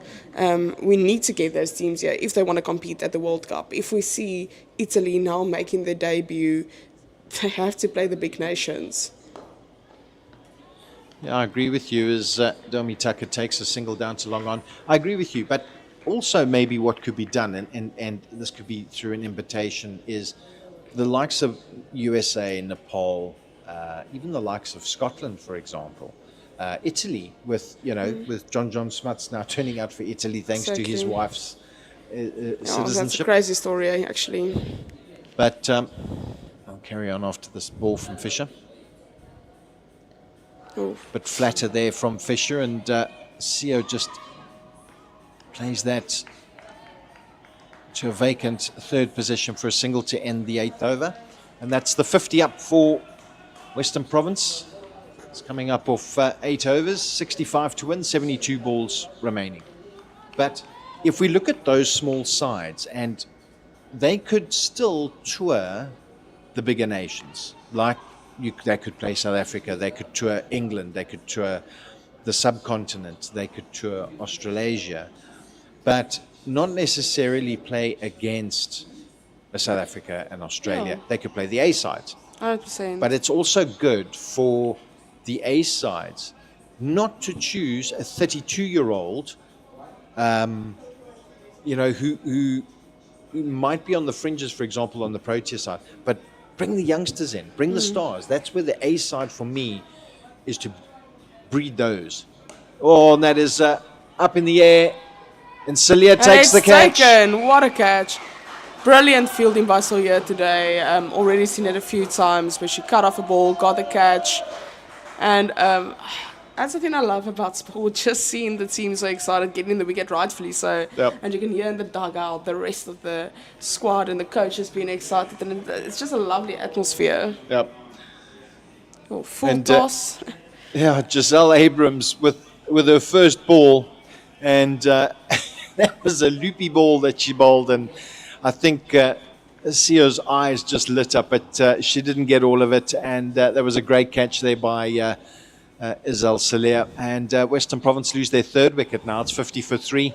We need to get those teams here if they want to compete at the World Cup. If we see Italy now making their debut, they have to play the big nations. Yeah, I agree with you as Domi Tucker takes a single down to long on. I agree with you, but also maybe what could be done, and this could be through an invitation, is the likes of USA, Nepal, even the likes of Scotland, for example, Italy, with John Smuts now turning out for Italy thanks to his wife's citizenship. That's a crazy story, actually. But I'll carry on after this ball from Fisher. Oof. But flatter there from Fisher, and Sio just plays that to a vacant 3rd position for a single to end the 8th over. And that's the 50 up for Western Province. It's coming up off 8 overs, 65 to win, 72 balls remaining. But if we look at those small sides, and they could still tour the bigger nations, like they could play South Africa, they could tour England, they could tour the subcontinent, they could tour Australasia, but not necessarily play against South Africa and Australia. They could play the A sides. 100%. But it's also good for the A sides not to choose a 32-year-old, who who might be on the fringes, for example, on the Protea side, but bring the youngsters in, bring the stars. That's where the A side for me is to breed those. Oh, and that is up in the air, and Celia takes the catch. Taken. What a catch. Brilliant fielding by Celia today. Already seen it a few times where she cut off a ball, got the catch. And that's the thing I love about sport, just seeing the team so excited, getting the wicket rightfully so. Yep. And you can hear in the dugout the rest of the squad and the coaches being excited. And it's just a lovely atmosphere. Yep. Oh, full And, toss. Yeah, Giselle Abrams with her first ball, and that was a loopy ball that she bowled, and I think Sio's eyes just lit up, but she didn't get all of it, and that was a great catch there by Isel Celia. And Western Province lose their third wicket now. It's 50 for 3,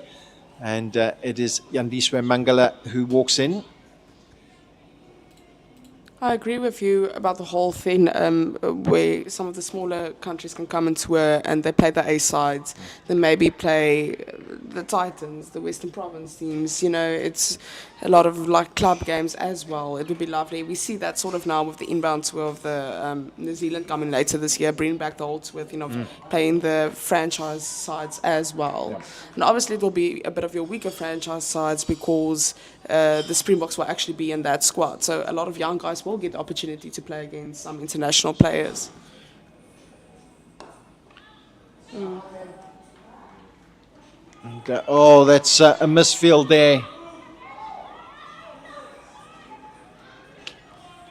and it is Yandiswe Mangala who walks in. I agree with you about the whole thing where some of the smaller countries can come and tour and they play the A sides, then maybe play the Titans, the Western Province teams. You know, it's a lot of like club games as well. It would be lovely. We see that sort of now with the inbound tour of the New Zealand coming later this year, bringing back the old tour, playing the franchise sides as well. Yeah. And obviously it will be a bit of your weaker franchise sides because the Springboks will actually be in that squad. So a lot of young guys will get the opportunity to play against some international players. And, that's a misfield there.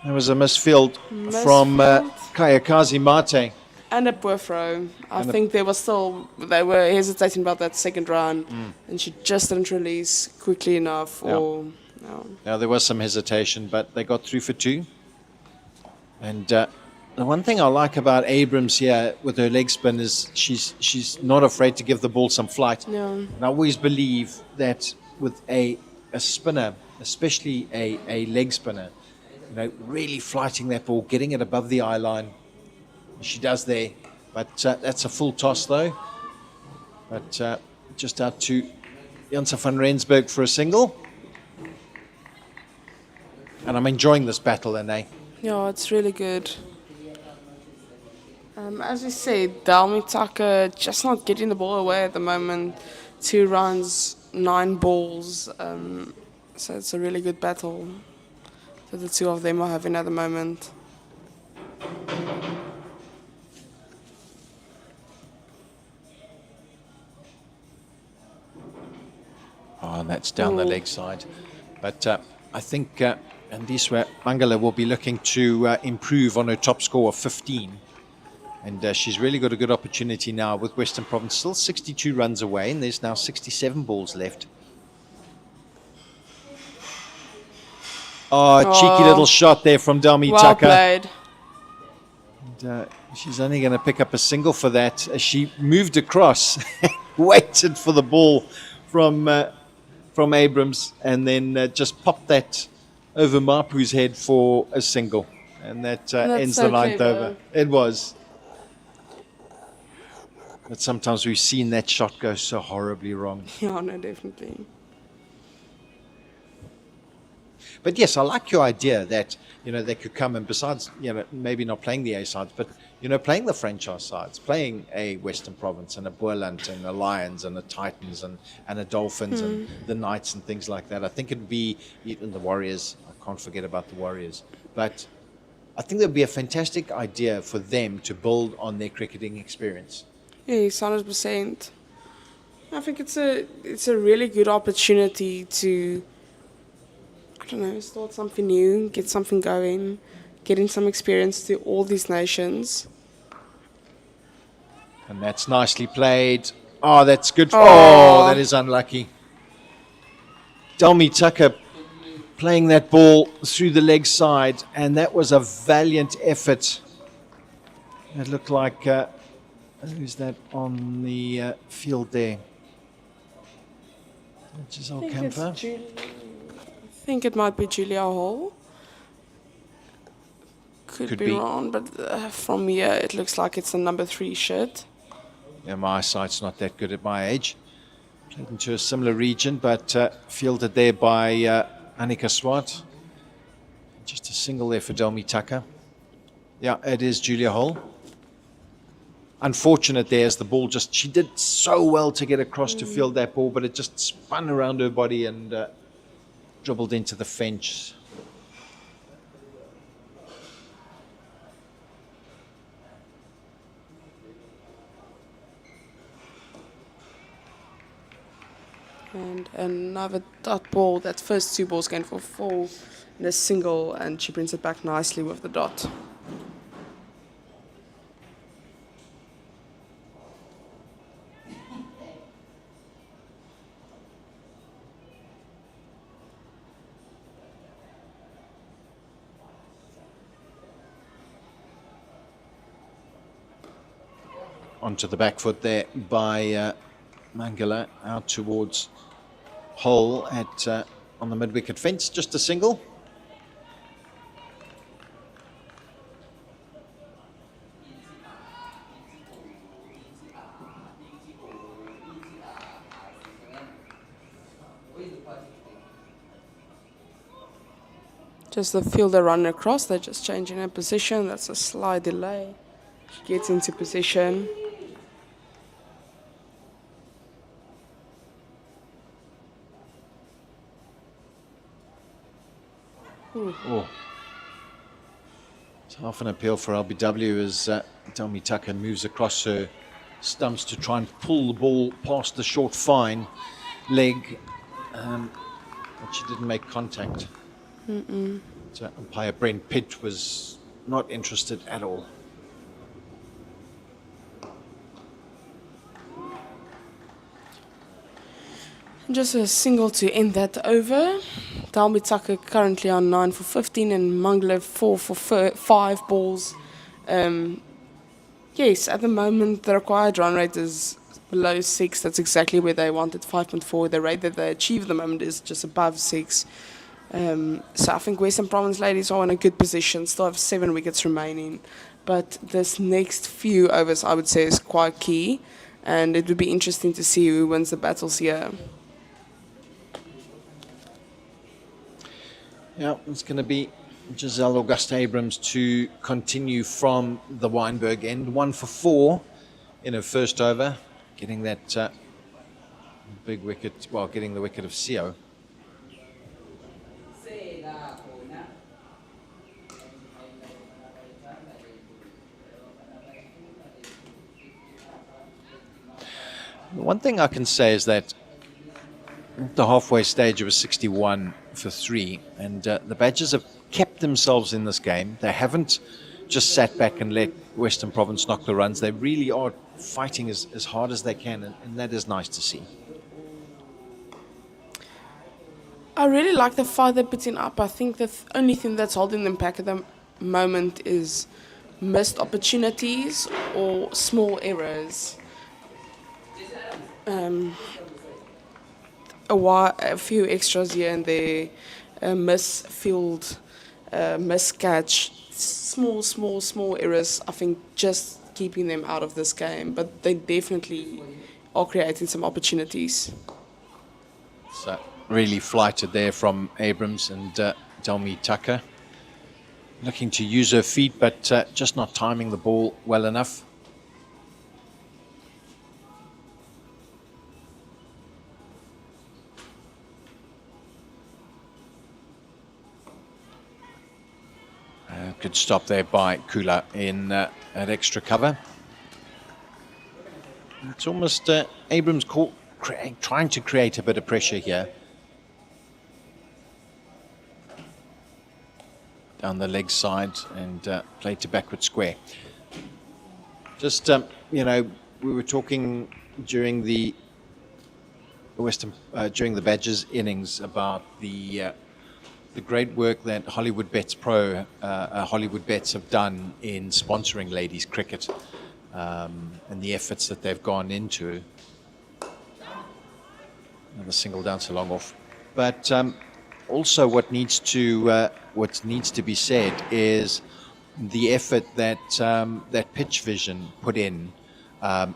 There was a misfield from Kayakazi Mate. And a poor throw. I think they were hesitating about that second run, and she just didn't release quickly enough. Yeah, there was some hesitation, but they got through for 2. And the one thing I like about Abrams here with her leg spin is she's not afraid to give the ball some flight. No. And I always believe that with a spinner, especially a leg spinner, really flighting that ball, getting it above the eye line. She does there, but that's a full toss though. But just out to Janse van Rensburg for a single. And I'm enjoying this battle, Ane. Yeah, it's really good. As you said, Dalmi Tucker just not getting the ball away at the moment. 2 runs, 9 balls. So it's a really good battle that the two of them are having at the moment. Oh, and that's down the leg side. But I think Yandiswe Mangala will be looking to improve on her top score of 15. And she's really got a good opportunity now with Western Province still 62 runs away, and there's now 67 balls left. Oh, cheeky little shot there from Dalmi Tucker. Well played. And, she's only going to pick up a single for that as she moved across, waited for the ball from Abrams, and then just popped that over Mapu's head for a single. And that ends so the 9th clever. over. It was. But sometimes we've seen that shot go so horribly wrong. Yeah, no, definitely. But yes, I like your idea that, they could come and besides, maybe not playing the A sides, but, playing the franchise sides, playing a Western Province and a Boerland and a Lions and a Titans and a Dolphins and the Knights and things like that. I think it'd be, even the Warriors, I can't forget about the Warriors, but I think there'd be a fantastic idea for them to build on their cricketing experience. Yes, 100%. I think it's a really good opportunity to, start something new, get something going, getting some experience to all these nations. And that's nicely played. Oh, that's good. Oh, that is unlucky. Dalmi Tucker playing that ball through the leg side, and that was a valiant effort. It looked like, who's that on the field there? Giselle Camper. I think it might be Julia Hall. Could be wrong, but from here it looks like it's a number 3 shirt. Yeah, my eyesight's not that good at my age. Played into a similar region, but fielded there by Annika Swart. Just a single there for Delmi Tucker. Yeah, it is Julia Hull. Unfortunate there as the ball just, she did so well to get across to field that ball, but it just spun around her body and dribbled into the fence. And another dot ball. That first 2 balls going for 4 and a single, and she brings it back nicely with the dot. Onto the back foot there by Mangala, out towards Hull at on the mid-wicket fence, just a single. Just the fielder running across, they're just changing her position. That's a slight delay. She gets into position. Oh. It's half an appeal for LBW as Delmi Tucker moves across her stumps to try and pull the ball past the short fine leg, but she didn't make contact. So umpire Brent Pitt was not interested at all. Just a single to end that over. Delmi Tucker currently on 9 for 15 and Mangala 4 for 5 balls. Yes, at the moment the required run rate is below 6. That's exactly where they wanted, 5.4. The rate that they achieve at the moment is just above 6. So I think Western Province ladies are in a good position, still have 7 wickets remaining. But this next few overs, I would say, is quite key. And it would be interesting to see who wins the battles here. Yeah, it's going to be Giselle Augusta Abrams to continue from the Weinberg end. 1 for 4 in her first over, getting that big wicket, well, getting the wicket of Seo. One thing I can say is that at the halfway stage it was 61 for 3, and the Badgers have kept themselves in this game. They haven't just sat back and let Western Province knock the runs. They really are fighting as hard as they can, and that is nice to see. I really like the fight they're putting up. I think the only thing that's holding them back at the moment is missed opportunities or small errors. A few extras here and there, misfield, miscatch, small errors, I think, just keeping them out of this game. But they definitely are creating some opportunities. So really flighted there from Abrams and Delmi Tucker. Looking to use her feet, but just not timing the ball well enough. Good stop there by Kula in at extra cover. It's almost Abrams trying to create a bit of pressure here. Down the leg side and played to backward square. Just, you know, we were talking during the during the Badgers innings about the great work that Hollywoodbets Hollywoodbets have done in sponsoring ladies cricket, and the efforts that they've gone into. Another single down so long off, but also what needs to be said is the effort that that Pitch Vision put in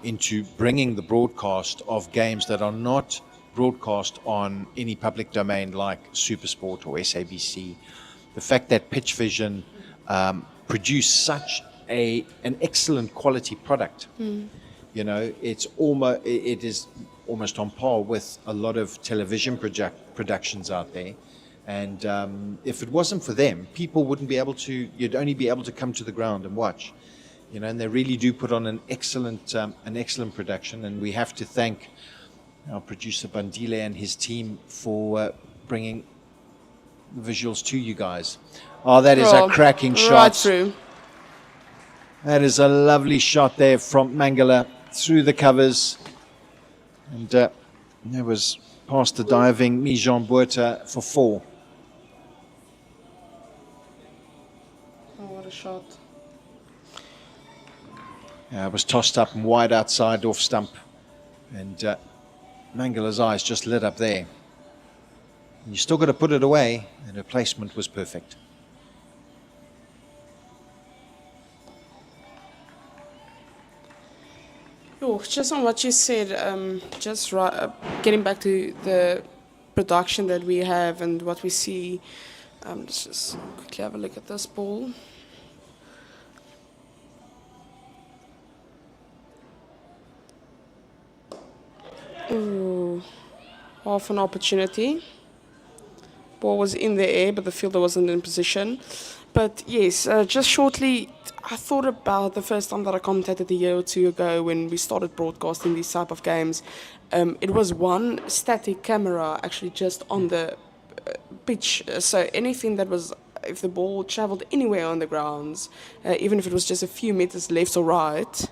into bringing the broadcast of games that are not broadcast on any public domain like Supersport or SABC. The fact that Pitch Vision produced such an excellent quality product, you know, it is almost on par with a lot of television productions out there. And if it wasn't for them, people wouldn't be able to. You'd only be able to come to the ground and watch, you know. And they really do put on an excellent production. And we have to thank our producer Bandile and his team for bringing the visuals to you guys. Oh, that is a cracking shot. Right through. That is a lovely shot there from Mangala through the covers. And there was past the diving Mijan Buerta for 4. Oh, what a shot. It was tossed up and wide outside off stump. And Mangala's eyes just lit up there. And you still got to put it away, and her placement was perfect. Oh, just on what you said, getting back to the production that we have and what we see, let's just quickly have a look at this ball. Ooh, half an opportunity. Ball was in the air, but the fielder wasn't in position. But yes, just shortly, I thought about the first time that I commentated a year or two ago when we started broadcasting these type of games. It was one static camera actually just on the pitch. So anything that was, if the ball traveled anywhere on the grounds, even if it was just a few meters left or right.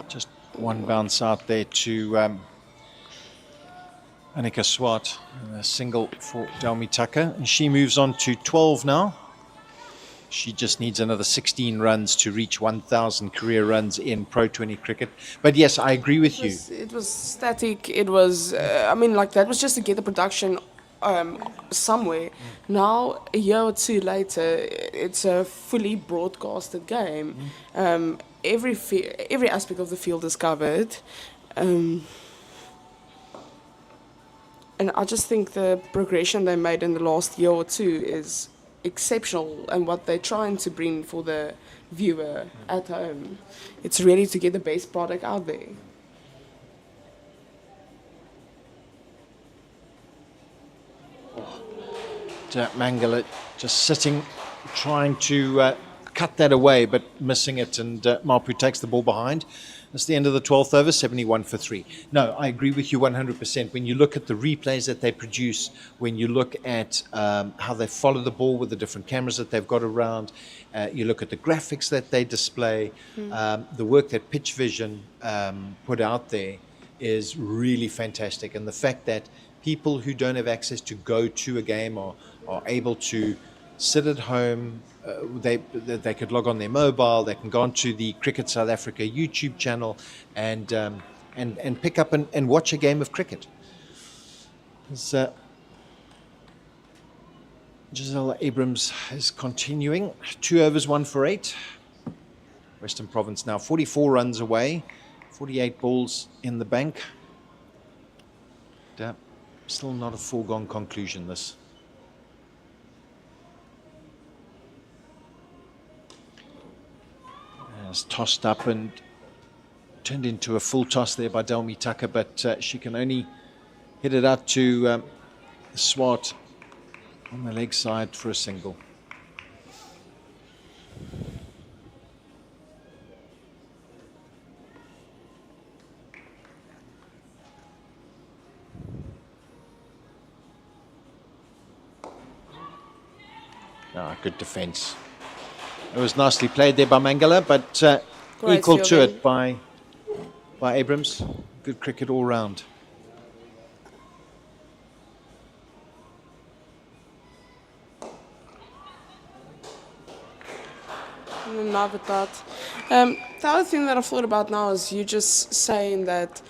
Just one bounce out there to Annika Swart, a single for Delmi Tucker, and she moves on to 12 now. She just needs another 16 runs to reach 1,000 career runs in Pro20 cricket. But yes, I agree with you. It was static. It was, I mean, like that was just to get the production somewhere. Now, a year or two later, it's a fully broadcasted game. Every aspect of the field is covered. And I just think the progression they made in the last year or two is exceptional, and what they're trying to bring for the viewer at home. It's really to get the best product out there. Mangala just sitting, trying to cut that away, but missing it, and Mapu takes the ball behind. That's the end of the 12th over, 71 for 3. No, I agree with you 100%. When you look at the replays that they produce, when you look at how they follow the ball with the different cameras that they've got around, you look at the graphics that they display, the work that Pitch Vision put out there is really fantastic. And the fact that people who don't have access to go to a game are able to sit at home. They could log on their mobile. They can go onto the Cricket South Africa YouTube channel and pick up and watch a game of cricket. Giselle Abrams is continuing. 2 overs, 1 for 8. Western Province now 44 runs away, 48 balls in the bank. Still not a foregone conclusion, this. It's tossed up and turned into a full toss there by Delmi Tucker, but she can only hit it out to Swart on the leg side for a single. Good defence. It was nicely played there by Mangala, but equal to it by Abrams. Good cricket all round. Enough with that. The other thing that I've thought about now is you just saying that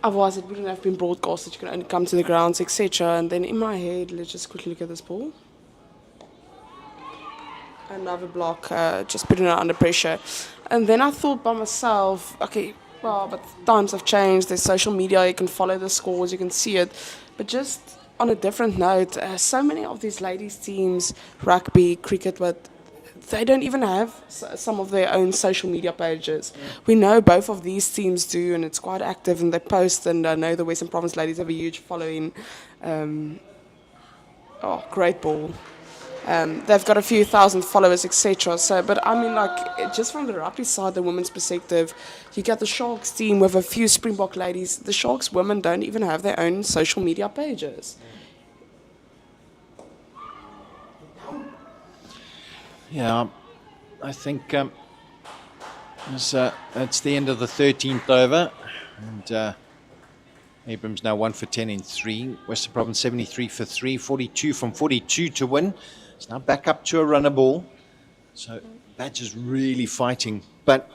otherwise it wouldn't have been broadcasted, you can only come to the grounds, etc. And then in my head, let's just quickly look at this ball. Another block, just putting it under pressure. And then I thought by myself, okay, well, but times have changed. There's social media. You can follow the scores. You can see it. But just on a different note, so many of these ladies' teams, rugby, cricket, but they don't even have some of their own social media pages. We know both of these teams do, and it's quite active, and they post, and I know the Western Province ladies have a huge following. Great ball. They've got a few thousand followers, etc. So, but I mean, like, just from the rugby side, the women's perspective, you get the Sharks team with a few Springbok ladies. The Sharks women don't even have their own social media pages. Yeah, I think it's the end of the 13th over, and Abrams now 1 for 10 in 3. Western Province 73 for 3, 42 from 42 to win. It's now back up to a runner ball. So Badger's really fighting. But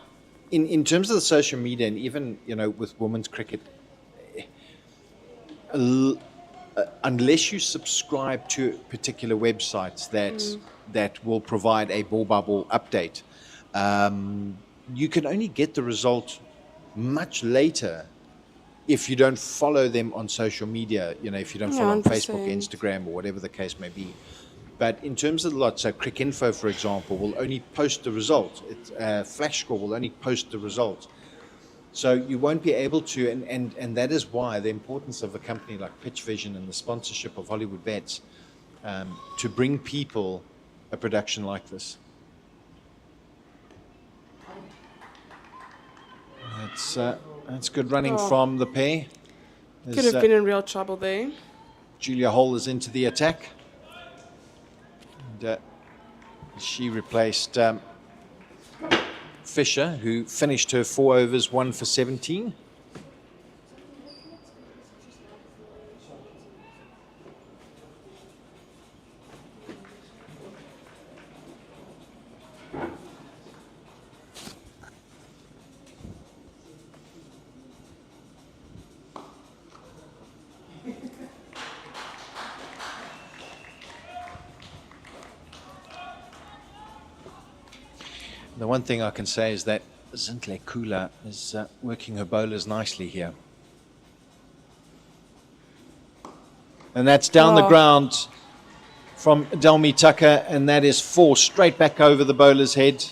in terms of the social media, and even, you know, with women's cricket, unless you subscribe to particular websites that will provide a ball-by-ball update, you can only get the result much later if you don't follow them on social media, you know, if you don't follow on 100%. Facebook, Instagram, or whatever the case may be. But in terms of the lot, so Cricinfo, for example, will only post the result. Flash Score will only post the result. So you won't be able to, and that is why the importance of a company like Pitch Vision and the sponsorship of Hollywoodbets to bring people a production like this. That's good running from the pair. Could have been in real trouble there. Julia Hall is into the attack. And she replaced Fisher, who finished her 4 overs, 1 for 17. The one thing I can say is that Zintle Kula is working her bowlers nicely here. And that's down the ground from Delmi Tucker, and that is 4 straight back over the bowler's head.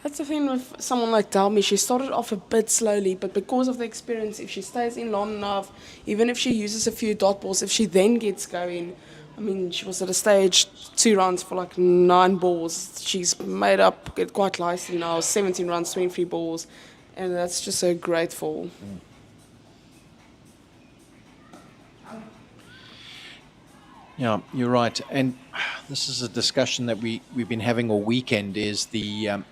That's the thing with someone like Delmi. She started off a bit slowly, but because of the experience, if she stays in long enough, even if she uses a few dot balls, if she then gets going, I mean, she was at a stage 2 runs for like 9 balls. She's made up it quite nicely now, 17 runs, 23 balls, and that's just so grateful. Yeah, you're right. And this is a discussion that we've been having all weekend, is the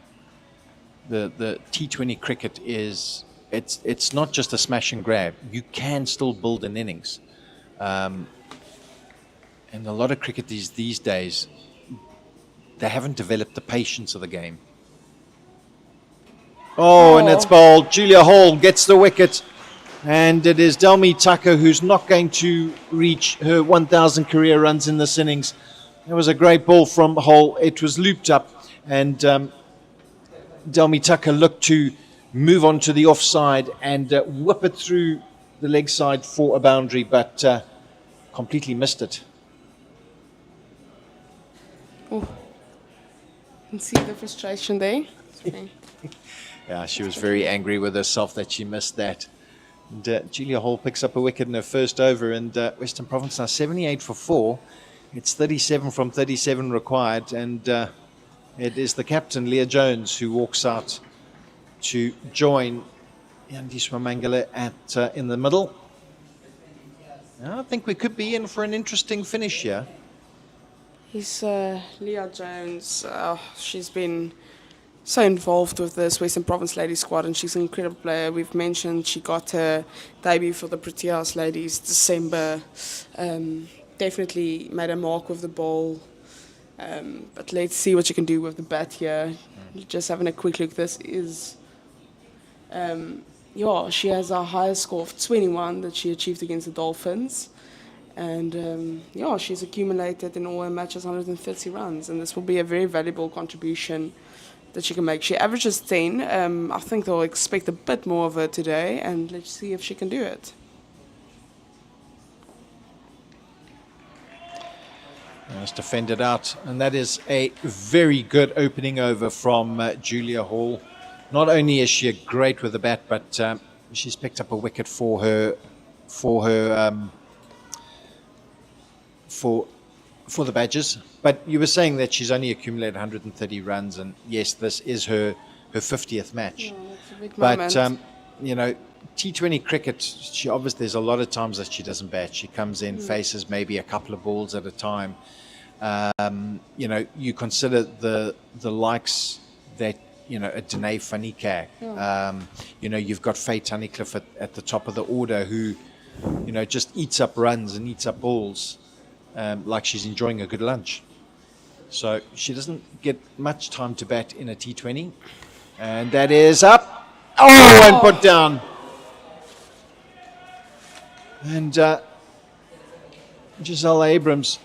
T20 cricket is, it's not just a smash and grab. You can still build an innings. And a lot of cricketers these days, they haven't developed the patience of the game. And it's bowled. Julia Hall gets the wicket. And it is Delmi Tucker who's not going to reach her 1,000 career runs in this innings. It was a great ball from Hall. It was looped up. And Delmi Tucker looked to move on to the offside and whip it through the leg side for a boundary, but completely missed it. Oh, you can see the frustration there. Yeah, she was very angry with herself that she missed that. And Julia Hall picks up a wicket in her first over, and Western Province now 78 for 4. It's 37 from 37 required, and it is the captain, Leah Jones, who walks out to join Yandiswa Mangala at in the middle. Now, I think we could be in for an interesting finish here. He's Leah Jones. She's been so involved with this Western Province ladies squad, and she's an incredible player. We've mentioned she got her debut for the Proteas ladies December. Definitely made a mark with the ball. But let's see what you can do with the bat here. Just having a quick look. This is, she has a higher score of 21 that she achieved against the Dolphins. And she's accumulated in all her matches 130 runs, and this will be a very valuable contribution that she can make. She averages 10. I think they'll expect a bit more of her today, and let's see if she can do it. Just defended out, and that is a very good opening over from Julia Hall. Not only is she great with the bat, but she's picked up a wicket for the Badgers. But you were saying that she's only accumulated 130 runs, and yes, this is her 50th match. Oh, that's a big but moment. you know, T20 cricket, she obviously, there's a lot of times that she doesn't bat. She comes in, faces maybe a couple of balls at a time. You know, you consider the likes that, you know, a Danae van Niekerk. You know, you've got Faye Tunnicliffe at the top of the order, who, you know, just eats up runs and eats up balls like she's enjoying a good lunch. So she doesn't get much time to bat in a T20. And that is up. Oh, and put down. And Giselle Abrams.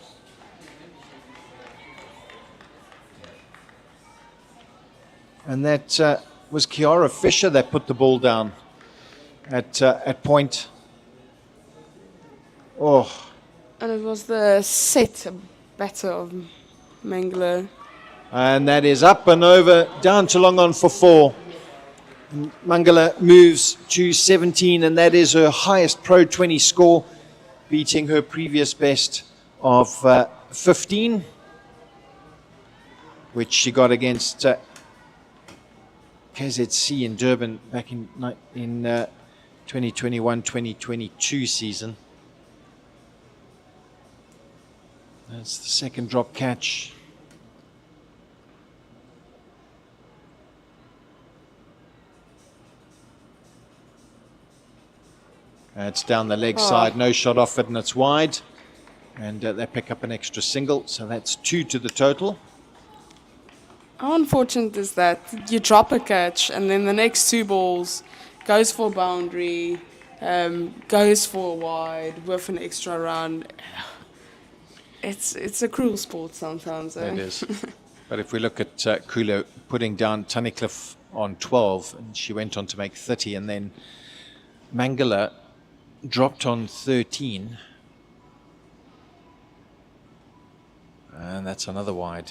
And that was Kiara Fisher that put the ball down at point. Oh. And it was the set batter of Mangala. And that is up and over, down to long on for 4. Mangala moves to 17, and that is her highest Pro20 score, beating her previous best of 15, which she got against KZC in Durban back in 2021-2022 season. That's the second drop catch. It's down the leg side, no shot off it, and it's wide. And they pick up an extra single, so that's 2 to the total. How unfortunate is that? You drop a catch, and then the next 2 balls goes for a boundary, goes for a wide with an extra run. It's a cruel sport sometimes. Eh? It is. But if we look at Kula putting down Tunnicliffe on 12, and she went on to make 30, and then Mangala dropped on 13. And that's another wide.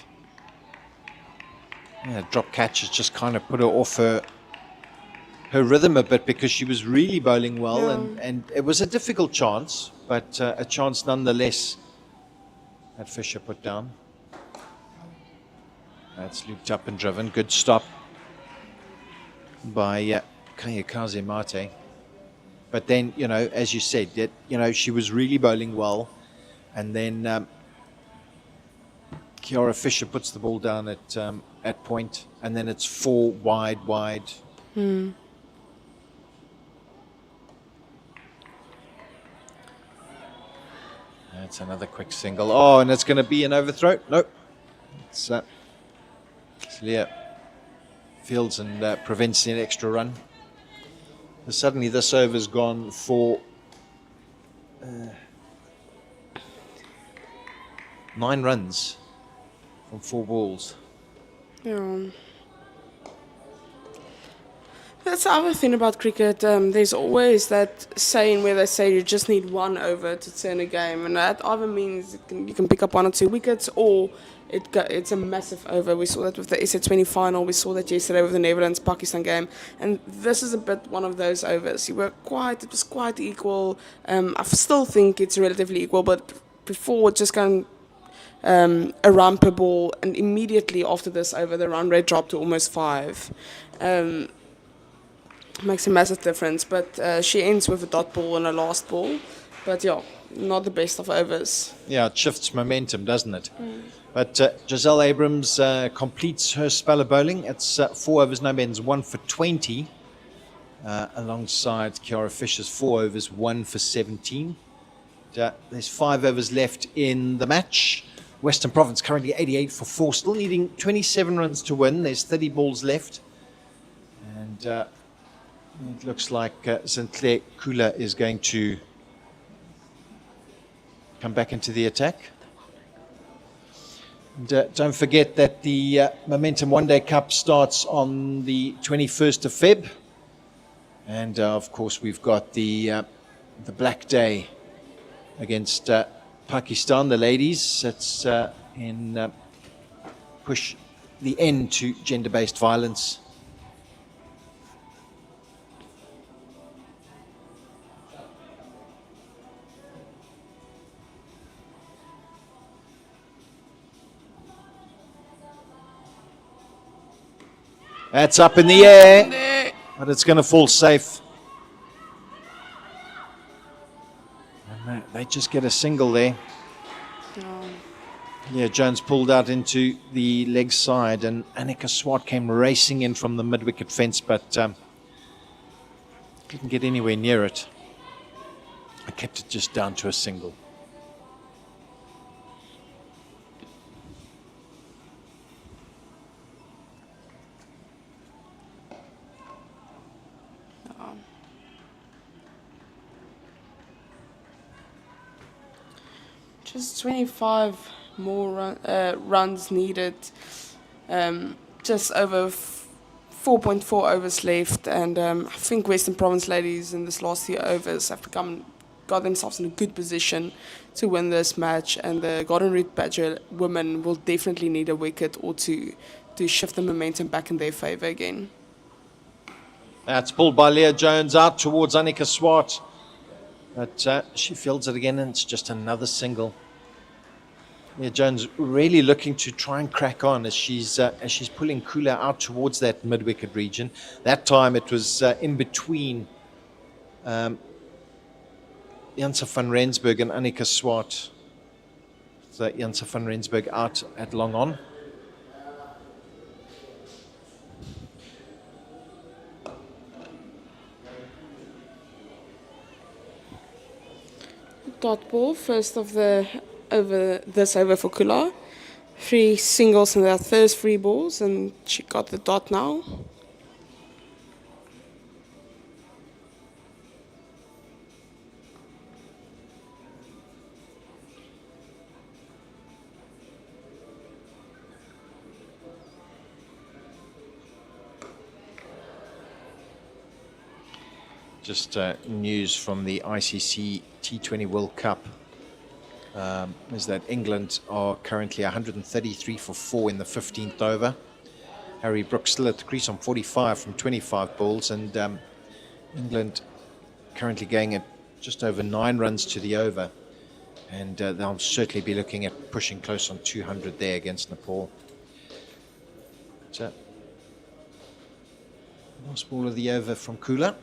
Yeah, drop catch has just kind of put her off her rhythm a bit, because she was really bowling well, and it was a difficult chance, but a chance nonetheless that Fisher put down. That's looped up and driven. Good stop by Kayakaze Mate. But then, you know, as you said, that, you know, she was really bowling well, and then Kiara Fisher puts the ball down at point, and then it's 4 wide. That's another quick single. Oh, and it's going to be an overthrow. Nope. It's Leah fields and prevents an extra run. So suddenly this over's gone for 9 runs from 4 balls. Yeah. That's the other thing about cricket. There's always that saying where they say you just need 1 over to turn a game, and that either means you can pick up 1 or 2 wickets, or it's a massive over. We saw that with the SWD final. We saw that yesterday with the Netherlands-Pakistan game, and this is a bit one of those overs. It was quite equal. I still think it's relatively equal, but before just going a run per ball, and immediately after this over, the run rate dropped to almost 5. Makes a massive difference, but she ends with a dot ball and a last ball. But yeah, not the best of overs. Yeah, it shifts momentum, doesn't it? But Giselle Abrams completes her spell of bowling. It's 4 overs, no bends, 1 for 20, alongside Kiara Fisher's 4 overs, 1 for 17. There's 5 overs left in the match. Western Province currently 88 for 4, still needing 27 runs to win. There's 30 balls left. And it looks like Sinclair Kula is going to come back into the attack. And don't forget that the Momentum One Day Cup starts on the 21st of Feb. And of course, we've got the Black Day against Pakistan, the ladies. That's in push the end to gender-based violence. That's up in the air, but it's going to fall safe. And they just get a single there. Yeah, Jones pulled out into the leg side, and Annika Swart came racing in from the mid-wicket fence, but didn't get anywhere near it. I kept it just down to a single. Just 25 more runs needed. Just over 4.4 overs left, and I think Western Province ladies in this last 3 overs have got themselves in a good position to win this match, and the Golden Route Badger women will definitely need a wicket or two to shift the momentum back in their favour again. That's pulled by Leah Jones out towards Annika Swart, but she fields it again, and it's just another single. Leah Jones really looking to try and crack on as she's pulling Kula out towards that mid-wicket region. That time it was in between Janse van Rensburg and Annika Swart. So Janse van Rensburg out at long on. Dot ball, first of the over for Kula. 3 singles in their first 3 balls, and she got the dot now. Just news from the ICC T20 World Cup is that England are currently 133 for 4 in the 15th over. Harry Brooks still at the crease on 45 from 25 balls, and England currently going at just over 9 runs to the over, and they'll certainly be looking at pushing close on 200 there against Nepal. So, last ball of the over from Kula.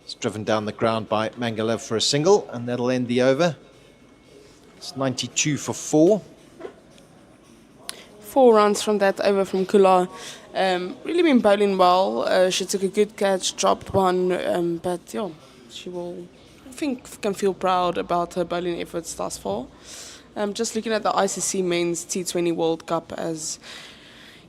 It's driven down the ground by Mangalev for a single, and that'll end the over. It's 92 for 4. 4 runs from that over from Kula. Really been bowling well. She took a good catch, dropped one, but yeah, she will, I think, can feel proud about her bowling efforts thus far. Just looking at the ICC Men's T20 World Cup, as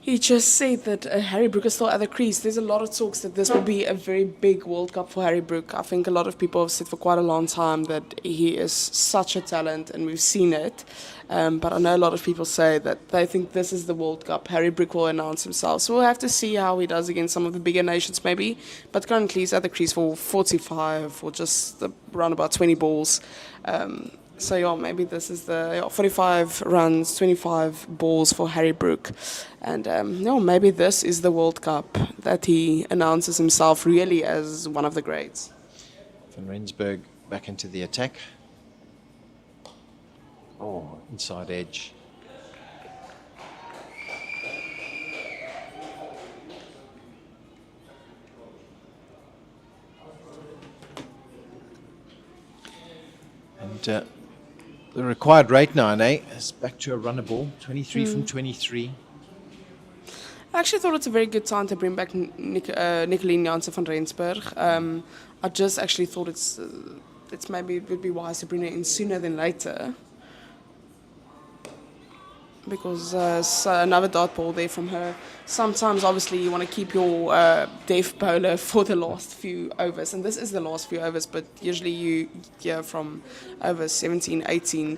he just said that Harry Brook is still at the crease. There's a lot of talks that this will be a very big World Cup for Harry Brook. I think a lot of people have said for quite a long time that he is such a talent, and we've seen it. But I know a lot of people say that they think this is the World Cup. Harry Brook will announce himself. So we'll have to see how he does against some of the bigger nations maybe. But currently he's at the crease for 45 or just around about 20 balls. So yeah, maybe this is the 45 runs, 25 balls for Harry Brook. And maybe this is the World Cup that he announces himself really as one of the greats. Van Rensburg back into the attack. Oh, inside edge. And the required rate now, is back to a runner ball, 23 from 23. I actually thought it's a very good time to bring back Nicoline Janse van Rensburg. I just actually thought it's maybe it would be wise to bring her in sooner than later. because another dot ball there from her. Sometimes, obviously, you want to keep your deaf bowler for the last few overs, and this is the last few overs, but usually you hear from over 17, 18,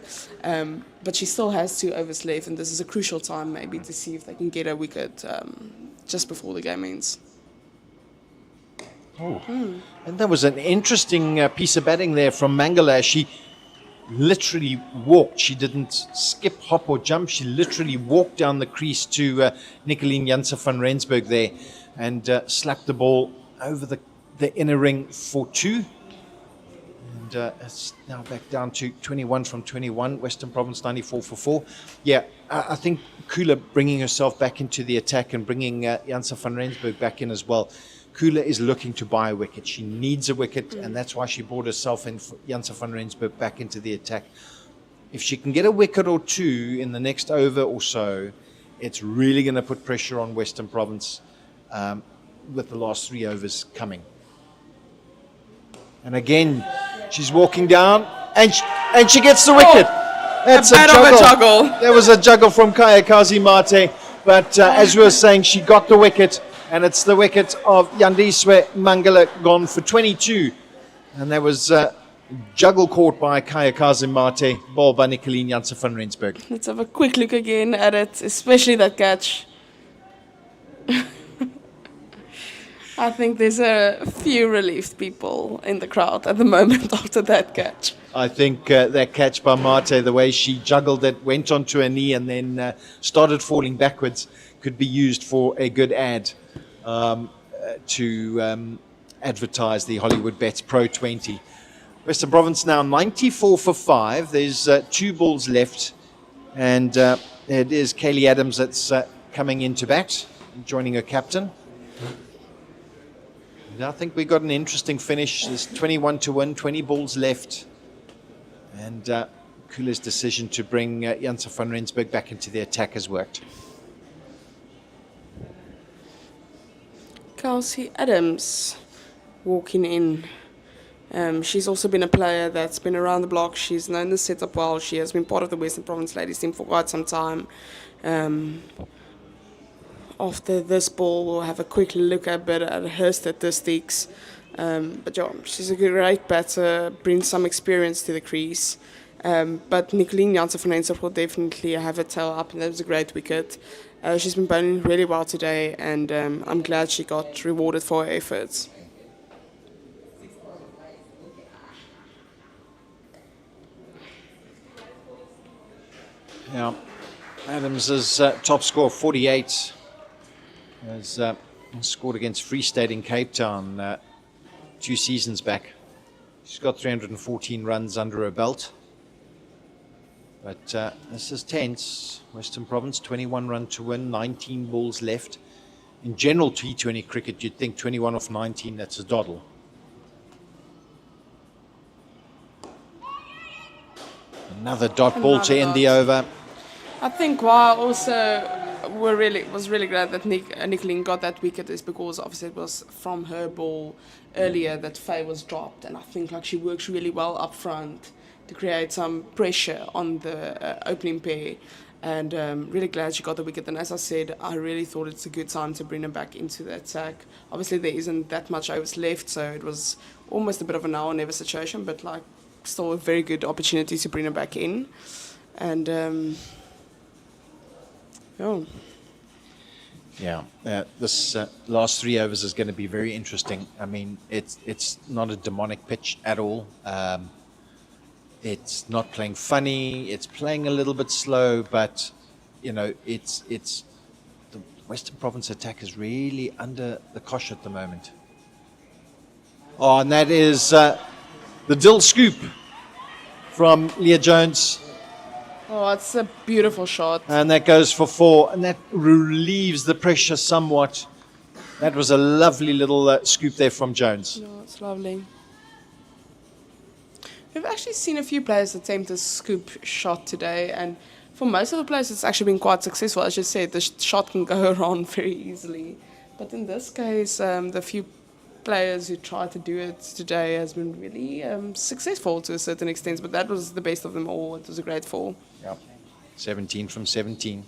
but she still has 2 overs left, and this is a crucial time maybe to see if they can get a wicket just before the game ends. And that was an interesting piece of batting there from Mangala. She literally walked. She didn't skip, hop or jump. She literally walked down the crease to Nicoline Janse van Rensburg there and slapped the ball over the inner ring for 2. And it's now back down to 21 from 21. Western Province 94 for 4. Yeah, I think Kula bringing herself back into the attack and bringing Janse van Rensburg back in as well. Kula is looking to buy a wicket. She needs a wicket, and that's why she brought herself and Janse van Rensburg back into the attack. If she can get a wicket or 2 in the next over or so, it's really going to put pressure on Western Province with the last 3 overs coming. And again, she's walking down, and she gets the wicket. That's a juggle. There was a juggle from Kayakazi Mate, but as we were saying, she got the wicket. And it's the wicket of Yandiswe Mangala gone for 22. And there was juggle caught by Kayakazi Mate, ball by Nicoline Janse van Rensburg. Let's have a quick look again at it, especially that catch. I think there's a few relieved people in the crowd at the moment after that catch. I think that catch by Mate, the way she juggled it, went onto her knee and then started falling backwards, could be used for a good ad. To advertise the Hollywoodbets Pro20. Western Province now 94 for 5. There's 2 balls left, and it is Kaylee Adams that's coming in to bat, joining her captain. And I think we got an interesting finish. There's 21 to win, 20 balls left, and Kula's decision to bring Janse van Rensburg back into the attack has worked. Kelsey Adams walking in. She's also been a player that's been around the block. She's known the setup well. She has been part of the Western Province ladies team for quite some time. After this ball, we'll have a quick look at her statistics. But yeah, she's a great batter, brings some experience to the crease. But Nicoline Janse van Rensburg will definitely have a tail up, and that was a great wicket. She's been bowling really well today, and I'm glad she got rewarded for her efforts. Yeah, Adams' top score 48 has scored against Free State in Cape Town 2 seasons back. She's got 314 runs under her belt. But this is tense. Western Province, 21 run to win, 19 balls left. In general T20 cricket, you'd think 21 off 19, that's a doddle. Another dot ball to end the over. I think why also was really glad that Nicoline got that wicket is because obviously it was from her ball earlier that Faye was dropped, and I think like she works really well up front to create some pressure on the opening pair, and really glad she got the wicket. And as I said, I really thought it's a good time to bring her back into the attack. Obviously there isn't that much overs left, so it was almost a bit of a now or never situation, but like still a very good opportunity to bring her back in. And this last 3 overs is going to be very interesting. I mean, it's not a demonic pitch at all. It's not playing funny. It's playing a little bit slow, but you know, it's the Western Province attack is really under the cosh at the moment. Oh, and that is the Dill scoop from Leah Jones. oh, it's a beautiful shot. And that goes for 4, and that relieves the pressure somewhat. That was a lovely little scoop there from Jones. No, it's lovely. We've actually seen a few players attempt a scoop shot today, and for most of the players it's actually been quite successful. As you said, the shot can go around very easily. But in this case, the few players who tried to do it today has been really successful to a certain extent, but that was the best of them all. It was a great fall. Yeah. 17 from 17.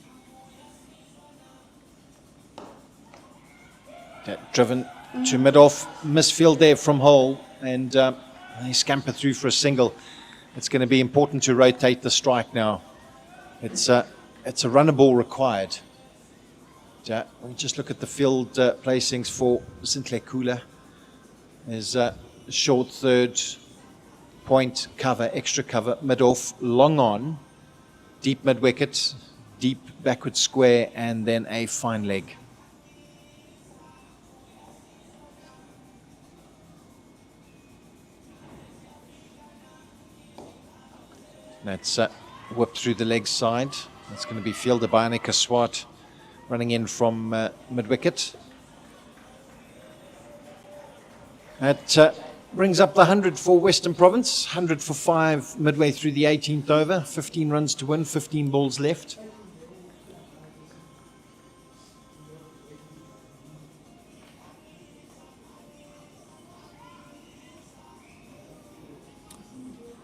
Driven to mid-off, misfield there from hole, and they scamper through for a single. It's going to be important to rotate the strike now. It's a runner ball required. We just look at the field placings for Sinclair Kula. There's short third, point, cover, extra cover, mid-off, long on, deep mid-wicket, deep backward square, and then a fine leg. That's whipped through the leg side. That's going to be fielded by Annika Swart, running in from mid-wicket. That brings up the 100 for Western Province, 100 for 5 midway through the 18th over, 15 runs to win, 15 balls left.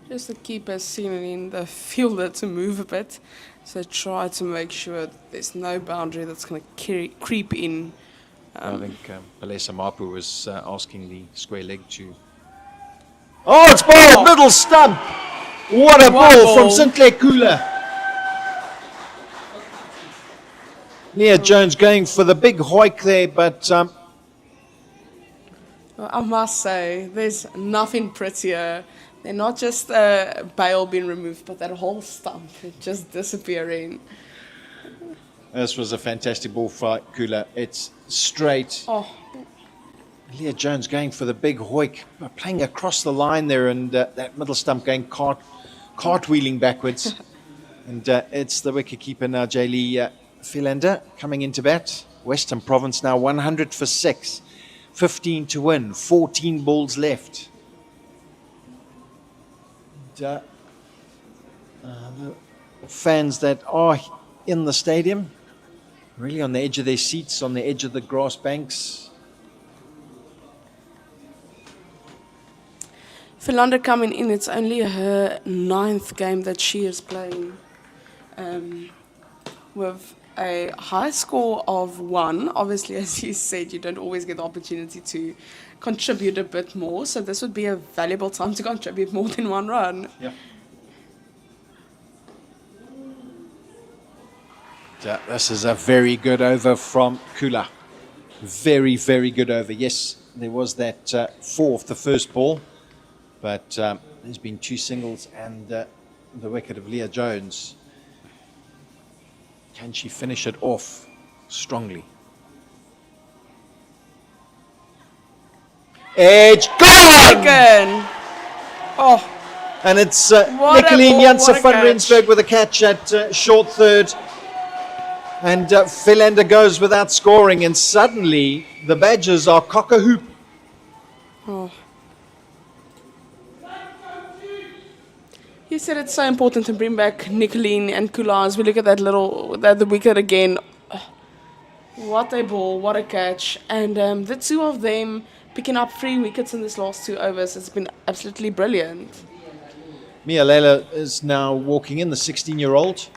Just the keeper seeming the fielder to move a bit, so try to make sure there's no boundary that's going to creep in. I think Palesa Mapu was asking the square leg to... Oh, it's ball, middle stump! What a ball from Sinclair Kula. Leah Jones going for the big hoik there, but... I must say, there's nothing prettier. They're not just bail being removed, but that whole stump just disappearing. This was a fantastic ball for Kula. It's straight. Oh. Leah Jones going for the big hoik, playing across the line there, and that middle stump going cartwheeling backwards. And it's the wicketkeeper now, Jaylee Philander, coming into bat. Western Province now 100 for 6, 15 to win, 14 balls left. The fans that are in the stadium, really on the edge of their seats, on the edge of the grass banks. Philander coming in, it's only her 9th game that she is playing, with a high score of 1. Obviously, as you said, you don't always get the opportunity to contribute a bit more, so this would be a valuable time to contribute more than 1 run. Yeah. This is a very good over from Kula. Very, very good over. Yes, there was that 4 off the first ball, but there's been 2 singles and the wicket of Leah Jones. Can she finish it off strongly? Edge gone! Again. Oh, And it's What a Nicoline ball, Janssen what a van catch. Rensburg with a catch at short third. And Philander goes without scoring, and suddenly the Badgers are cock-a-hoop. oh. You said it's so important to bring back Nicoline and Kula. As we look at that the wicket again. What a ball, what a catch. And the 2 of them picking up 3 wickets in this last 2 overs has been absolutely brilliant. Mia Leila is now walking in, the 16-year-old.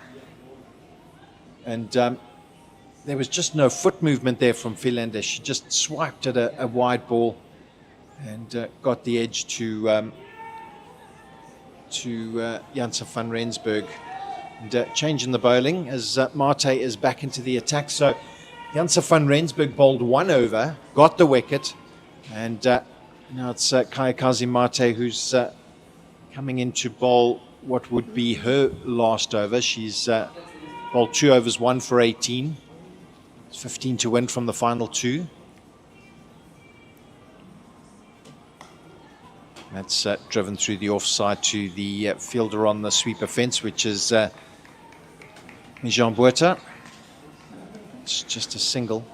And there was just no foot movement there from Philander. She just swiped at a wide ball and got the edge to Janssen van Rensburg. And change in the bowling as Mate is back into the attack. So Janssen van Rensburg bowled 1 over, got the wicket, and now it's Kayakazi Mate who's coming in to bowl what would be her last over. She's bowled 2 overs, 1 for 18. It's 15 to win from the final 2. That's driven through the offside to the fielder on the sweeper fence, which is Mijan Botha. It's just a single.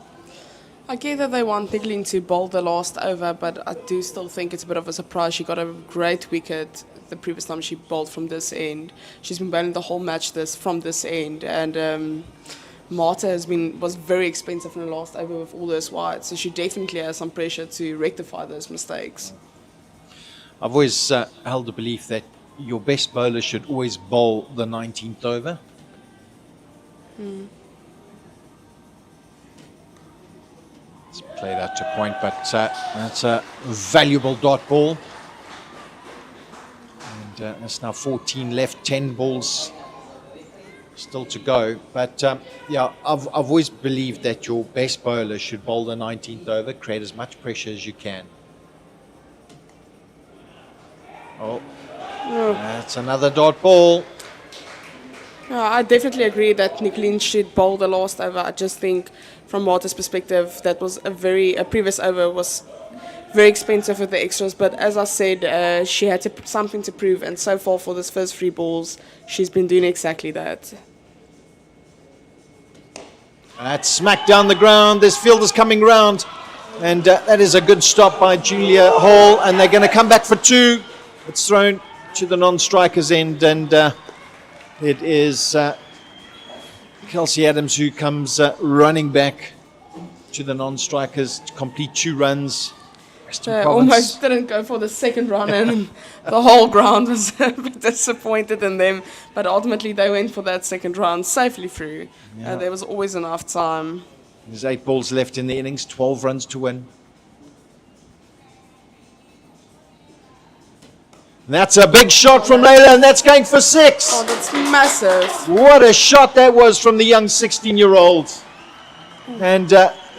I get that they want Nicoline to bowl the last over, but I do still think it's a bit of a surprise. She got a great wicket the previous time she bowled from this end. She's been bowling the whole match from this end, and Marta was very expensive in the last over with all those wides, so she definitely has some pressure to rectify those mistakes. I've always held the belief that your best bowler should always bowl the 19th over. It's played out to point, but that's a valuable dot ball. And that's now 14 left, 10 balls still to go. But yeah, I've always believed that your best bowler should bowl the 19th over, create as much pressure as you can. Oh, that's another dot ball. I definitely agree that Newlands should bowl the last over. I just think, from Marta's perspective, that was a previous over was very expensive with the extras. But as I said, she had something to prove, and so far for this first 3 balls, she's been doing exactly that. That's smacked down the ground. This field is coming round, and that is a good stop by Julia Hall, and they're going to come back for 2. It's thrown to the non-striker's end, and it is Kelsey Adams who comes running back to the non-strikers to complete 2 runs. Almost didn't go for the second run, and the whole ground was a bit disappointed in them. But ultimately, they went for that second run safely through. Yeah. There was always enough time. There's 8 balls left in the innings, 12 runs to win. And that's a big shot from Layla, and that's going for 6. Oh, that's massive. What a shot that was from the young 16-year-old. And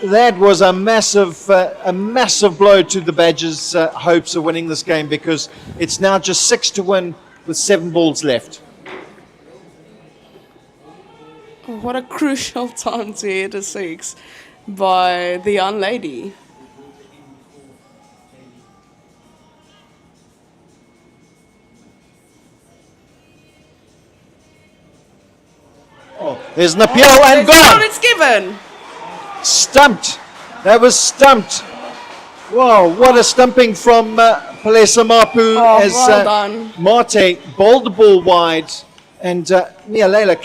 that was a massive blow to the Badgers' hopes of winning this game, because it's now just 6 to win with 7 balls left. Oh, what a crucial time to hit a 6 by the young lady. Oh, there's an appeal and gone. It's given. Stumped. That was stumped. Wow, what a stumping from Palesa Mapu as well done. Mate bowled the ball wide, and Mia Leila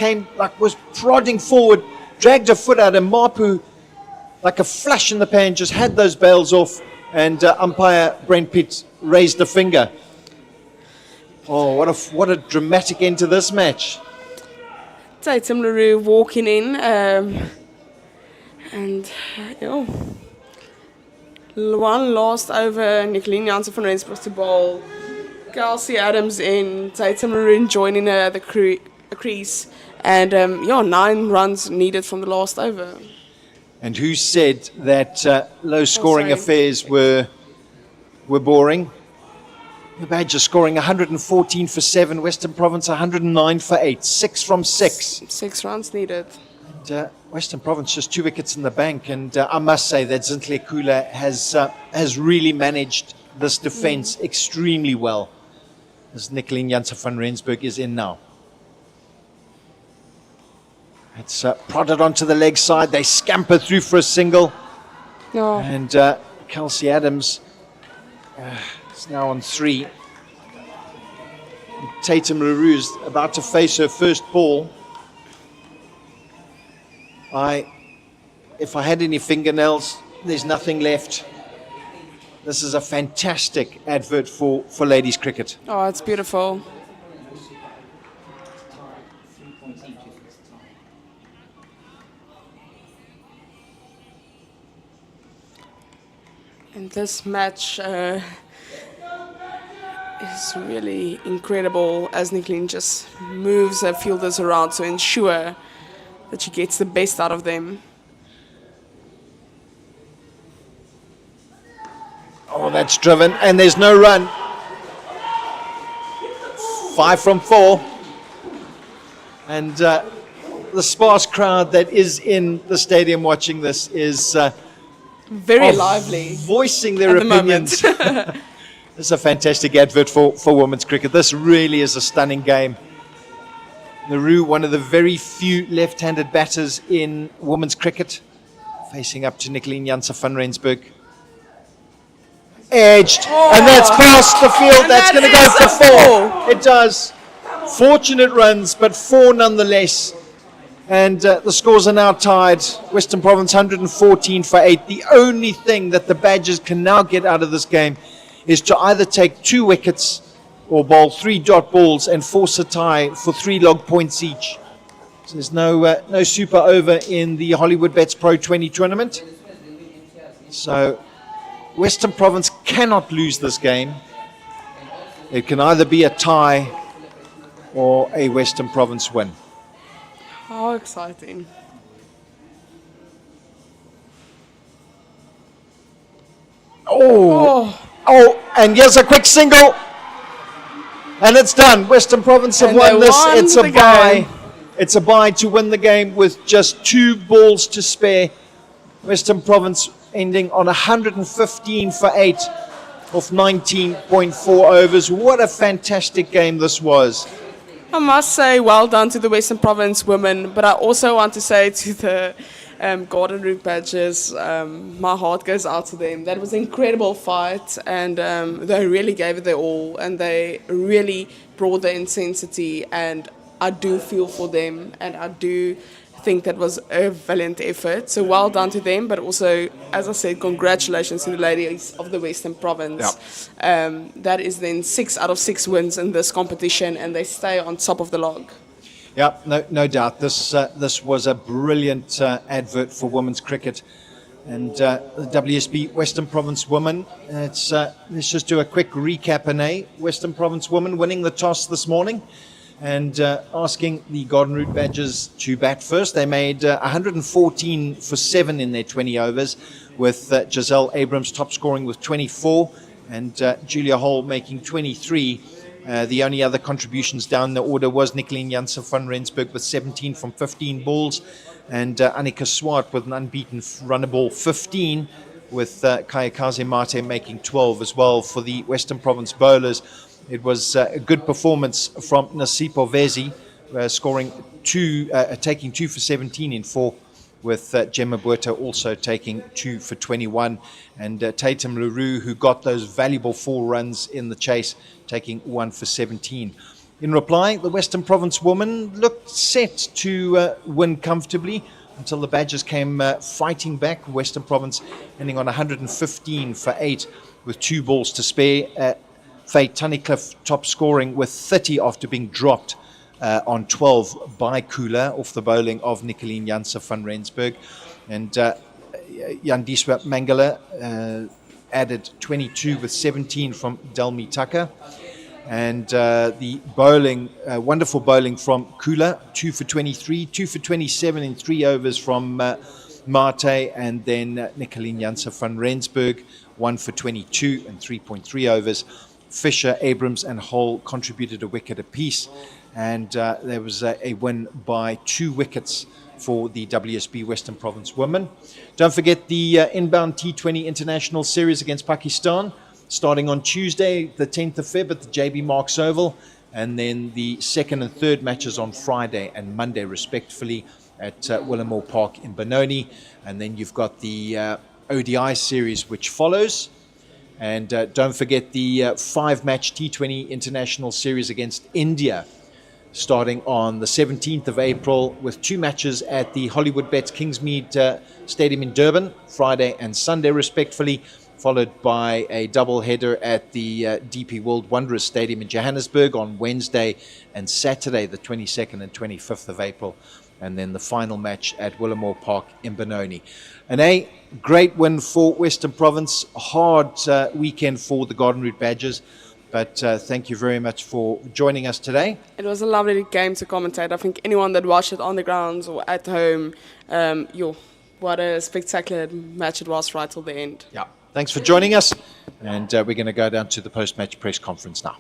was prodding forward, dragged her foot out, and Mapu, like a flash in the pan, just had those bails off, and umpire Brent Pitt raised a finger. Oh, what a dramatic end to this match. Tatum LaRue walking in, and one last over. Nicoline Jansen van Rensburg to bowl. Kelsey Adams in, Tatum LaRue joining the crease, and 9 runs needed from the last over. And who said that low-scoring affairs were boring? The Badgers scoring 114 for 7, Western Province 109 for 8, 6 from 6. 6 runs needed. And Western Province just 2 wickets in the bank, and I must say that Zintle Kula has really managed this defence extremely well, as Nicoline Jansen van Rensburg is in now. It's prodded onto the leg side, they scamper through for a single, and Kelsey Adams is now on 3. Tatum LaRue is about to face her first ball. If I had any fingernails, there's nothing left. This is a fantastic advert for ladies cricket. Oh, it's beautiful. And this match is really incredible, as Nicoline just moves her fielders around to ensure that she gets the best out of them. Oh, that's driven, and there's no run. 5 from 4. And the sparse crowd that is in the stadium watching this is very lively, voicing their opinions. This is a fantastic advert for women's cricket. This really is a stunning game. LaRue, one of the very few left-handed batters in women's cricket, facing up to Nicoline Jansen van Rensburg. Edged, and that's past the field. That's going to go for 4. It does. Fortunate runs, but 4 nonetheless. And the scores are now tied. Western Province 114 for 8. The only thing that the Badgers can now get out of this game is to either take 2 wickets or bowl 3 dot balls and force a tie for 3 log points each. So there's no super over in the Hollywoodbets Pro20 tournament. So Western Province cannot lose this game. It can either be a tie or a Western Province win. How exciting. Oh, and here's a quick single. And it's done. Western Province have And won they this. won It's a the bye. game. It's a bye to win the game with just 2 balls to spare. Western Province ending on 115 for 8 off 19.4 overs. What a fantastic game this was. I must say well done to the Western Province women, but I also want to say to the Golden Root Badgers, my heart goes out to them. That was an incredible fight, and they really gave it their all, and they really brought the intensity, and I do feel for them, and I do think that was a valiant effort. So well done to them, but also, as I said, congratulations to the ladies of the Western Province. That is then 6 out of 6 wins in this competition, and they stay on top of the log. Yeah, no doubt. This was a brilliant advert for women's cricket, and the WSB Western Province women. Let's just do a quick recap. Western Province women winning the toss this morning, and asking the Golden Root Badgers to bat first. They made 114 for 7 in their 20 overs, with Giselle Abrams top scoring with 24, and Julia Hall making 23. The only other contributions down the order was Nicoline Janssen van Rensburg with 17 from 15 balls, and Annika Swart with an unbeaten runner ball 15, with Kayakaze Mate making 12 as well. For the Western Province bowlers, it was a good performance from Nasipo Vezi, scoring taking 2 for 17 in 4, with Gemma Buerta also taking 2 for 21, and Tatum Leroux, who got those valuable 4 runs in the chase, taking 1 for 17. In reply, the Western Province women looked set to win comfortably until the Badgers came fighting back. Western Province ending on 115 for 8 with 2 balls to spare. Faye Tunnicliffe top scoring with 30 after being dropped on 12 by Kula off the bowling of Nicoline Janssen van Rensburg. And Yandiswa Mangala added 22 with 17 from Delmi Tucker. And the bowling, wonderful bowling from Kula, 2 for 23, 2 for 27 in 3 overs from Mate, and then Nicoline Janssen van Rensburg, 1 for 22 and 3.3 overs. Fisher, Abrams, and Hall contributed a wicket apiece, and there was a win by 2 wickets for the WSB Western Province women. Don't forget the inbound T20 International Series against Pakistan, starting on Tuesday, the 10th of Feb at the JB Marks Oval, and then the 2nd and 3rd matches on Friday and Monday, respectively, at Willamore Park in Benoni. And then you've got the ODI series, which follows. And don't forget the 5-match T20 International Series against India, starting on the 17th of April, with 2 matches at the Hollywoodbets Kingsmead Stadium in Durban, Friday and Sunday, respectively, followed by a double-header at the DP World Wanderers Stadium in Johannesburg on Wednesday and Saturday, the 22nd and 25th of April, and then the final match at Willamore Park in Benoni. A great win for Western Province, a hard weekend for the Golden Root Badgers, but thank you very much for joining us today. It was a lovely game to commentate. I think anyone that watched it on the grounds or at home, what a spectacular match it was right till the end. Yeah. Thanks for joining us, and we're going to go down to the post-match press conference now.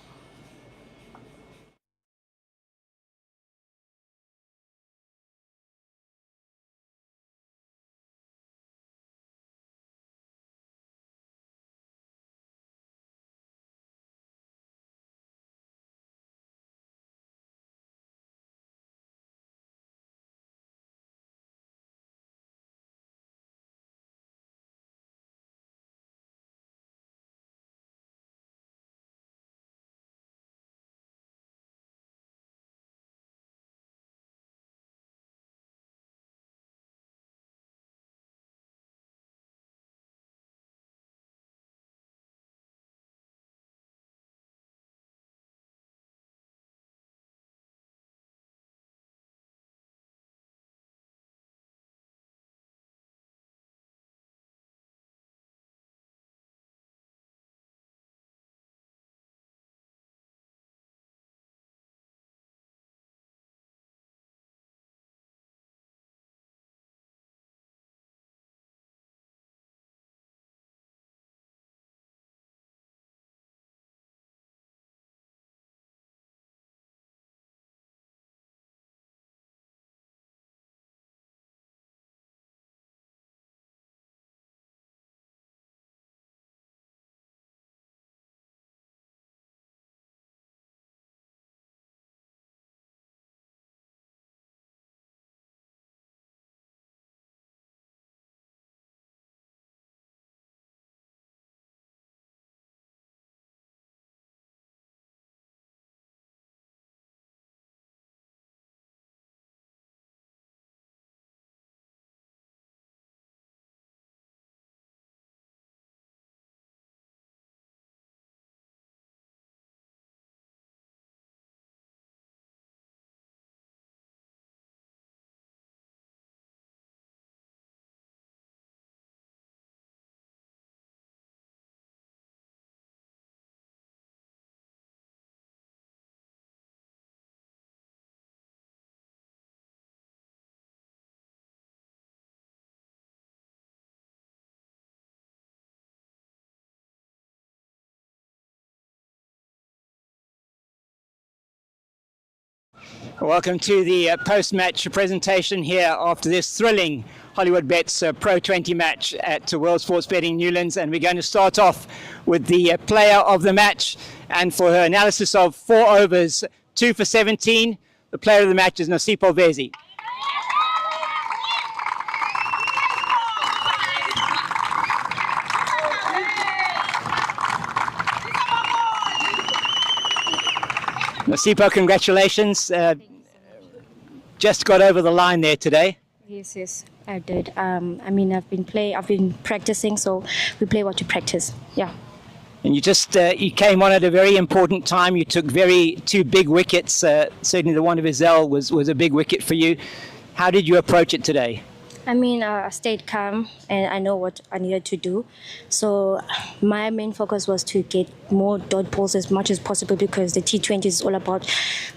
Welcome to the post-match presentation here after this thrilling Hollywoodbets Pro20 match at World Sports Betting Newlands, and we're going to start off with the player of the match, and for her analysis of 4 overs, 2 for 17, the player of the match is Nosipho Vezi. Nosipho, congratulations. Just got over the line there today. Yes, I did. I've been practicing, so we play what you practice. Yeah. And you came on at a very important time. You took 2 big wickets. Certainly the one of Izelle was a big wicket for you. How did you approach it today? I stayed calm and I know what I needed to do. So my main focus was to get more dot balls as much as possible, because the T20 is all about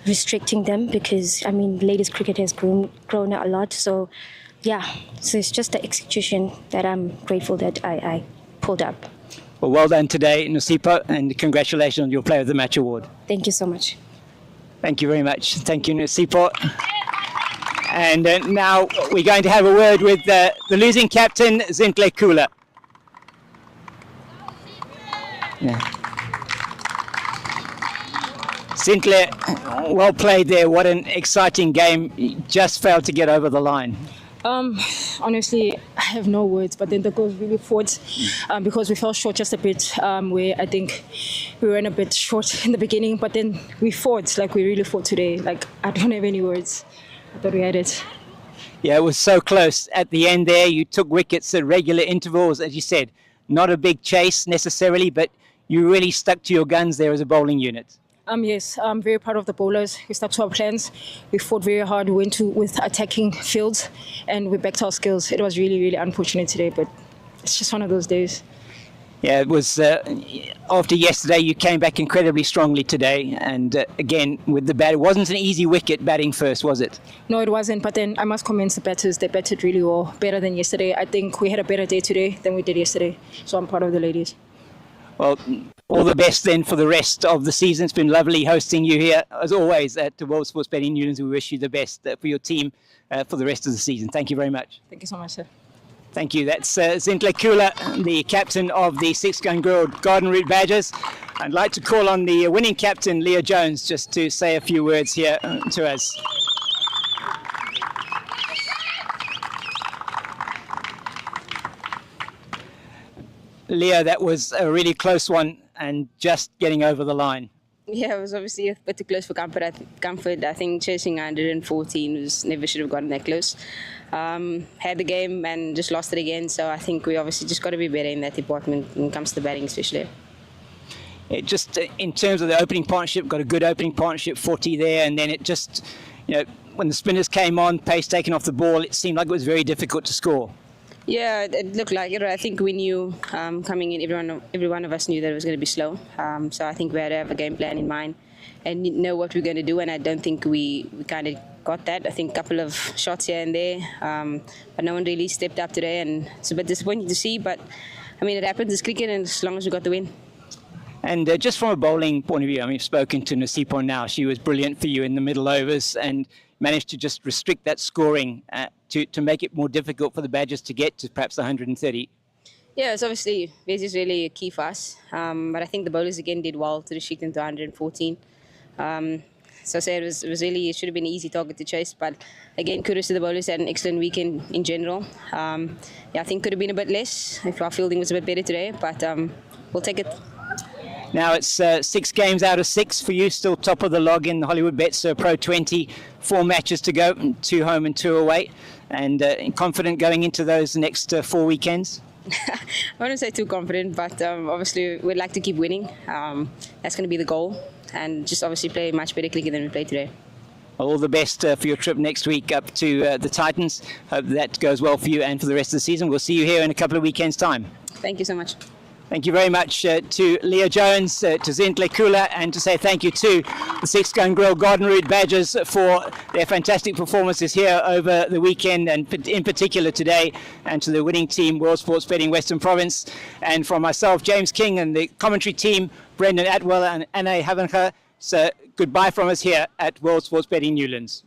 restricting them, because ladies cricket has grown a lot. So it's just the execution that I'm grateful that I pulled up. Well done today, Nosipho, and congratulations on your Player of the Match award. Thank you so much. Thank you very much. Thank you, Nosipho. And now we're going to have a word with the losing captain, Zintle Kula. Yeah. Zintle, well played there. What an exciting game. You just failed to get over the line. Honestly, I have no words, but then the girls really fought because we fell short just a bit, where I think we ran a bit short in the beginning, but then we fought, we really fought today. I don't have any words. I thought we had it. Yeah, it was so close at the end there. You took wickets at regular intervals, as you said. Not a big chase necessarily, but you really stuck to your guns there as a bowling unit. Yes, I'm very proud of the bowlers. We stuck to our plans. We fought very hard. We went with attacking fields, and we backed our skills. It was really, really unfortunate today, but it's just one of those days. Yeah, it was after yesterday you came back incredibly strongly today, and again with the bat, it wasn't an easy wicket batting first, was it? No, it wasn't, but then I must commend the batters. They batted really well, better than yesterday. I think we had a better day today than we did yesterday, so I'm proud of the ladies. Well, all the best then for the rest of the season. It's been lovely hosting you here, as always, at the World Sports Betting Newlands. We wish you the best for your team for the rest of the season. Thank you very much. Thank you so much, sir. Thank you. That's Zintle Kula, the captain of the 6-gun grilled Garden Route Badgers. I'd like to call on the winning captain, Leah Jones, just to say a few words here to us. Leah, that was a really close one and just getting over the line. Yeah, it was obviously a bit too close for comfort. I think chasing 114 never should have gotten that close. Had the game and just lost it again. So I think we obviously just got to be better in that department when it comes to batting, especially. Just in terms of the opening partnership, got a good opening partnership, 40 there, and then it just, when the spinners came on, pace taken off the ball, it seemed like it was very difficult to score. Yeah, it looked like it. I think we knew coming in, every one of us knew that it was going to be slow. So I think we had to have a game plan in mind and know what we're going to do. And I don't think we kind of got that. I think a couple of shots here and there, but no one really stepped up today. And it's a bit disappointing to see, but it happens. It's cricket, and as long as we got the win. And just from a bowling point of view, I've spoken to Nosipho now. She was brilliant for you in the middle overs and managed to just restrict that scoring to make it more difficult for the Badgers to get to perhaps 130. Yeah, it's obviously this is really a key for us. But I think the bowlers again did well to restrict them to 114. So I say it should have been an easy target to chase. But again, kudos to the bowlers. Had an excellent weekend in general. I think could have been a bit less if our fielding was a bit better today. But we'll take it. Now it's 6 games out of 6 for you, still top of the log in the Hollywoodbets Pro20. 4 matches to go, 2 home and 2 away. And confident going into those next 4 weekends? I wouldn't say too confident, but obviously we'd like to keep winning. That's going to be the goal. And just obviously play much better cricket than we played today. All the best for your trip next week up to the Titans. Hope that goes well for you and for the rest of the season. We'll see you here in a couple of weekends' time. Thank you so much. Thank you very much to Leah Jones, to Zintle Kula, and to say thank you to the 6-gun grill Garden Route Badgers for their fantastic performances here over the weekend, and in particular today, and to the winning team, World Sports Betting Western Province. And from myself, James King, and the commentary team, Brendan Atwell and Anne Havenka, So goodbye from us here at World Sports Betting Newlands.